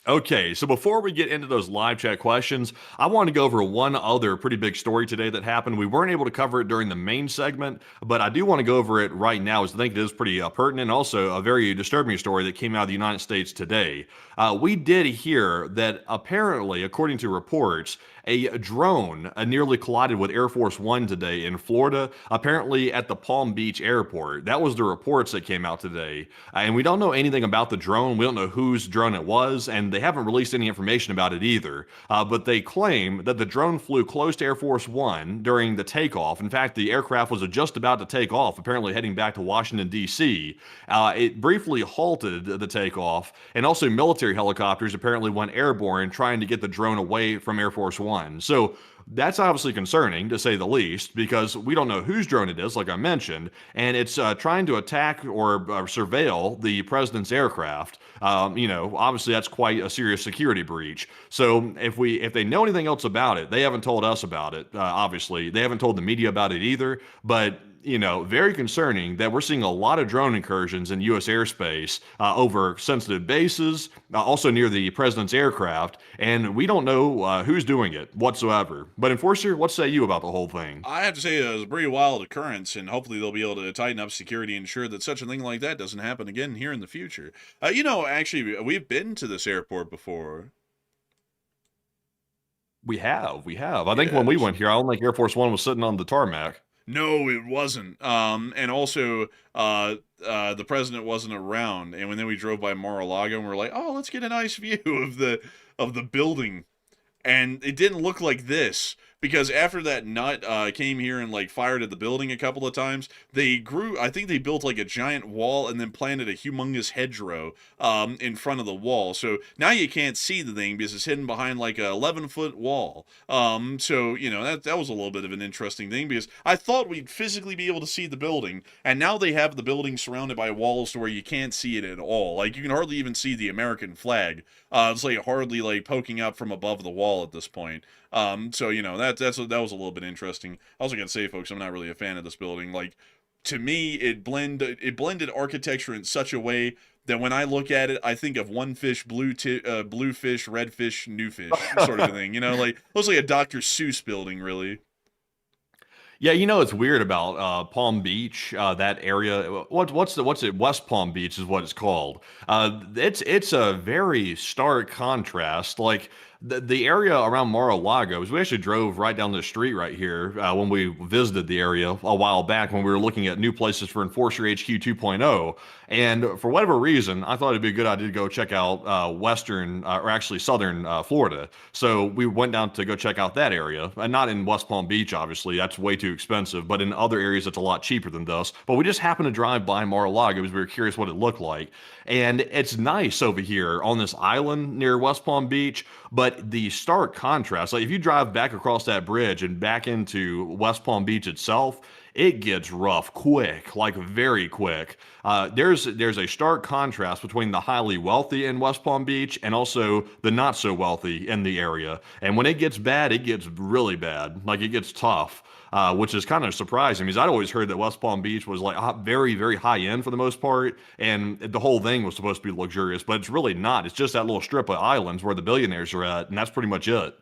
Okay, so before we get into those live chat questions, I want to go over one other pretty big story today that happened. We weren't able to cover it during the main segment, but I do want to go over it right now, as I think it is pretty pertinent, and also a very disturbing story that came out of the United States today. We did hear that apparently, according to reports, a drone nearly collided with Air Force One today in Florida, apparently at the Palm Beach airport. That was the reports that came out today. And we don't know anything about the drone. We don't know whose drone it was, and they haven't released any information about it either. But they claim that the drone flew close to Air Force One during the takeoff. In fact, the aircraft was just about to take off, apparently heading back to Washington, D.C. It briefly halted the takeoff, and also military helicopters apparently went airborne trying to get the drone away from Air Force One. So that's obviously concerning, to say the least, because we don't know whose drone it is, like I mentioned, and it's trying to attack or surveil the president's aircraft. Obviously that's quite a serious security breach. So if they know anything else about it, they haven't told us about it. Obviously, they haven't told the media about it either. But very concerning that we're seeing a lot of drone incursions in U.S. airspace over sensitive bases, also near the president's aircraft, and we don't know who's doing it whatsoever. But Enforcer, what say you about the whole thing?
I have to say it was a pretty wild occurrence, and hopefully they'll be able to tighten up security and ensure that such a thing like that doesn't happen again here in the future. Actually, we've been to this airport before.
We have. I think when we went here, I don't think Air Force One was sitting on the tarmac.
No, it wasn't. And also, the president wasn't around. And then we drove by Mar-a-Lago, and we're like, oh, let's get a nice view of the building. And it didn't look like this, because after that nut came here and like fired at the building a couple of times, I think they built like a giant wall and then planted a humongous hedgerow in front of the wall. So now you can't see the thing because it's hidden behind like a 11-foot wall. So that was a little bit of an interesting thing, because I thought we'd physically be able to see the building, and now they have the building surrounded by walls to where you can't see it at all. Like, you can hardly even see the American flag. It's like hardly like poking up from above the wall at this point. So that was a little bit interesting. I was gonna say, folks, I'm not really a fan of this building. Like, to me, it blended architecture in such a way that when I look at it, I think of one fish, blue fish, red fish, new fish, sort of a thing. Like, it looks like a Dr. Seuss building, really.
Yeah, it's weird about Palm Beach, that area. What's it? West Palm Beach is what it's called. It's a very stark contrast. Like, the area around Mar-a-Lago, we actually drove right down the street right here when we visited the area a while back when we were looking at new places for Enforcer HQ 2.0. And for whatever reason, I thought it'd be a good idea to go check out western, or actually southern Florida. So we went down to go check out that area, and not in West Palm Beach, obviously. That's way too expensive, but in other areas that's a lot cheaper than this. But we just happened to drive by Mar-a-Lago because we were curious what it looked like. And it's nice over here on this island near West Palm Beach, but the stark contrast, like if you drive back across that bridge and back into West Palm Beach itself, it gets rough quick, like very quick. There's a stark contrast between the highly wealthy in West Palm Beach and also the not so wealthy in the area. And when it gets bad, it gets really bad. Like, it gets tough. Which is kind of surprising, because I'd always heard that West Palm Beach was like very, very high end for the most part, and the whole thing was supposed to be luxurious, but it's really not. It's just that little strip of islands where the billionaires are at, and that's pretty much it.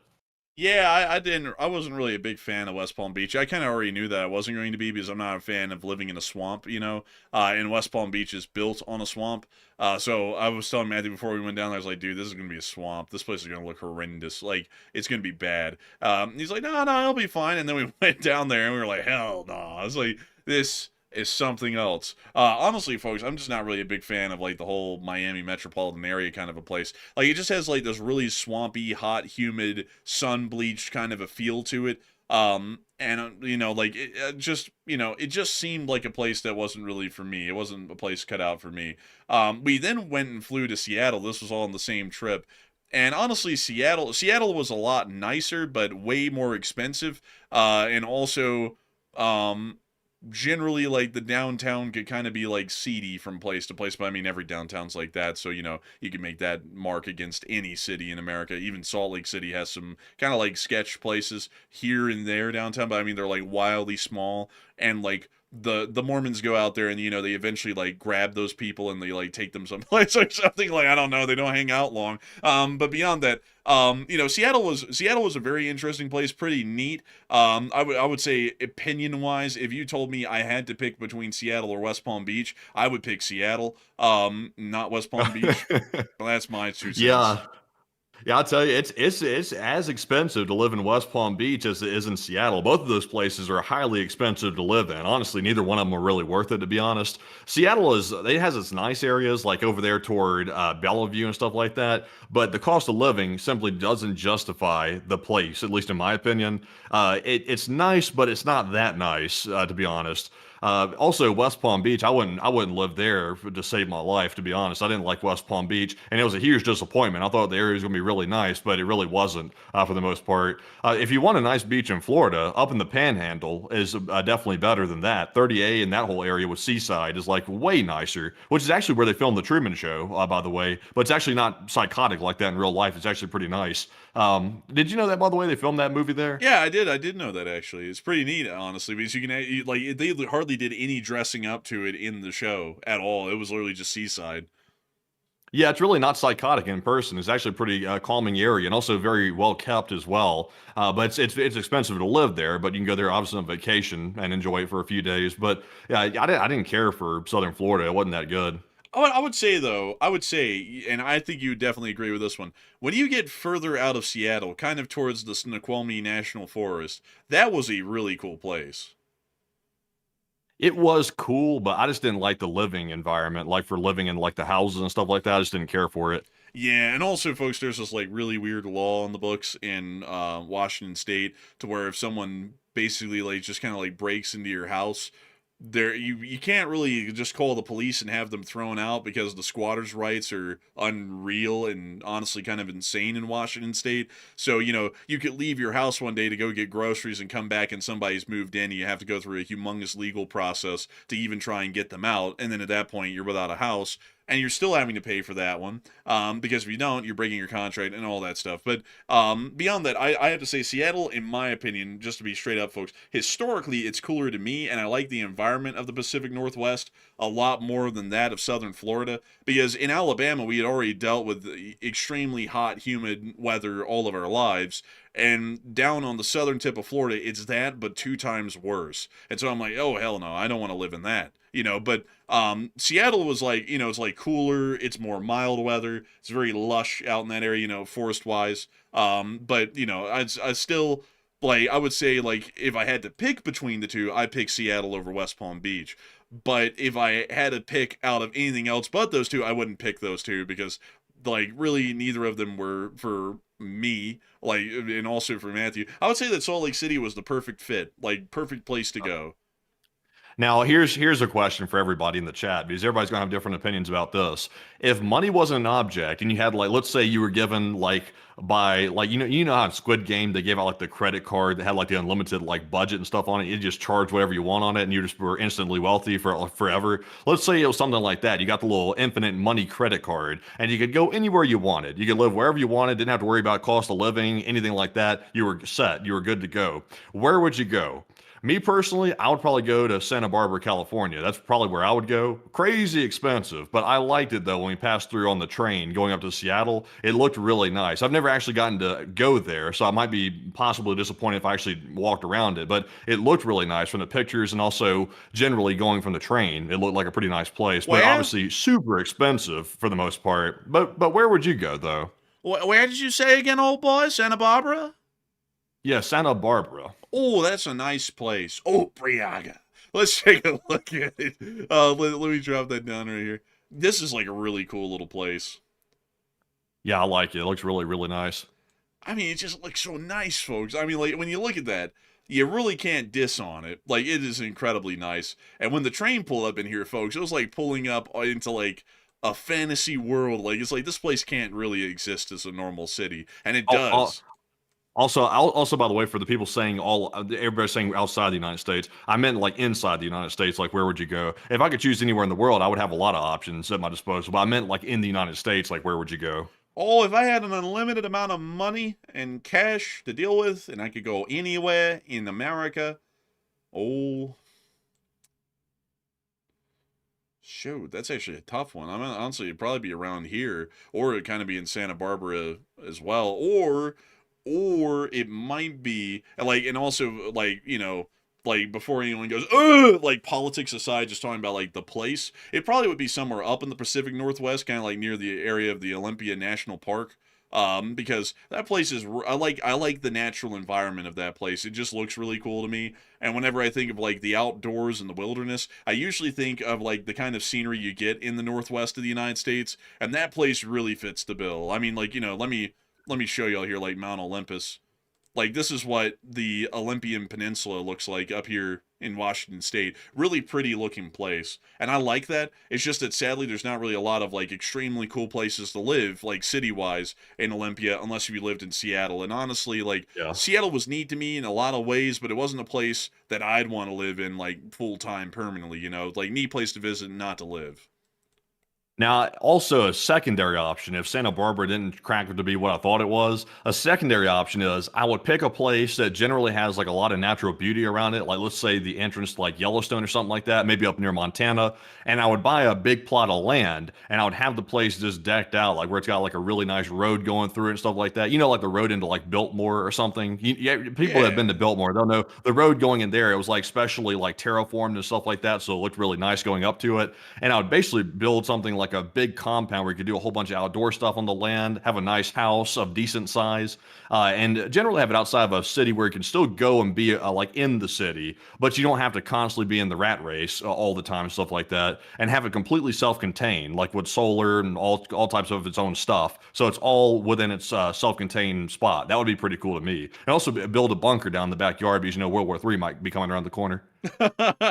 Yeah, I wasn't really a big fan of West Palm Beach. I kind of already knew that I wasn't going to be, because I'm not a fan of living in a swamp, and West Palm Beach is built on a swamp. So I was telling Matthew before we went down there, I was like, dude, this is going to be a swamp. This place is going to look horrendous. Like, it's going to be bad. He's like, no, it'll be fine. And then we went down there and we were like, hell no. I was like, this is something else. Honestly, folks, I'm just not really a big fan of like the whole Miami metropolitan area kind of a place. Like, it just has like this really swampy, hot, humid, sun-bleached kind of a feel to it. Like, it just seemed like a place that wasn't really for me. It wasn't a place cut out for me. We then went and flew to Seattle. This was all on the same trip. And honestly, Seattle was a lot nicer, but way more expensive. And also, generally, like, the downtown could kind of be like seedy from place to place, but I mean, every downtown's like that, so you can make that mark against any city in America. Even Salt Lake City has some kind of like sketch places here and there downtown, but I mean, they're like wildly small, and like the Mormons go out there and they eventually like grab those people and they like take them someplace or something. Like, I don't know, they don't hang out long. But beyond that, Seattle was a very interesting place, pretty neat. I would say, opinion wise, if you told me I had to pick between Seattle or West Palm Beach, I would pick Seattle, not West Palm Beach. Well, that's my 2 cents.
Yeah, I'll tell you, it's as expensive to live in West Palm Beach as it is in Seattle. Both of those places are highly expensive to live in. Honestly, neither one of them are really worth it, to be honest. Seattle it has its nice areas, like over there toward Bellevue and stuff like that, but the cost of living simply doesn't justify the place, at least in my opinion. It's nice, but it's not that nice, to be honest. Also, West Palm Beach, I wouldn't live there to save my life, to be honest. I didn't like West Palm Beach, and it was a huge disappointment. I thought the area was going to be really nice, but it really wasn't for the most part. If you want a nice beach in Florida, up in the Panhandle is definitely better than that. 30A and that whole area with Seaside is like way nicer, which is actually where they filmed The Truman Show, by the way. But it's actually not psychotic like that in real life. It's actually pretty nice. Did you know that, by the way, they filmed that movie there?
Yeah, I did know that, actually. It's pretty neat, honestly, because they hardly hardly did any dressing up to it in the show at all. It was literally just seaside.
Yeah, it's really not psychotic in person. It's actually a pretty calming area and also very well kept as well. But it's expensive to live there, but you can go there obviously on vacation and enjoy it for a few days. But yeah, I didn't care for Southern Florida. It wasn't that good.
I would say though, I would say, and I think you would definitely agree with this one. When you get further out of Seattle, kind of towards the Snoqualmie National Forest, that was a really cool place.
It was cool, but I just didn't like the living environment, like for living in like the houses and stuff like that. I just didn't care for it.
Yeah, and also, folks, there's this like really weird law on the books in Washington State to where if someone basically like just kind of like breaks into your house, there you can't really just call the police and have them thrown out because the squatters' rights are unreal and honestly kind of insane in Washington State. So you could leave your house one day to go get groceries and come back and somebody's moved in and you have to go through a humongous legal process to even try and get them out, and then at that point you're without a house and you're still having to pay for that one, because if you don't, you're breaking your contract and all that stuff. But beyond that, I have to say Seattle, in my opinion, just to be straight up, folks, historically it's cooler to me, and I like the environment of the Pacific Northwest a lot more than that of Southern Florida, because in Alabama we had already dealt with extremely hot, humid weather all of our lives, and down on the southern tip of Florida, it's that, but 2 times worse. And so I'm like, oh, hell no, I don't want to live in that. But Seattle was like, it's like cooler, it's more mild weather, it's very lush out in that area, forest-wise. But, I still, like, I would say, like, if I had to pick between the two, I'd pick Seattle over West Palm Beach. But if I had to pick out of anything else but those two, I wouldn't pick those two because, like, really neither of them were for me, like, and also for Matthew. I would say that Salt Lake City was the perfect fit, like, perfect place to go.
Now, here's a question for everybody in the chat because everybody's gonna have different opinions about this. If money wasn't an object, and you had like, let's say you were given like by like you know how in Squid Game they gave out like the credit card that had like the unlimited like budget and stuff on it. You just charge whatever you want on it, and you just were instantly wealthy for forever. Let's say it was something like that. You got the little infinite money credit card, and you could go anywhere you wanted. You could live wherever you wanted. Didn't have to worry about cost of living, anything like that. You were set. You were good to go. Where would you go? Me personally, I would probably go to Santa Barbara, California. That's probably where I would go. Crazy expensive, but I liked it though when we passed through on the train going up to Seattle. It looked really nice. I've never actually gotten to go there, so I might be possibly disappointed if I actually walked around it, but it looked really nice from the pictures and also generally going from the train. It looked like a pretty nice place, but obviously super expensive for the most part. But where would you go though?
Where did you say again, old boy? Santa Barbara?
Yeah, Santa Barbara.
Oh, that's a nice place. Oh, Briaga. Let's take a look at it. Let me drop that down right here. This is like a really cool little place.
Yeah, I like it. It looks really, really nice.
I mean, it just looks so nice, folks. I mean, like, when you look at that, you really can't diss on it. Like, it is incredibly nice. And when the train pulled up in here, folks, it was like pulling up into, like, a fantasy world. Like, it's like, this place can't really exist as a normal city. And it does.
Also, by the way, for the people saying everybody's saying outside the United States, I meant like inside the United States. Like, where would you go? If I could choose anywhere in the world, I would have a lot of options at my disposal. But I meant like in the United States, like where would you go?
Oh, if I had an unlimited amount of money and cash to deal with, and I could go anywhere in America, oh, shoot, that's actually a tough one. I mean, honestly, it'd probably be around here, or it'd kind of be in Santa Barbara as well, or it might be like, and also like, like before anyone goes, ugh, like politics aside, just talking about like the place, it probably would be somewhere up in the Pacific Northwest, kind of like near the area of the Olympia National Park. Because that place is, I like the natural environment of that place. It just looks really cool to me. And whenever I think of like the outdoors and the wilderness, I usually think of like the kind of scenery you get in the Northwest of the United States. And that place really fits the bill. I mean, like, let me show y'all here, like Mount Olympus. Like, this is what the Olympian Peninsula looks like up here in Washington State. Really pretty looking place. And I like that. It's just that sadly there's not really a lot of like extremely cool places to live, like city-wise, in Olympia, unless you lived in Seattle. And honestly, like, Seattle was neat to me in a lot of ways, but it wasn't a place that I'd want to live in like full-time permanently, like neat place to visit and not to live.
Now, also a secondary option, if Santa Barbara didn't crack to be what I thought it was, a secondary option is I would pick a place that generally has like a lot of natural beauty around it, like let's say the entrance to like Yellowstone or something like that, maybe up near Montana, and I would buy a big plot of land and I would have the place just decked out, like where it's got like a really nice road going through it and stuff like that. You know, like the road into like Biltmore or something. Yeah, people that have been
Yeah.
to Biltmore, they'll know the road going in there. It was like specially like terraformed and stuff like that, so it looked really nice going up to it. And I would basically build something like a big compound where you could do a whole bunch of outdoor stuff on the land, have a nice house of decent size, and generally have it outside of a city where you can still go and be like in the city, but you don't have to constantly be in the rat race all the time and stuff like that, and have it completely self-contained, like with solar and all types of its own stuff. So it's all within its self-contained spot. That would be pretty cool to me. And also build a bunker down in the backyard because you know World War III might be coming around the corner.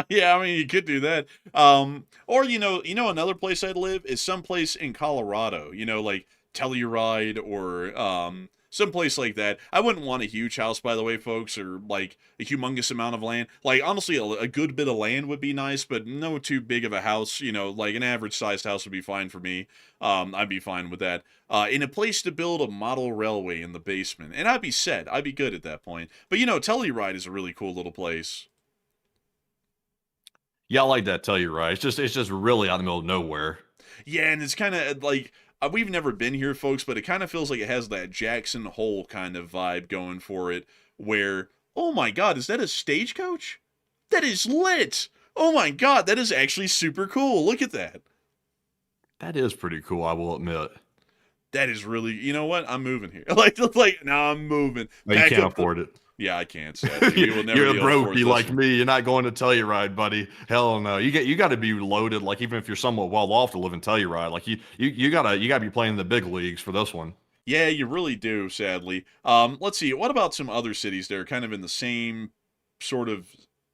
Yeah, I mean you could do that. Or another place I'd live is someplace in Colorado, like Telluride or someplace like that. I wouldn't want a huge house, by the way, folks, or like a humongous amount of land. Like honestly, a good bit of land would be nice, but no too big of a house. Like an average sized house would be fine for me. I'd be fine with that. In a place to build a model railway in the basement, and I'd be set. I'd be good at that point. But Telluride is a really cool little place.
Yeah, I like that. Tell you right. It's just really out in the middle of nowhere.
Yeah, and it's kind of like we've never been here, folks, but it kind of feels like it has that Jackson Hole kind of vibe going for it. Where, oh my God, is that a stagecoach? That is lit. Oh my God, that is actually super cool. Look at that.
That is pretty cool, I will admit.
That is really, you know what? I'm moving here. Like, no, I'm moving.
No, you
Pack
can't
up the.
afford it.
Yeah, I can't. Sadly, we will never
You're a
be able to afford
brokey
this
like
one.
me. You're not going to Telluride, buddy. Hell no. You got to be loaded. Like even if you're somewhat well off to live in Telluride, like you gotta be playing in the big leagues for this one.
Yeah, you really do, sadly. Let's see. What about some other cities that are kind of in the same sort of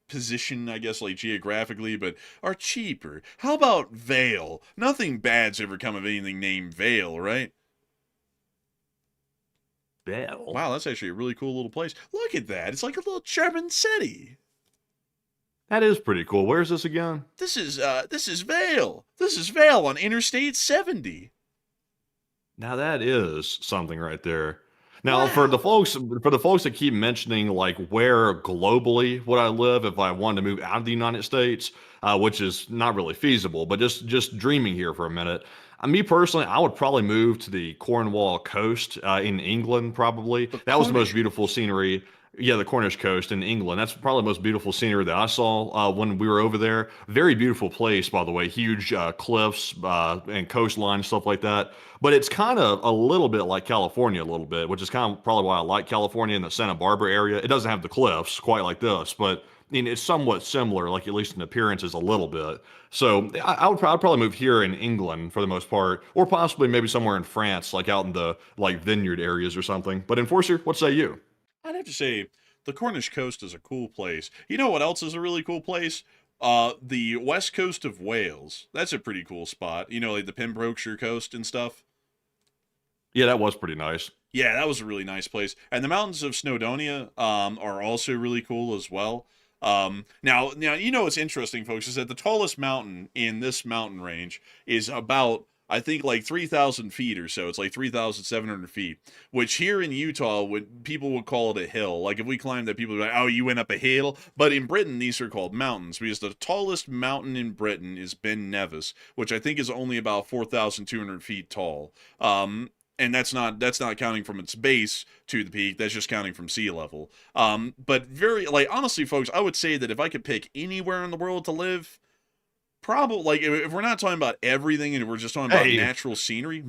position, I guess, like geographically, but are cheaper? How about Vale? Nothing bad's ever come of anything named Vale, right?
Bell.
Wow, that's actually a really cool little place. Look at that. It's like a little German city.
That is pretty cool. Where's this again?
This is Vale. This is Vale on Interstate 70.
Now that is something right there. Now
Wow.
for the folks that keep mentioning like where globally would I live if I wanted to move out of the United States, which is not really feasible, but just dreaming here for a minute. Me personally, I would probably move to the Cornwall coast in England. Probably
The
that was the most
Cornish
beautiful
coast.
scenery. Yeah, the Cornish coast in England. That's probably the most beautiful scenery that I saw when we were over there. Very beautiful place, by the way. Huge cliffs and coastline stuff like that. But it's kind of a little bit like California, a little bit, which is kind of probably why I like California in the Santa Barbara area. It doesn't have the cliffs quite like this, but I mean, it's somewhat similar, like at least in appearances, a little bit. So I'd probably move here in England for the most part, or possibly maybe somewhere in France, like out in the like vineyard areas or something. But Enforcer, what say you?
I'd have to say the Cornish coast is a cool place. You know what else is a really cool place? The west coast of Wales. That's a pretty cool spot. Like the Pembrokeshire coast and stuff.
Yeah, that was pretty nice.
Yeah, that was a really nice place. And the mountains of Snowdonia are also really cool as well. Now, what's interesting, folks, is that the tallest mountain in this mountain range is about, I think, like 3,000 feet or so. It's like 3,700 feet, which here in Utah, people would call it a hill. Like if we climbed that, people would be like, oh, you went up a hill. But in Britain, these are called mountains because the tallest mountain in Britain is Ben Nevis, which I think is only about 4,200 feet tall. And that's not counting from its base to the peak. That's just counting from sea level. But very like honestly, folks, I would say that if I could pick anywhere in the world to live, probably like if we're not talking about everything and we're just talking about
Hey,
natural scenery.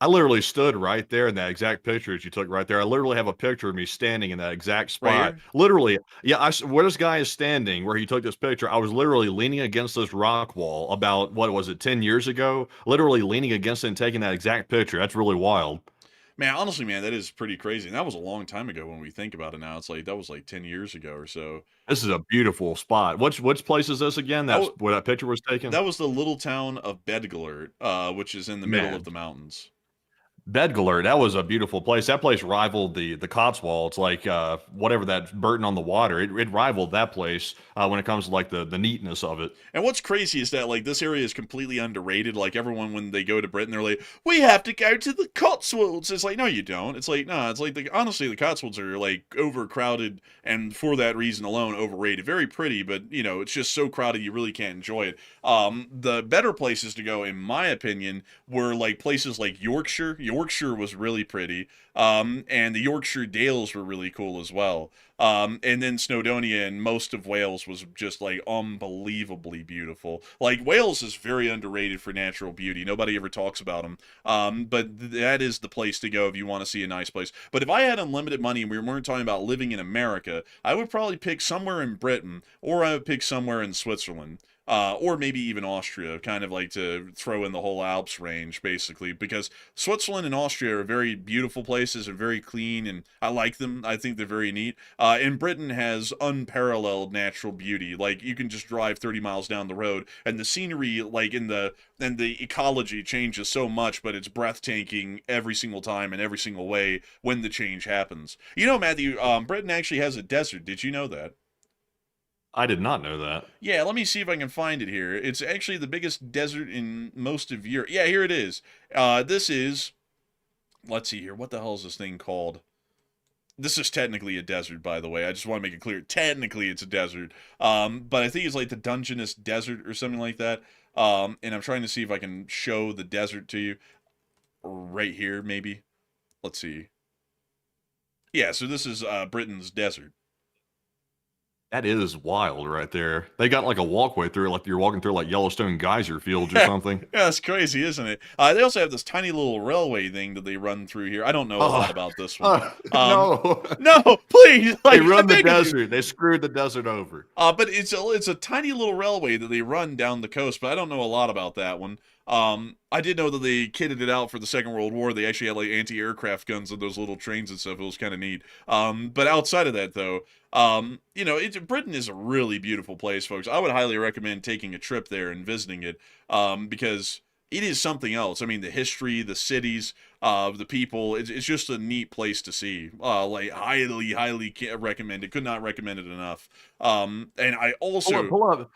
I literally stood right there in that exact picture that you took right there. I literally have a picture of me standing in that exact
Right
spot.
here.
Literally, yeah, where this guy is standing, where he took this picture, I was literally leaning against this rock wall about, what was it, 10 years ago? Literally leaning against it and taking that exact picture. That's really wild.
Man, honestly, man, that is pretty crazy. And that was a long time ago when we think about it now. It's like that was like 10 years ago or so.
This is a beautiful spot. Which place is this again?
That
That's
was,
where that picture was taken?
that was the little town of Bedgelert, which is in the middle of
Man,
the mountains.
Bedgler, that was a beautiful place. That place rivaled the Cotswolds, like whatever that Burton on the Water. It rivaled that place when it comes to like the neatness of it.
And what's crazy is that like this area is completely underrated. Like everyone when they go to Britain, they're like, "We have to go to the Cotswolds." It's like, no, you don't. It's like, no, it's like honestly, the Cotswolds are like overcrowded, and for that reason alone, overrated. Very pretty, but you know, it's just so crowded you really can't enjoy it. The better places to go, in my opinion, were like places like Yorkshire. Yorkshire was really pretty, and the Yorkshire Dales were really cool as well. And then Snowdonia and most of Wales was just like unbelievably beautiful. Like Wales is very underrated for natural beauty. Nobody ever talks about them. But that is the place to go if you want to see a nice place. But if I had unlimited money and we weren't talking about living in America, I would probably pick somewhere in Britain or I would pick somewhere in Switzerland. Or maybe even Austria, kind of like to throw in the whole Alps range, basically, because Switzerland and Austria are very beautiful places and very clean, and I like them. I think they're very neat. And Britain has unparalleled natural beauty. Like you can just drive 30 miles down the road, and the scenery, like and the ecology changes so much, but it's breathtaking every single time and every single way when the change happens. You know, Matthew, Britain actually has a desert. Did you know that?
I did not know that.
Yeah, let me see if I can find it here. It's actually the biggest desert in most of Europe. Yeah, here it is. This is, let's see here. What the hell is this thing called? This is technically a desert, by the way. I just want to make it clear. Technically, it's a desert. But I think it's like the Dungeness Desert or something like that. And I'm trying to see if I can show the desert to you. Right here, maybe. Let's see. Yeah, so this is Britain's desert.
That is wild right there. They got like a walkway through it, like you're walking through like Yellowstone geyser fields or something.
Yeah, that's crazy, isn't it? They also have this tiny little railway thing that they run through here. I don't know a lot about this one.
No.
No, please.
They
Like,
run the desert. They screwed the desert over.
But it's a tiny little railway that they run down the coast, but I don't know a lot about that one. I did know that they kitted it out for the Second World War. They actually had like anti-aircraft guns on those little trains and stuff. It was kind of neat. But outside of that, though, you know, Britain is a really beautiful place, folks. I would highly recommend taking a trip there and visiting it, because it is something else. I mean, the history, the cities, the people, it's just a neat place to see. Like, highly recommend it. Could not recommend it enough. And I also...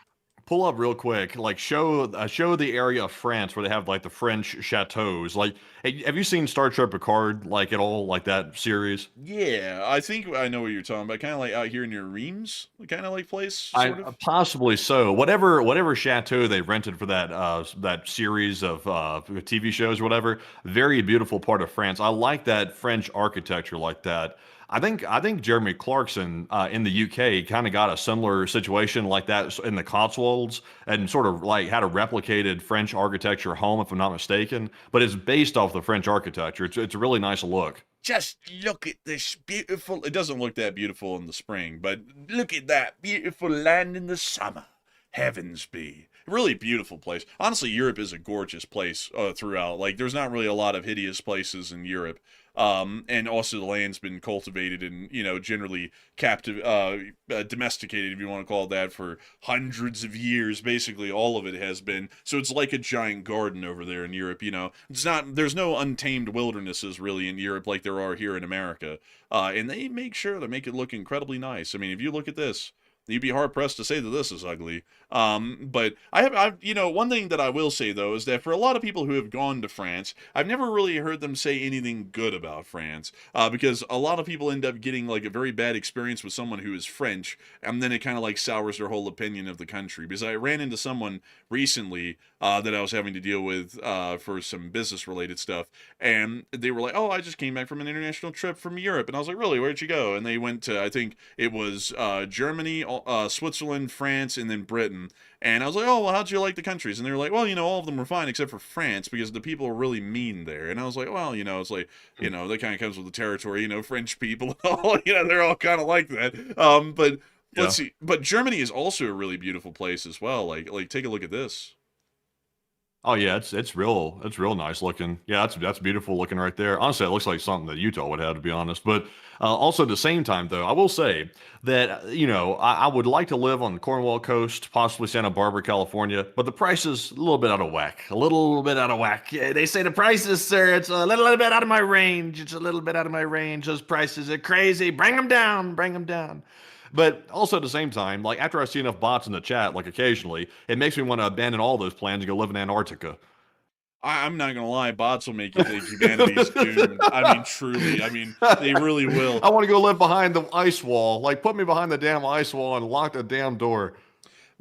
Pull up real quick. Like show the area of France where they have like the French chateaus. Like, hey, have you seen Star Trek Picard? Like at all? Like that series?
Yeah, I think I know what you're talking about. Kind of like out here near Reims, kind of like place, sort of.
Possibly so. Whatever chateau they rented for that series of TV shows or whatever. Very beautiful part of France. I like that French architecture like that. I think Jeremy Clarkson in the UK kind of got a similar situation like that in the Cotswolds and sort of like had a replicated French architecture home, if I'm not mistaken. But it's based off the French architecture. It's a really nice look.
Just look at this beautiful... It doesn't look that beautiful in the spring, but look at that beautiful land in the summer. Heavens be. Really beautiful place. Honestly, Europe is a gorgeous place throughout. Like, there's not really a lot of hideous places in Europe. And also the land's been cultivated and, you know, generally domesticated, if you want to call it that, for hundreds of years. Basically, all of it has been. So it's like a giant garden over there in Europe, you know. There's no untamed wildernesses really in Europe like there are here in America. And they make sure to make it look incredibly nice. I mean, if you look at this, you'd be hard pressed to say that this is ugly. But you know, one thing that I will say though is that for a lot of people who have gone to France, I've never really heard them say anything good about France, because a lot of people end up getting like a very bad experience with someone who is French, and then it kind of like sours their whole opinion of the country. Because I ran into someone recently that I was having to deal with for some business related stuff, and they were like, "Oh, I just came back from an international trip from Europe," and I was like, "Really? Where'd you go?" And they went to, I think it was Germany, Switzerland, France, and then Britain. And I was like, "Oh, well, how'd you like the countries?" And they were like, "Well, you know, all of them were fine except for France because the people are really mean there." And I was like, "Well, you know, it's like, you know, that kind of comes with the territory, you know, French people, you know, they're all kind of like that." But
Yeah.
let's see. But Germany is also a really beautiful place as well. Like take a look at this.
Oh yeah, it's real nice looking. Yeah, that's beautiful looking right there. Honestly, it looks like something that Utah would have, to be honest. But also at the same time, though, I will say that I would like to live on the Cornwall coast, possibly Santa Barbara, California. But the price is a little bit out of whack. A little bit out of whack. Yeah, they say the prices, sir. It's a little bit out of my range. It's a little bit out of my range. Those prices are crazy. Bring them down. Bring them down. But also at the same time, like after I see enough bots in the chat, like occasionally, it makes me want to abandon all those plans and go live in Antarctica.
I'm not gonna lie, bots will make you think humanity's doomed. I mean, truly. I mean, they really will.
I want to go live behind the ice wall. Like, put me behind the damn ice wall and lock the damn door.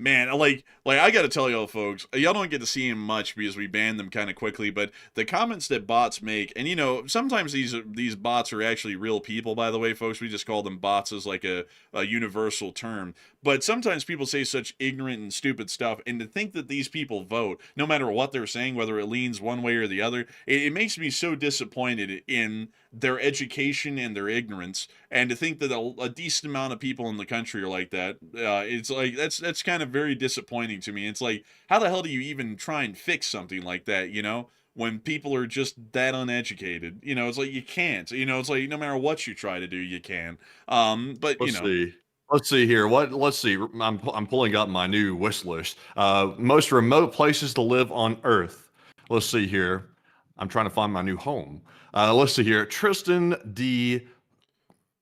Man, like I gotta tell y'all folks, y'all don't get to see him much because we banned them kind of quickly, but the comments that bots make, and sometimes these bots are actually real people, by the way, folks. We just call them bots as like a universal term. But sometimes people say such ignorant and stupid stuff, and to think that these people vote, no matter what they're saying, whether it leans one way or the other, it makes me so disappointed in their education and their ignorance, and to think that a decent amount of people in the country are like that, it's like that's kind of very disappointing to me. It's like, how the hell do you even try and fix something like that, when people are just that uneducated? It's like you can't. It's like no matter what you try to do, you can. But
Let's see. Let's see here. Let's see. I'm pulling up my new wish list. Most remote places to live on Earth. Let's see here. I'm trying to find my new home. Let's see here. Tristan D.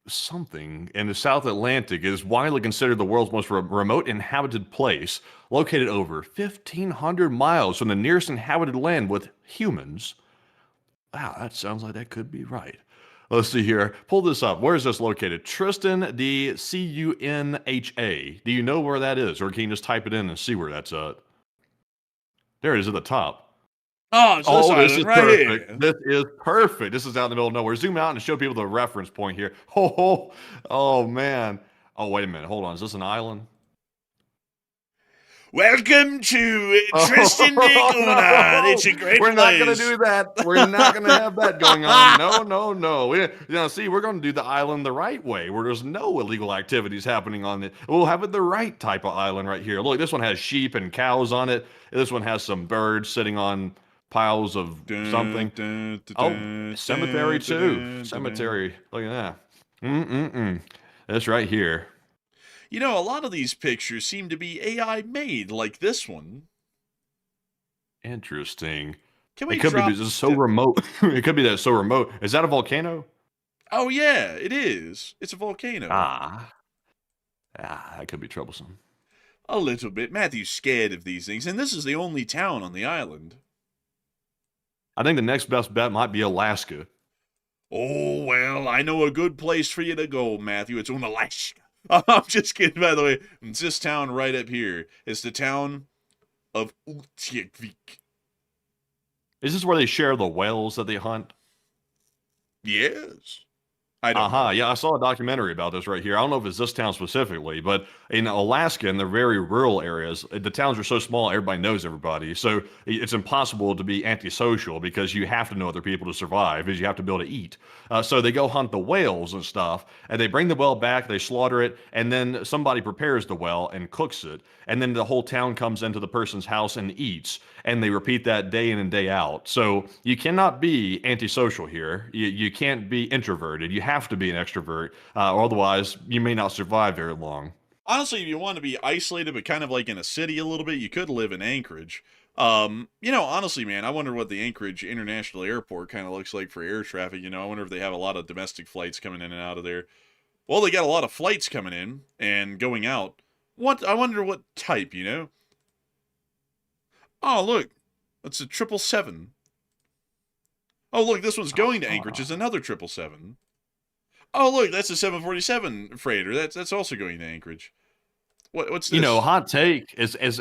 Something in the South Atlantic is widely considered the world's most remote inhabited place, located over 1,500 miles from the nearest inhabited land with humans. Wow, that sounds like that could be right. Let's see here. Pull this up. Where is this located? Tristan D. Cunha. Do you know where that is? Or can you just type it in and see where that's at? There it is at the top.
Oh, so this is right
perfect.
here.
This is perfect. This is out in the middle of nowhere. Zoom out and show people the reference point here. Oh man. Oh, wait a minute. Hold on. Is this an island?
Welcome to Tristan D. Cunha. It's a great
We're
place.
not going to do that. We're not going to have that going on. No. See, we're going to do the island the right way, where there's no illegal activities happening on it. We'll have it the right type of island right here. Look, this one has sheep and cows on it. This one has some birds sitting on piles of something. Oh, cemetery too. Cemetery. Look at that. That's right here.
A lot of these pictures seem to be AI made, like this one.
Interesting.
Can we
It could be because it's so remote. It could be that it's so remote. Is that a volcano?
Oh, yeah, it is. It's a volcano.
That could be troublesome.
A little bit. Matthew's scared of these things, and this is the only town on the island.
I think the next best bet might be Alaska.
Oh, well, I know a good place for you to go, Matthew. It's on Alaska. I'm just kidding, by the way. It's this town right up here. It's the town of Utjekvik.
Is this where they share the whales that they hunt?
Yes. I don't know.
Yeah, I saw a documentary about this right here. I don't know if it's this town specifically, but in Alaska, in the very rural areas, the towns are so small, everybody knows everybody. So it's impossible to be antisocial because you have to know other people to survive, because you have to be able to eat. So they go hunt the whales and stuff, and they bring the whale back, they slaughter it, and then somebody prepares the whale and cooks it. And then the whole town comes into the person's house and eats. And they repeat that day in and day out. So you cannot be antisocial here. You can't be introverted. You have to be an extrovert. Or otherwise, you may not survive very long.
Honestly, if you want to be isolated, but kind of like in a city a little bit, you could live in Anchorage. Honestly, man, I wonder what the Anchorage International Airport kind of looks like for air traffic. I wonder if they have a lot of domestic flights coming in and out of there. Well, they got a lot of flights coming in and going out. I wonder what type, Oh, look. It's a 777. Oh, look, this one's going to Anchorage. It's another 777. Oh, look, that's a 747 freighter. That's also going to Anchorage. What's this?
Hot take is as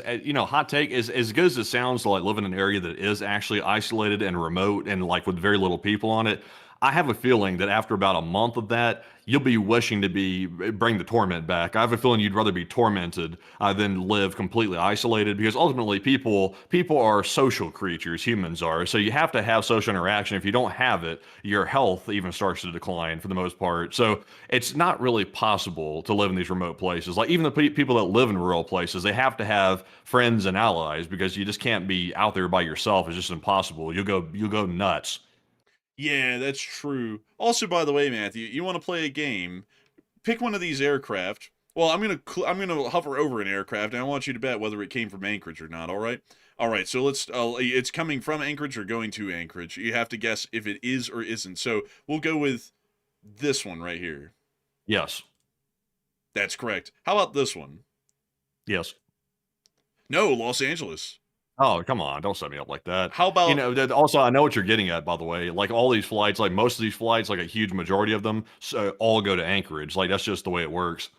good as it sounds to like live in an area that is actually isolated and remote and like with very little people on it. I have a feeling that after about a month of that, you'll be wishing to bring the torment back. I have a feeling you'd rather be tormented than live completely isolated, because ultimately people are social creatures, humans are. So you have to have social interaction. If you don't have it, your health even starts to decline for the most part. So it's not really possible to live in these remote places. Like even the people that live in rural places, they have to have friends and allies, because you just can't be out there by yourself. It's just impossible. You'll go nuts.
Yeah, that's true. Also, by the way, Matthew, you want to play a game? Pick one of these aircraft. Well, I'm gonna hover over an aircraft, and I want you to bet whether it came from Anchorage or not. All right. All right. So let's. It's coming from Anchorage or going to Anchorage. You have to guess if it is or isn't. So we'll go with this one right here.
Yes.
That's correct. How about this one?
Yes.
No, Los Angeles.
Oh, come on. Don't set me up like that.
How about
Also, I know what you're getting at, by the way. Like all these flights, like most of these flights, like a huge majority of them, all go to Anchorage. Like that's just the way it works.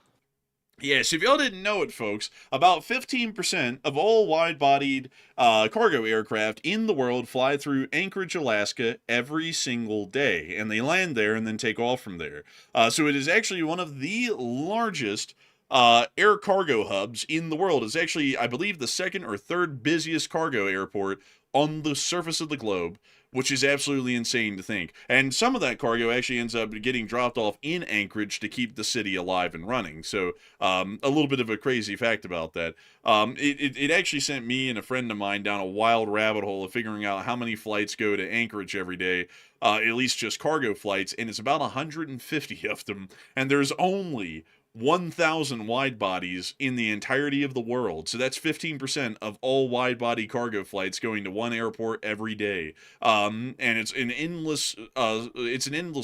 Yes, if y'all didn't know it, folks, about 15% of all wide-bodied cargo aircraft in the world fly through Anchorage, Alaska every single day, and they land there and then take off from there. So it is actually one of the largest air cargo hubs in the world. It's actually, I believe, the second or third busiest cargo airport on the surface of the globe, which is absolutely insane to think. And some of that cargo actually ends up getting dropped off in Anchorage to keep the city alive and running. So a little bit of a crazy fact about that. It actually sent me and a friend of mine down a wild rabbit hole of figuring out how many flights go to Anchorage every day, at least just cargo flights, and it's about 150 of them. And there's only 1,000 wide bodies in the entirety of the world. So that's 15% of all wide body cargo flights going to one airport every day. And it's an endless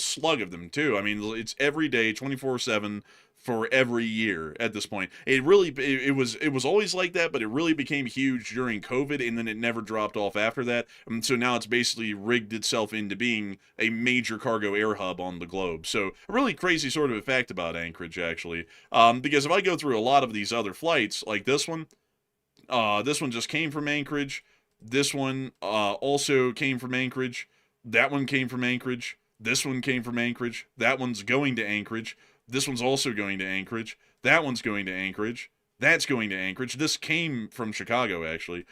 slug of them too. I mean, it's every day, 24/7 for every year at this point. It was always like that, but it really became huge during COVID, and then it never dropped off after that. And so now it's basically rigged itself into being a major cargo air hub on the globe. So a really crazy sort of effect about Anchorage, actually. Because if I go through a lot of these other flights, like this one just came from Anchorage. This one also came from Anchorage. That one came from Anchorage. This one came from Anchorage. That one's going to Anchorage. This one's also going to Anchorage. That one's going to Anchorage. That's going to Anchorage. This came from Chicago, actually.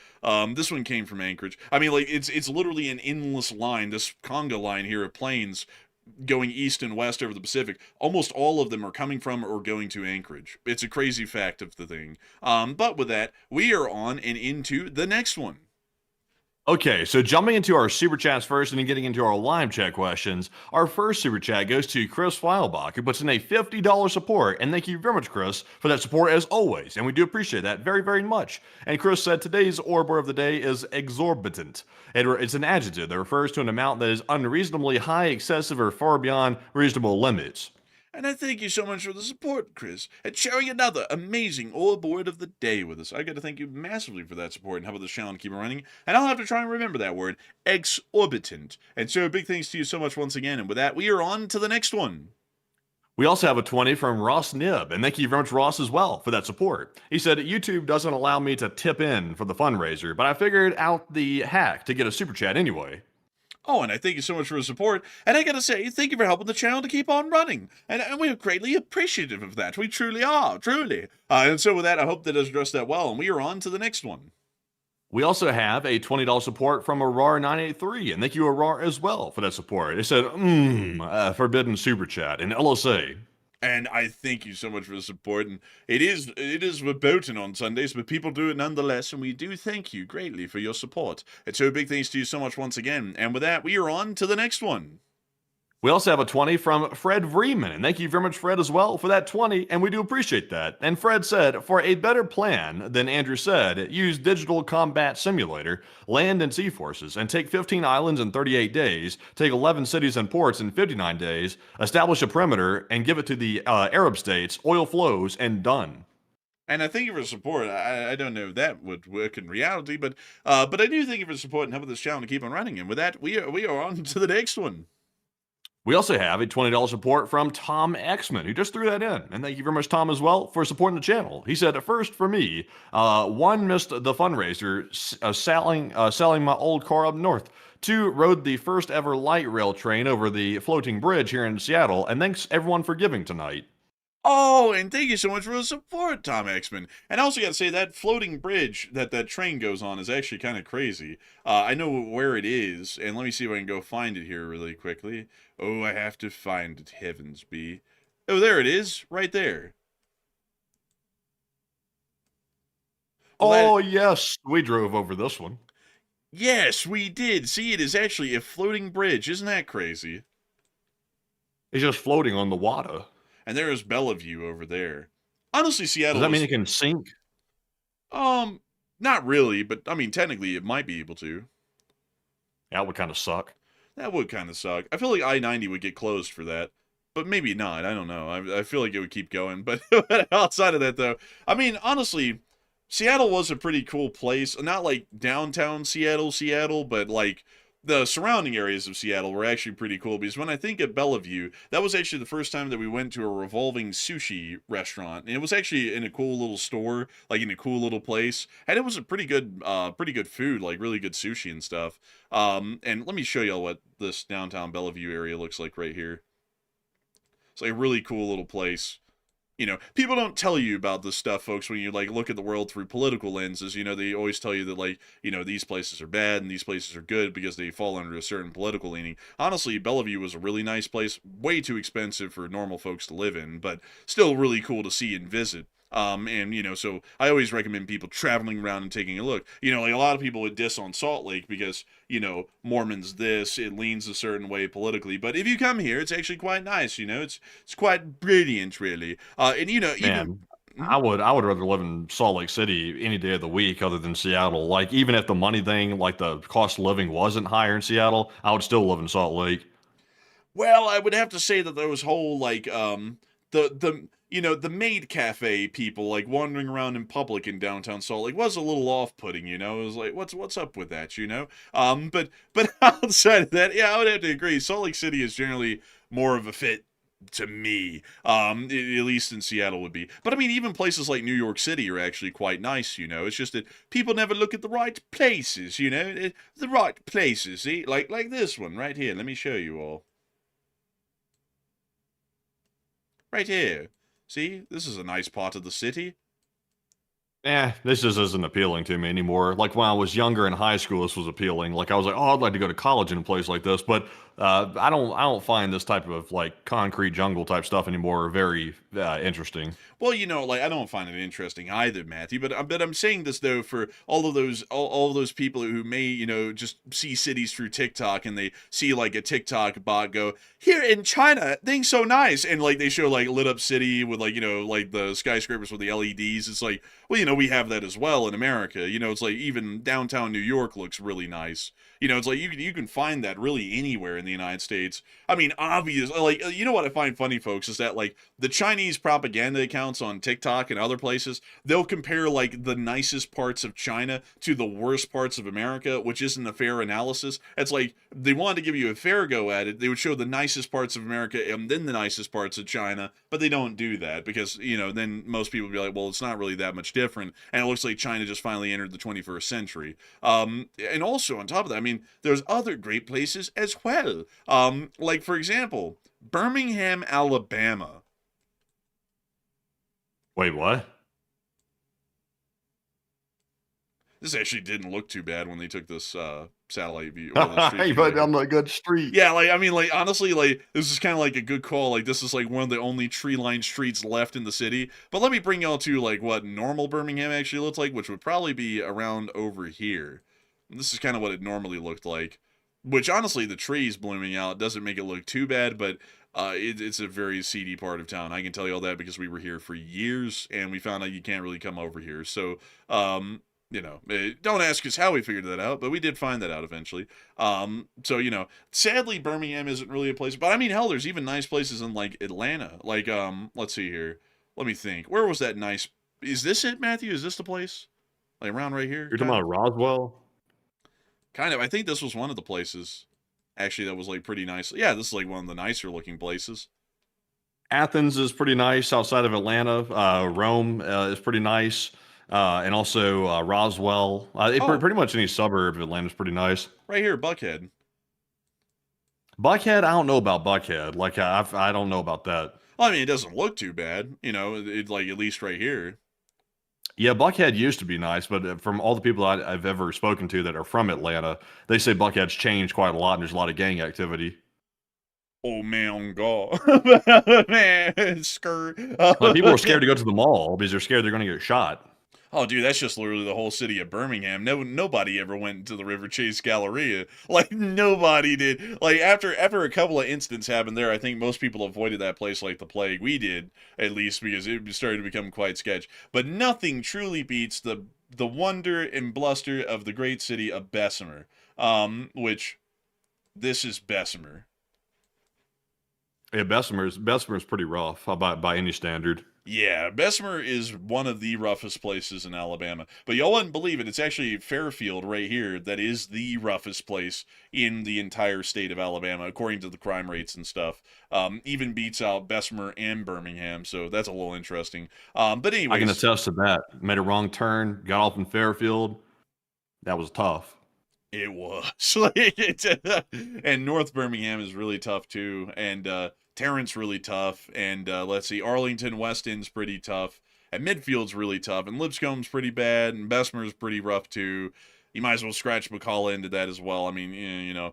This one came from Anchorage. I mean, like, it's literally an endless line, this conga line here of planes going east and west over the Pacific. Almost all of them are coming from or going to Anchorage. It's a crazy fact of the thing. But with that, we are on and into the next one.
Okay, so jumping into our super chats first and then getting into our live chat questions, our first super chat goes to Chris Feilbach, who puts in a $50 support. And thank you very much, Chris, for that support as always. And we do appreciate that very, very much. And Chris said today's orb word of the day is exorbitant. It's an adjective that refers to an amount that is unreasonably high, excessive, or far beyond reasonable limits.
And I thank you so much for the support, Chris, and sharing another amazing orb word of the day with us. I got to thank you massively for that support and helping this channel keep it running. And I'll have to try and remember that word, exorbitant. And so big thanks to you so much once again. And with that, we are on to the next one.
We also have a 20 from Ross Nib, and thank you very much, Ross, as well, for that support. He said, YouTube doesn't allow me to tip in for the fundraiser, but I figured out the hack to get a super chat anyway.
Oh, and I thank you so much for the support. And I gotta say, thank you for helping the channel to keep on running. And we're greatly appreciative of that. We truly are, truly. And so with that, I hope that has addressed that well. And we are on to the next one.
We also have a $20 support from Arar983, and thank you, Arar, as well, for that support. It said, forbidden super chat in LSA.
And I thank you so much for the support. And it is verboten on Sundays, but people do it nonetheless. And we do thank you greatly for your support. And so big thanks to you so much once again. And with that, we are on to the next one.
We also have a 20 from Fred Vreeman, and thank you very much, Fred, as well, for that 20, and we do appreciate that. And Fred said, for a better plan than Andrew said, use Digital Combat Simulator, land and sea forces, and take 15 islands in 38 days, take 11 cities and ports in 59 days, establish a perimeter, and give it to the Arab states, oil flows, and done.
And I thank you for support. I don't know if that would work in reality, but I do thank you for support and helping this channel to keep on running. And with that, we are on to the next one.
We also have a $20 support from Tom Xman, who just threw that in. And thank you very much, Tom, as well, for supporting the channel. He said, first, for me, one, missed the fundraiser, selling my old car up north. Two, rode the first ever light rail train over the floating bridge here in Seattle. And thanks, everyone, for giving tonight.
Oh, and thank you so much for the support, Tom Xman. And I also got to say, that floating bridge that train goes on is actually kind of crazy. I know where it is, and let me see if I can go find it here really quickly. Oh, I have to find it, heavens be. Oh, there it is, right there. Well,
Yes, we drove over this one.
yes, we did. See, it is actually a floating bridge. Isn't that crazy?
It's just floating on the water.
And there is Bellevue over there. Honestly, Seattle.
Does that mean it can sink?
Not really, but I mean, technically, it might be able to.
That would kind of suck.
That would kind of suck. I feel like I-90 would get closed for that, but maybe not. I don't know. I feel like it would keep going. But outside of that, though, I mean, honestly, Seattle was a pretty cool place. Not like downtown Seattle, but like the surrounding areas of Seattle were actually pretty cool, because when I think of Bellevue, that was actually the first time that we went to a revolving sushi restaurant, and it was actually in a cool little store, like in a cool little place, and it was a pretty good food, like really good sushi and stuff. And let me show y'all what this downtown Bellevue area looks like right here. It's like a really cool little place. You know, people don't tell you about this stuff, folks, when you, like, look at the world through political lenses. You know, they always tell you that, like, you know, these places are bad and these places are good because they fall under a certain political leaning. Honestly, Bellevue was a really nice place, way too expensive for normal folks to live in, but still really cool to see and visit. And, you know, so I always recommend people traveling around and taking a look. You know, like, a lot of people would diss on Salt Lake because, you know, Mormons this, it leans a certain way politically. But if you come here, it's actually quite nice, you know, it's quite brilliant, really. And, you know, even...
Man, I would rather live in Salt Lake City any day of the week other than Seattle. Like, even if the money thing, like the cost of living wasn't higher in Seattle, I would still live in Salt Lake.
Well, I would have to say that those whole, like, the you know, the maid cafe people, like, wandering around in public in downtown Salt Lake was a little off-putting, you know? It was like, what's up with that, you know? But outside of that, yeah, I would have to agree. Salt Lake City is generally more of a fit to me, at least in Seattle would be. But I mean, even places like New York City are actually quite nice, you know? It's just that people never look at the right places, you know? The right places, see? Like this one right here. Let me show you all. Right here. See, this is a nice part of the city.
This just isn't appealing to me anymore. Like when I was younger in high school, this was appealing. Like I was like, oh, I'd like to go to college in a place like this, but I don't find this type of like concrete jungle type stuff anymore very interesting.
Well, you know, like, I don't find it interesting either, Matthew, but I'm saying this though for all of those people who may, you know, just see cities through TikTok, and they see like a TikTok bot go, here in China, things so nice, and like they show like lit up city with, like, you know, like the skyscrapers with the LEDs. It's like, well, you know, we have that as well in America. You know, it's like even downtown New York looks really nice. You know, it's like you can find that really anywhere in the United States. I mean, obvious, like, you know what I find funny, folks, is that like the Chinese propaganda accounts on TikTok and other places, they'll compare like the nicest parts of China to the worst parts of America, which isn't a fair analysis. It's like they wanted to give you a fair go at it. They would show the nicest parts of America and then the nicest parts of China, but they don't do that because, you know, then most people would be like, well, it's not really that much different, and it looks like China just finally entered the 21st century. And also on top of that, I mean, there's other great places as well. Like, for example, Birmingham, Alabama.
Wait, what?
This actually didn't look too bad when they took this satellite view.
Hey, but on a good street.
Yeah, like, I mean, like, honestly, like, this is kind of like a good call. Like, this is like one of the only tree-lined streets left in the city. But let me bring y'all to like what normal Birmingham actually looks like, which would probably be around over here. This is kind of what it normally looked like, which honestly, the trees blooming out doesn't make it look too bad, but it's a very seedy part of town. I can tell you all that because we were here for years, and we found out you can't really come over here. So, you know, don't ask us how we figured that out, but we did find that out eventually. So, you know, sadly, Birmingham isn't really a place, but I mean, hell, there's even nice places in like Atlanta. Like, let's see here. Let me think. Where was that nice? Is this it, Matthew? Is this the place? Like around right here?
You're talking about Roswell?
Kind of. I think this was one of the places. Actually, that was like pretty nice. Yeah, this is like one of the nicer looking places.
Athens is pretty nice outside of Atlanta. Rome is pretty nice. And also Roswell.
Oh,
Pretty much any suburb of Atlanta is pretty nice.
right here, Buckhead.
Buckhead, I don't know about Buckhead. Like, I don't know about that.
Well, I mean, it doesn't look too bad, it like at least right here.
Yeah, Buckhead used to be nice, but from all the people I've ever spoken to that are from Atlanta, they say Buckhead's changed quite a lot and there's a lot of gang activity.
Oh man, God, man, skirt.
Like, people are scared to go to the mall because they're scared they're going to get shot.
Oh, dude, that's just literally the whole city of Birmingham. Nobody ever went to the River Chase Galleria. Like nobody did. Like after a couple of incidents happened there, I think most people avoided that place like the plague. We did, at least, because it started to become quite sketch. But nothing truly beats the wonder and bluster of the great city of Bessemer. Which this is Bessemer.
Yeah, Bessemer's pretty rough by any standard.
Yeah, Bessemer is one of the roughest places in Alabama. But y'all wouldn't believe it. It's actually Fairfield right here that is the roughest place in the entire state of Alabama, according to the crime rates and stuff. Even beats out Bessemer and Birmingham, so that's a little interesting. But anyways,
I can attest to that. Made a wrong turn, got off in Fairfield. That was tough.
it was. And North Birmingham is really tough too. And Tarrant's really tough. And let's see, Arlington West End's pretty tough. And Midfield's really tough. And Lipscomb's pretty bad. And Bessemer's pretty rough too. You might as well scratch McCalla into that as well. I mean,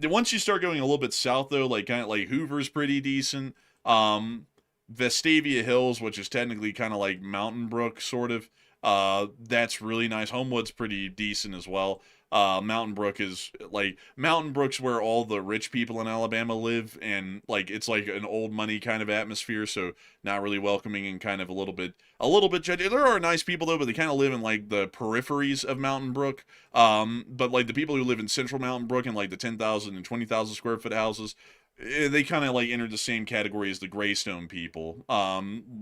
once you start going a little bit south though, like kind of like Hoover's pretty decent. Vestavia Hills, which is technically kind of like Mountain Brook, sort of. That's really nice. Homewood's pretty decent as well. Mountain Brook's where all the rich people in Alabama live, and like it's like an old money kind of atmosphere, so not really welcoming and kind of a little bit judgy. There are nice people though, but they kind of live in like the peripheries of Mountain Brook. But like the people who live in central Mountain Brook in like the 10,000 and 20,000 square foot houses, they kind of like enter the same category as the Greystone people,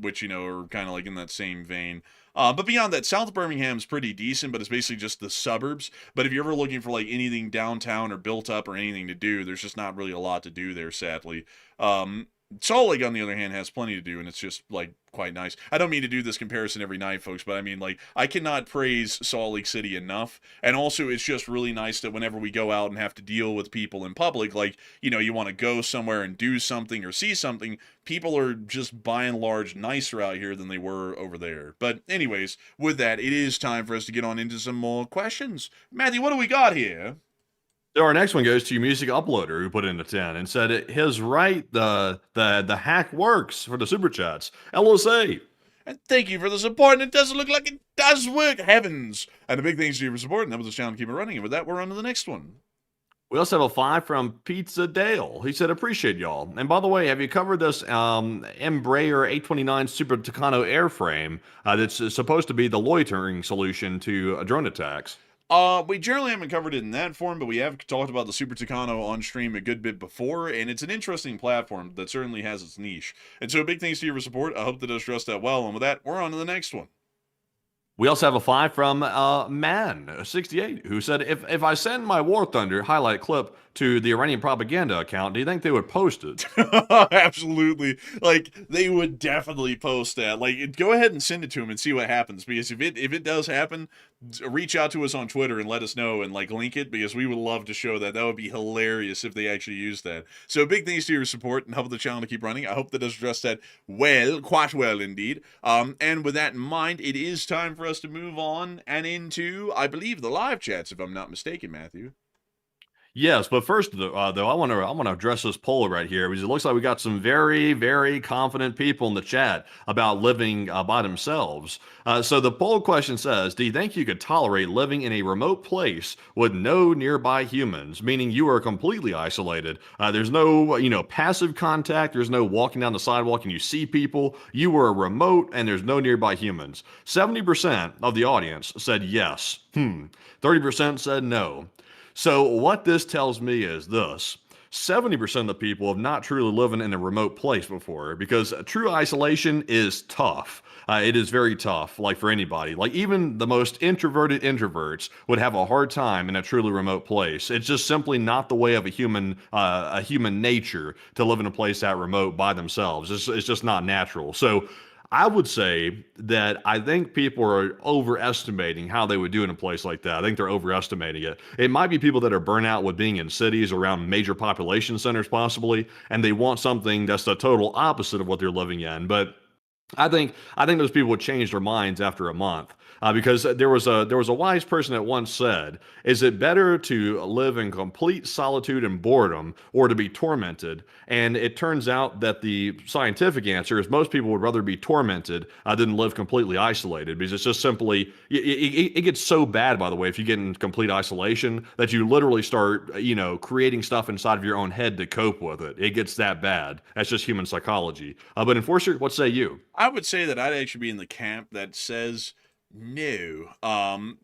which are kind of like in that same vein. But beyond that, South Birmingham's pretty decent, but it's basically just the suburbs. But if you're ever looking for like anything downtown or built up or anything to do, there's just not really a lot to do there, sadly. Salt Lake, on the other hand, has plenty to do, and it's just like quite nice. I don't mean to do this comparison every night, folks, but I mean, like, I cannot praise Salt Lake City enough. And also, it's just really nice that whenever we go out and have to deal with people in public, like, you want to go somewhere and do something or see something, people are just by and large nicer out here than they were over there. But anyways, with that, it is time for us to get on into some more questions. Matthew, what do we got here?
So our next one goes to Music Uploader, who put in a 10 and said his right, the hack works for the super chats. LSA.
And thank you for the support, and it doesn't look like it does work. Heavens. And a big thanks to you for supporting. That was a channel to keep it running. And with that, we're on to the next one.
We also have a 5 from Pizza Dale. He said, appreciate y'all. And by the way, have you covered this Embraer 829 Super Tucano airframe that's supposed to be the loitering solution to drone attacks?
We generally haven't covered it in that form, but we have talked about the Super Tucano on stream a good bit before, and it's an interesting platform that certainly has its niche. And so big thanks to you for support. I hope that does address that well. And with that, we're on to the next one.
We also have a 5 from Man68, who said, if I send my War Thunder highlight clip to the Iranian propaganda account, do you think they would post it?
Absolutely. Like, they would definitely post that. Like, go ahead and send it to them and see what happens. Because if it does happen, reach out to us on Twitter and let us know and, like, link it, because we would love to show that. That would be hilarious if they actually used that. So big thanks to your support and help the channel to keep running. I hope that does address that well, quite well indeed. And with that in mind, it is time for us to move on and into, I believe, the live chats, if I'm not mistaken, Matthew.
Yes, but first, though, I want to address this poll right here, because it looks like we got some very, very confident people in the chat about living by themselves. So the poll question says, do you think you could tolerate living in a remote place with no nearby humans, meaning you are completely isolated? There's no, passive contact. There's no walking down the sidewalk and you see people. You are remote and there's no nearby humans. 70% of the audience said yes. 30% said no. So what this tells me is this. 70% of the people have not truly lived in a remote place before, because true isolation is tough. It is very tough, like for anybody. Like even the most introverted introverts would have a hard time in a truly remote place. It's just simply not the way of a human nature to live in a place that remote by themselves. It's just not natural. So I would say that I think people are overestimating how they would do in a place like that. I think they're overestimating it. It might be people that are burnt out with being in cities around major population centers, possibly, and they want something that's the total opposite of what they're living in. But I think those people would change their minds after a month, because there was a wise person that once said, "Is it better to live in complete solitude and boredom, or to be tormented?" And it turns out that the scientific answer is most people would rather be tormented than live completely isolated, because it's just simply it gets so bad. By the way, if you get in complete isolation, that you literally start creating stuff inside of your own head to cope with it. It gets that bad. That's just human psychology. But Enforcer, what say you?
I would say that I'd actually be in the camp that says no,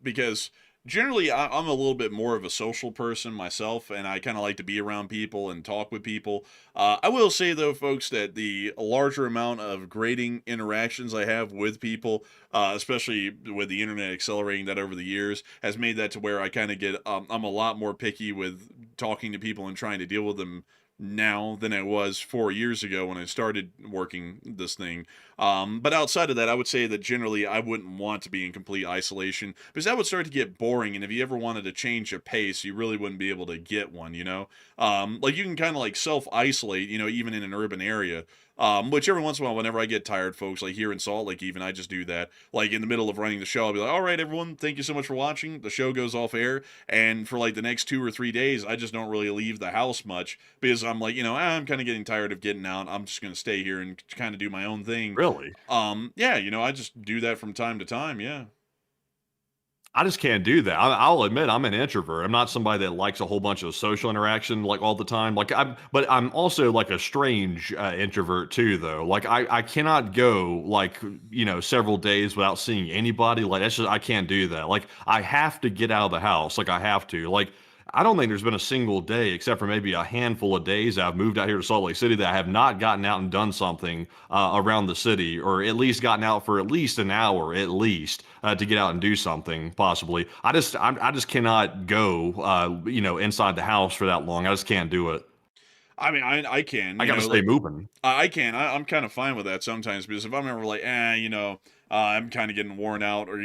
because generally I'm a little bit more of a social person myself, and I kind of like to be around people and talk with people. I will say though, folks, that the larger amount of grading interactions I have with people, especially with the internet accelerating that over the years, has made that to where I kind of get, I'm a lot more picky with talking to people and trying to deal with them now than I was 4 years ago when I started working this thing. But outside of that, I would say that generally I wouldn't want to be in complete isolation, because that would start to get boring. And if you ever wanted to change a pace, you really wouldn't be able to get one, you know? Like you can kind of like self-isolate, even in an urban area. Which every once in a while, whenever I get tired, folks, like here in Salt Lake, even I just do that. Like in the middle of running the show, I'll be like, all right, everyone, thank you so much for watching. The show goes off air. And for like the next 2 or 3 days, I just don't really leave the house much, because I'm like, I'm kind of getting tired of getting out. I'm just going to stay here and kind of do my own thing.
Really?
Yeah, I just do that from time to time. Yeah.
I just can't do that. I'll admit I'm an introvert. I'm not somebody that likes a whole bunch of social interaction like all the time. But I'm also like a strange introvert too, though. Like I cannot go like several days without seeing anybody. Like that's just I can't do that. Like I have to get out of the house. Like I have to. Like I don't think there's been a single day, except for maybe a handful of days I've moved out here to Salt Lake City, that I have not gotten out and done something around the city, or at least gotten out for at least an hour, at least, to get out and do something, possibly. I just cannot go, inside the house for that long. I just can't do it.
I mean, I can,
I got to stay moving.
I can. I'm kind of fine with that sometimes, because if I'm ever like, I'm kind of getting worn out, or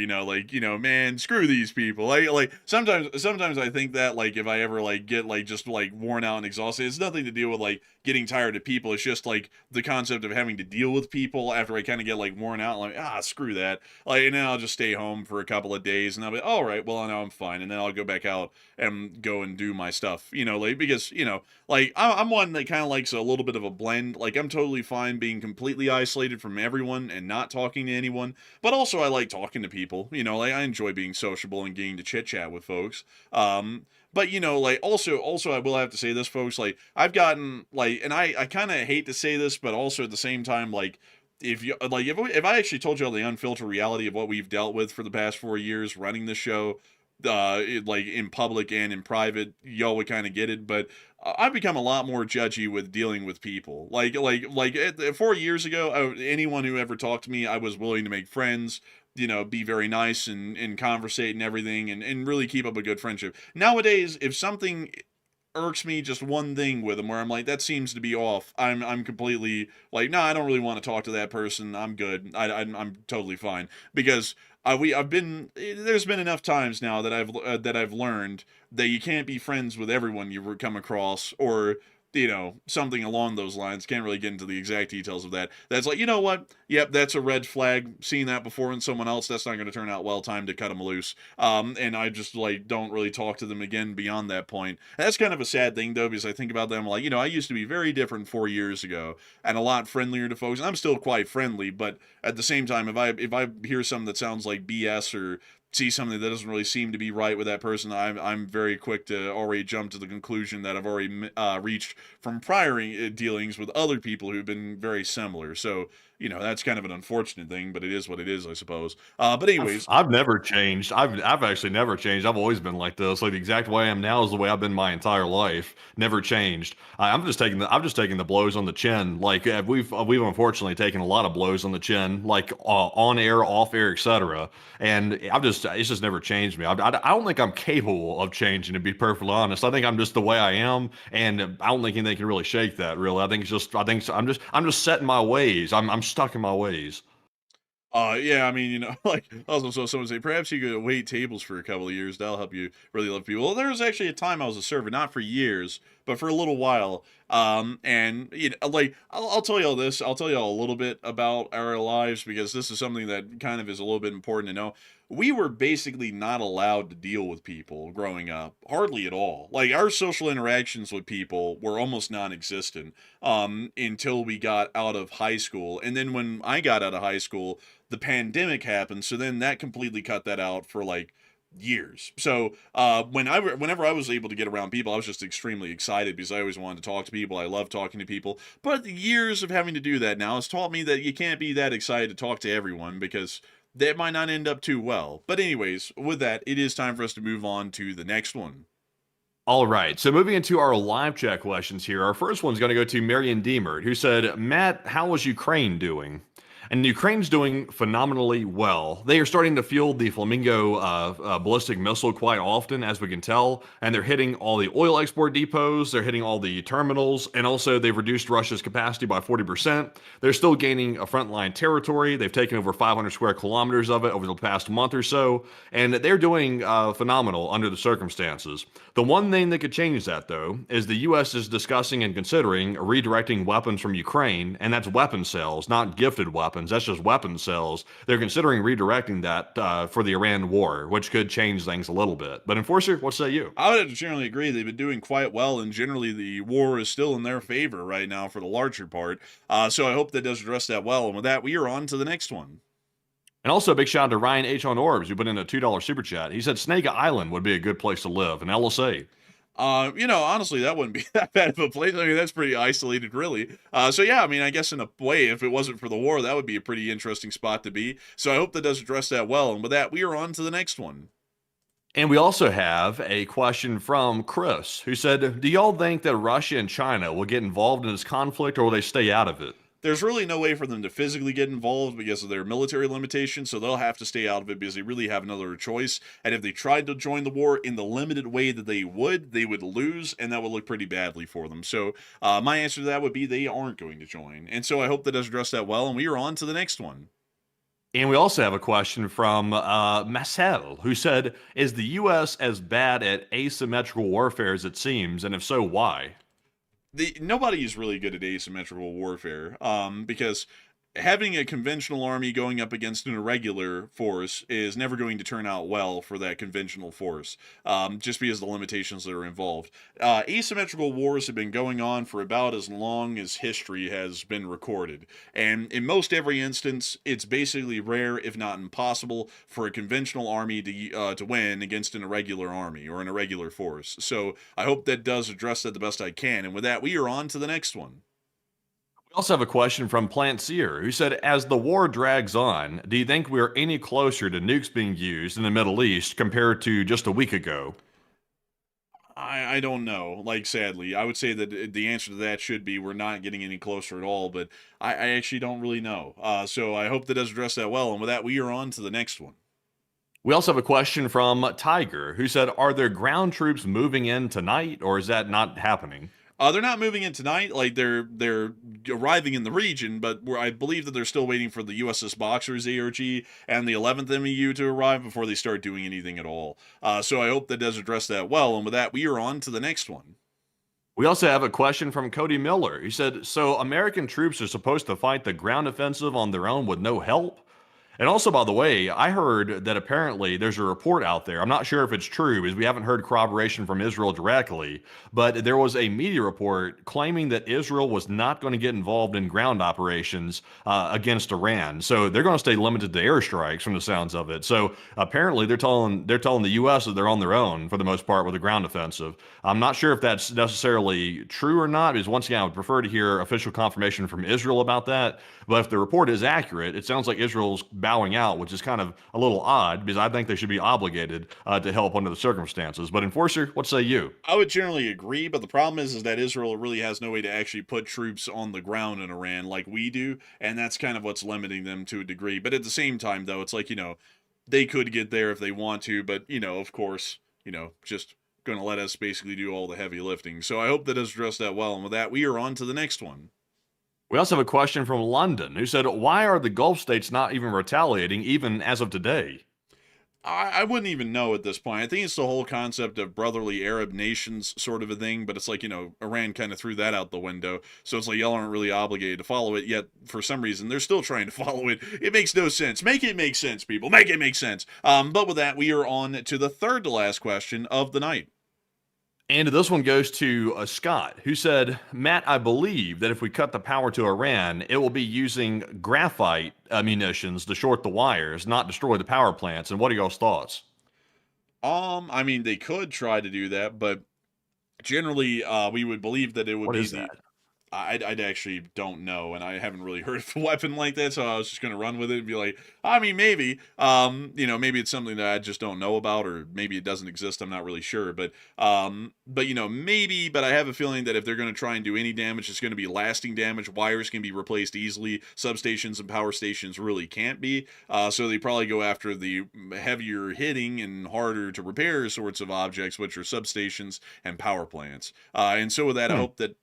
man, screw these people. Like sometimes I think that, like, if I ever like get like just like worn out and exhausted, it's nothing to deal with like getting tired of people. It's just like the concept of having to deal with people after I kind of get like worn out. Like, screw that. Like, and then I'll just stay home for a couple of days, and I'll be all right. Well, now I'm fine, and then I'll go back out and go and do my stuff. Like, because like I'm one that kind of likes a little bit of a blend. Like I'm totally fine being completely isolated from everyone and not talking to anyone, but also I like talking to people. Like I enjoy being sociable and getting to chit chat with folks. But like also I will have to say this, folks, like I've gotten like, and I kind of hate to say this, but also at the same time, like if I actually told you all the unfiltered reality of what we've dealt with for the past 4 years running the show, like in public and in private, y'all would kind of get it. But I've become a lot more judgy with dealing with people. Like 4 years ago, anyone who ever talked to me, I was willing to make friends, be very nice and conversate and everything, and really keep up a good friendship. Nowadays, if something irks me, just one thing with them where I'm like, that seems to be off, I'm completely like, no, I don't really want to talk to that person. I'm good. I'm totally fine, because there's been enough times now that I've learned that you can't be friends with everyone you come across, or something along those lines. Can't really get into the exact details of that. That's like, what? Yep, that's a red flag. Seen that before in someone else. That's not going to turn out well. Time to cut them loose. And I just like don't really talk to them again beyond that point. And that's kind of a sad thing though, because I think about them like, I used to be very different 4 years ago and a lot friendlier to folks. And I'm still quite friendly, but at the same time, if I hear something that sounds like BS or see something that doesn't really seem to be right with that person, I'm very quick to already jump to the conclusion that I've already reached from prior dealings with other people who've been very similar. So, that's kind of an unfortunate thing, but it is what it is, I suppose. But anyways,
I've never changed. I've actually never changed. I've always been like this. Like the exact way I am now is the way I've been my entire life. Never changed. I'm just taking the blows on the chin. Like we've unfortunately taken a lot of blows on the chin, like on air, off air, etc. And it's just never changed me. I don't think I'm capable of changing, to be perfectly honest. I think I'm just the way I am, and I don't think anything can really shake that. Really, I'm just set in my ways. I'm stuck in my ways.
Yeah, I mean, like also, so someone say perhaps you could wait tables for a couple of years. That'll help you really love people. Well, there was actually a time I was a server, not for years, but for a little while. And like I'll tell you all this. I'll tell you all a little bit about our lives because this is something that kind of is a little bit important to know. We were basically not allowed to deal with people growing up, hardly at all. Like our social interactions with people were almost non-existent until we got out of high school. And then when I got out of high school, the pandemic happened, so then that completely cut that out for like years. So whenever I was able to get around people, I was just extremely excited because I always wanted to talk to people. I love talking to people. But the years of having to do that now has taught me that you can't be that excited to talk to everyone because that might not end up too well. But anyways, with that, it is time for us to move on to the next one.
All right, so moving into our live chat questions here, our first one's going to go to Marion Deemert, who said, Matt, how is Ukraine doing? And Ukraine's doing phenomenally well. They are starting to field the Flamingo ballistic missile quite often, as we can tell, and they're hitting all the oil export depots, they're hitting all the terminals, and also they've reduced Russia's capacity by 40%. They're still gaining a frontline territory. They've taken over 500 square kilometers of it over the past month or so, and they're doing phenomenal under the circumstances. The one thing that could change that, though, is the U.S. is discussing and considering redirecting weapons from Ukraine, and that's weapon sales, not gifted weapons. That's just weapon sales. They're considering redirecting that for the Iran war, which could change things a little bit. But Enforcer, what say you?
I would generally agree. They've been doing quite well, and generally the war is still in their favor right now for the larger part. So I hope that does address that well. And with that, we are on to the next one.
And also a big shout out to Ryan H. on Orbs, who put in a $2 super chat. He said Snake Island would be a good place to live, an LSA.
Honestly, that wouldn't be that bad of a place. I mean, that's pretty isolated, really. So yeah, I mean, I guess in a way, if it wasn't for the war, that would be a pretty interesting spot to be. So I hope that does address that well. And with that, we are on to the next one.
And we also have a question from Chris, who said, do y'all think that Russia and China will get involved in this conflict, or will they stay out of it?
There's really no way for them to physically get involved because of their military limitations, so they'll have to stay out of it because they really have no other choice. And if they tried to join the war in the limited way that they would lose, and that would look pretty badly for them. So my answer to that would be they aren't going to join. And so I hope that does address that well, and we are on to the next one.
And we also have a question from Marcel, who said, is the U.S. as bad at asymmetrical warfare as it seems, and if so, why?
Nobody is really good at asymmetrical warfare because having a conventional army going up against an irregular force is never going to turn out well for that conventional force, just because of the limitations that are involved. Asymmetrical wars have been going on for about as long as history has been recorded, and in most every instance, it's basically rare, if not impossible, for a conventional army to win against an irregular army or an irregular force. So I hope that does address that the best I can, and with that, we are on to the next one.
We also have a question from Plant Seer, who said, as the war drags on, do you think we're any closer to nukes being used in the Middle East compared to just a week ago?
I don't know. Like, sadly, I would say that the answer to that should be we're not getting any closer at all, but I actually don't really know. So I hope that does address that well, and with that, we are on to the next one.
We also have a question from Tiger, who said, are there ground troops moving in tonight, or is that not happening?
They're not moving in tonight. Like they're arriving in the region, but I believe that they're still waiting for the USS Boxer's ARG and the 11th MEU to arrive before they start doing anything at all. So I hope that does address that well. And with that, we are on to the next one.
We also have a question from Cody Miller. He said, so American troops are supposed to fight the ground offensive on their own with no help? And also, by the way, I heard that apparently there's a report out there. I'm not sure if it's true, because we haven't heard corroboration from Israel directly, but there was a media report claiming that Israel was not going to get involved in ground operations against Iran. So they're going to stay limited to airstrikes, from the sounds of it. So apparently they're telling the U.S. that they're on their own for the most part with a ground offensive. I'm not sure if that's necessarily true or not, because once again, I would prefer to hear official confirmation from Israel about that. But if the report is accurate, it sounds like Israel's bowing out, which is kind of a little odd, because I think they should be obligated to help under the circumstances. But Enforcer, what say you?
I would generally agree, but the problem is that Israel really has no way to actually put troops on the ground in Iran like we do, and that's kind of what's limiting them to a degree. But at the same time, though, it's like, they could get there if they want to, but, of course, just going to let us basically do all the heavy lifting. So I hope that does address that well, and with that, we are on to the next one.
We also have a question from London, who said, why are the Gulf states not even retaliating, even as of today?
I wouldn't even know at this point. I think it's the whole concept of brotherly Arab nations sort of a thing, but it's like, Iran kind of threw that out the window. So it's like y'all aren't really obligated to follow it, yet for some reason they're still trying to follow it. It makes no sense. Make it make sense, people. Make it make sense. But with that, we are on to the third to last question of the night.
And this one goes to Scott, who said, Matt, I believe that if we cut the power to Iran, it will be using graphite munitions to short the wires, not destroy the power plants. And what are y'all's thoughts?
I mean, they could try to do that, but generally, we would believe that it would
What
be
is that?
I'd actually don't know, and I haven't really heard of a weapon like that, so I was just gonna run with it and be like, I mean, maybe, maybe it's something that I just don't know about, or maybe it doesn't exist. I'm not really sure, but maybe. But I have a feeling that if they're gonna try and do any damage, it's gonna be lasting damage. Wires can be replaced easily. Substations and power stations really can't be. So they probably go after the heavier hitting and harder to repair sorts of objects, which are substations and power plants. And so with that, I hope that.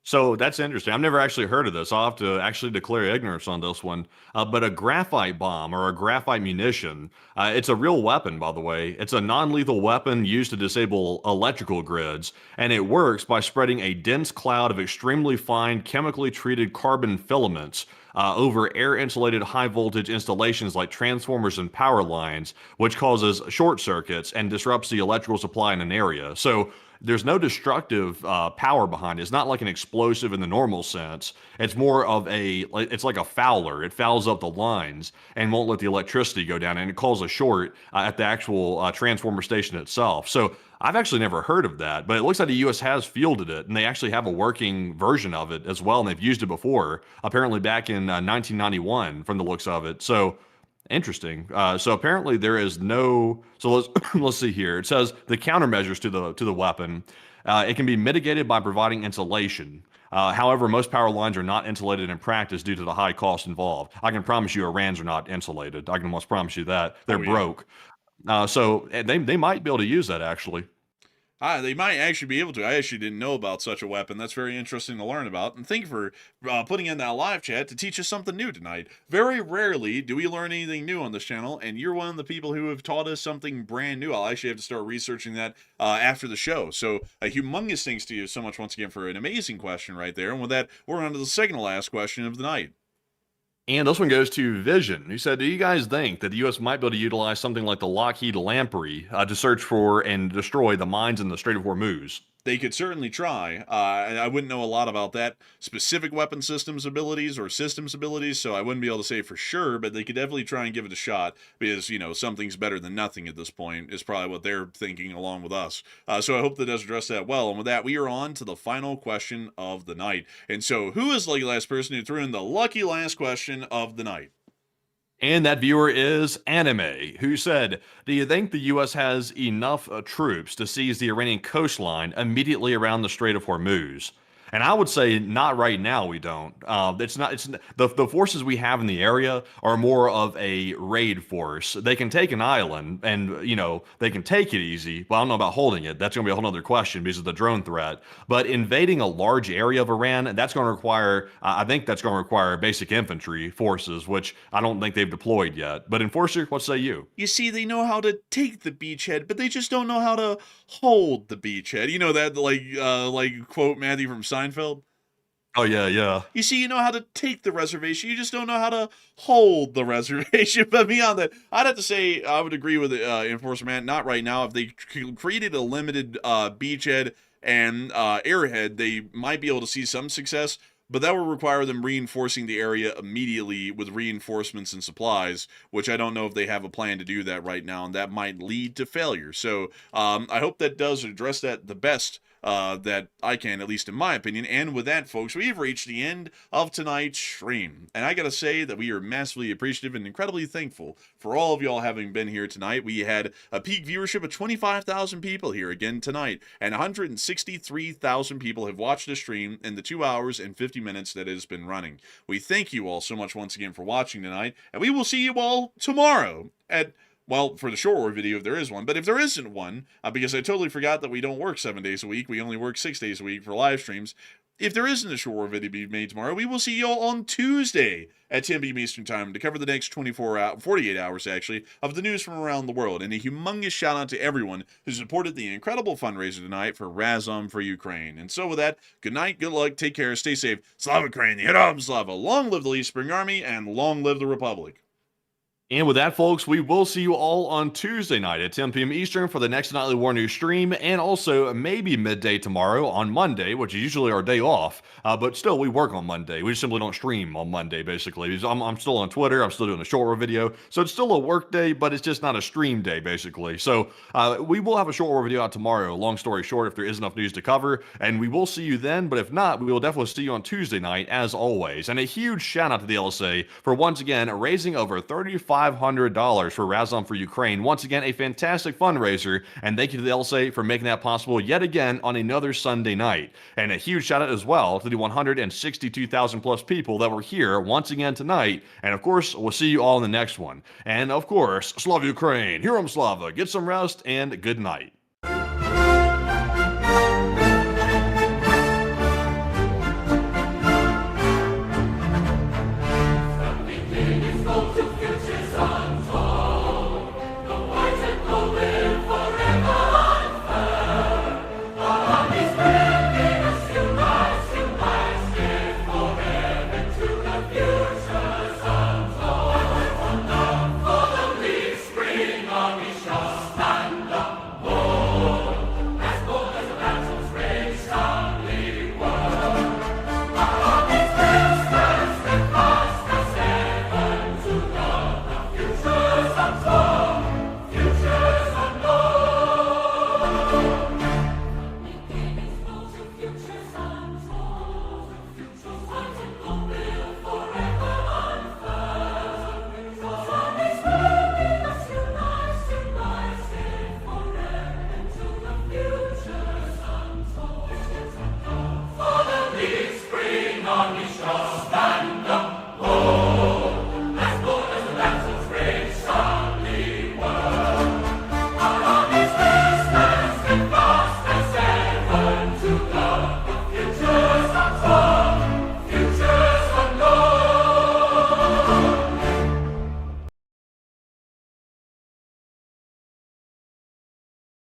So that's interesting. I've never actually heard of this. I'll have to actually declare ignorance on this one. But a graphite bomb or a graphite munition, it's a real weapon, by the way. It's a non-lethal weapon used to disable electrical grids, and it works by spreading a dense cloud of extremely fine, chemically treated carbon filaments over air-insulated high-voltage installations like transformers and power lines, which causes short circuits and disrupts the electrical supply in an area. So there's no destructive power behind it. It's not like an explosive in the normal sense. It's more of it's like a fouler. It fouls up the lines and won't let the electricity go down, and it causes a short at the actual transformer station itself. So I've actually never heard of that, but it looks like the U.S. has fielded it, and they actually have a working version of it as well, and they've used it before, apparently back in 1991 from the looks of it. So interesting. So apparently there is no. So let's let's see here. It says the countermeasures to the weapon. It can be mitigated by providing insulation. However, most power lines are not insulated in practice due to the high cost involved. I can promise you, Iran's are not insulated. I can almost promise you that they're broke. So they might be able to use that actually.
They might actually be able to. I actually didn't know about such a weapon. That's very interesting to learn about. And thank you for putting in that live chat to teach us something new tonight. Very rarely do we learn anything new on this channel, and you're one of the people who have taught us something brand new. I'll actually have to start researching that after the show. So a humongous thanks to you so much once again for an amazing question right there. And with that, we're on to the second to last question of the night.
And this one goes to Vision, who said, do you guys think that the U.S. might be able to utilize something like the Lockheed Lamprey to search for and destroy the mines in the Strait of Hormuz?
They could certainly try. I wouldn't know a lot about that specific weapon systems abilities or systems abilities, so I wouldn't be able to say for sure, but they could definitely try and give it a shot because, something's better than nothing at this point is probably what they're thinking along with us. So I hope that does address that well. And with that, we are on to the final question of the night. And so who is the lucky last person who threw in the lucky last question of the night?
And that viewer is Anime, who said, do you think the U.S. has enough troops to seize the Iranian coastline immediately around the Strait of Hormuz? And I would say not right now. We don't. It's not. It's the forces we have in the area are more of a raid force. They can take an island, and they can take it easy. Well, I don't know about holding it. That's going to be a whole other question because of the drone threat. But invading a large area of Iran, that's going to require. I think that's going to require basic infantry forces, which I don't think they've deployed yet. But Enforcer, what say you?
You see, they know how to take the beachhead, but they just don't know how to hold the beachhead. You know that like quote Matthew from Seinfeld?
Oh, yeah, yeah.
You see, you know how to take the reservation, you just don't know how to hold the reservation. But beyond that, I'd have to say I would agree with Enforcer Man. Not right now. If they created a limited beachhead and airhead, they might be able to see some success. But that would require them reinforcing the area immediately with reinforcements and supplies, which I don't know if they have a plan to do that right now, and that might lead to failure. So I hope that does address that the best that I can, at least in my opinion. And with that, folks, we've reached the end of tonight's stream. And I gotta say that we are massively appreciative and incredibly thankful for all of y'all having been here tonight. We had a peak viewership of 25,000 people here again tonight, and 163,000 people have watched the stream in the 2 hours and 50 minutes that it has been running. We thank you all so much once again for watching tonight, and we will see you all tomorrow at, well, for the short war video, if there is one. But if there isn't one, because I totally forgot that we don't work 7 days a week, we only work 6 days a week for live streams. If there isn't a short war video to be made tomorrow, we will see you all on Tuesday at 10 p.m. Eastern Time to cover the next 48 hours, actually, of the news from around the world. And a humongous shout out to everyone who supported the incredible fundraiser tonight for Razom For Ukraine. And so with that, good night, good luck, take care, stay safe. Slava Ukraine, Herom Slava, long live the Leaf Spring Army, and long live the Republic.
And with that, folks, we will see you all on Tuesday night at 10 p.m. Eastern for the next Nightly War News stream, and also maybe midday tomorrow on Monday, which is usually our day off. But still, we work on Monday. We just simply don't stream on Monday, basically. I'm still on Twitter. I'm still doing a short war video. So it's still a work day, but it's just not a stream day, basically. So we will have a short war video out tomorrow, long story short, if there is enough news to cover. And we will see you then, but if not, we will definitely see you on Tuesday night, as always. And a huge shout out to the LSA for once again raising over $500 for Razom For Ukraine. Once again, a fantastic fundraiser, and thank you to the LSA for making that possible yet again on another Sunday night. And a huge shout out as well to the 162,000 plus people that were here once again tonight. And of course, we'll see you all in the next one. And of course, Slava Ukraine, Herom Slava, get some rest, and good night.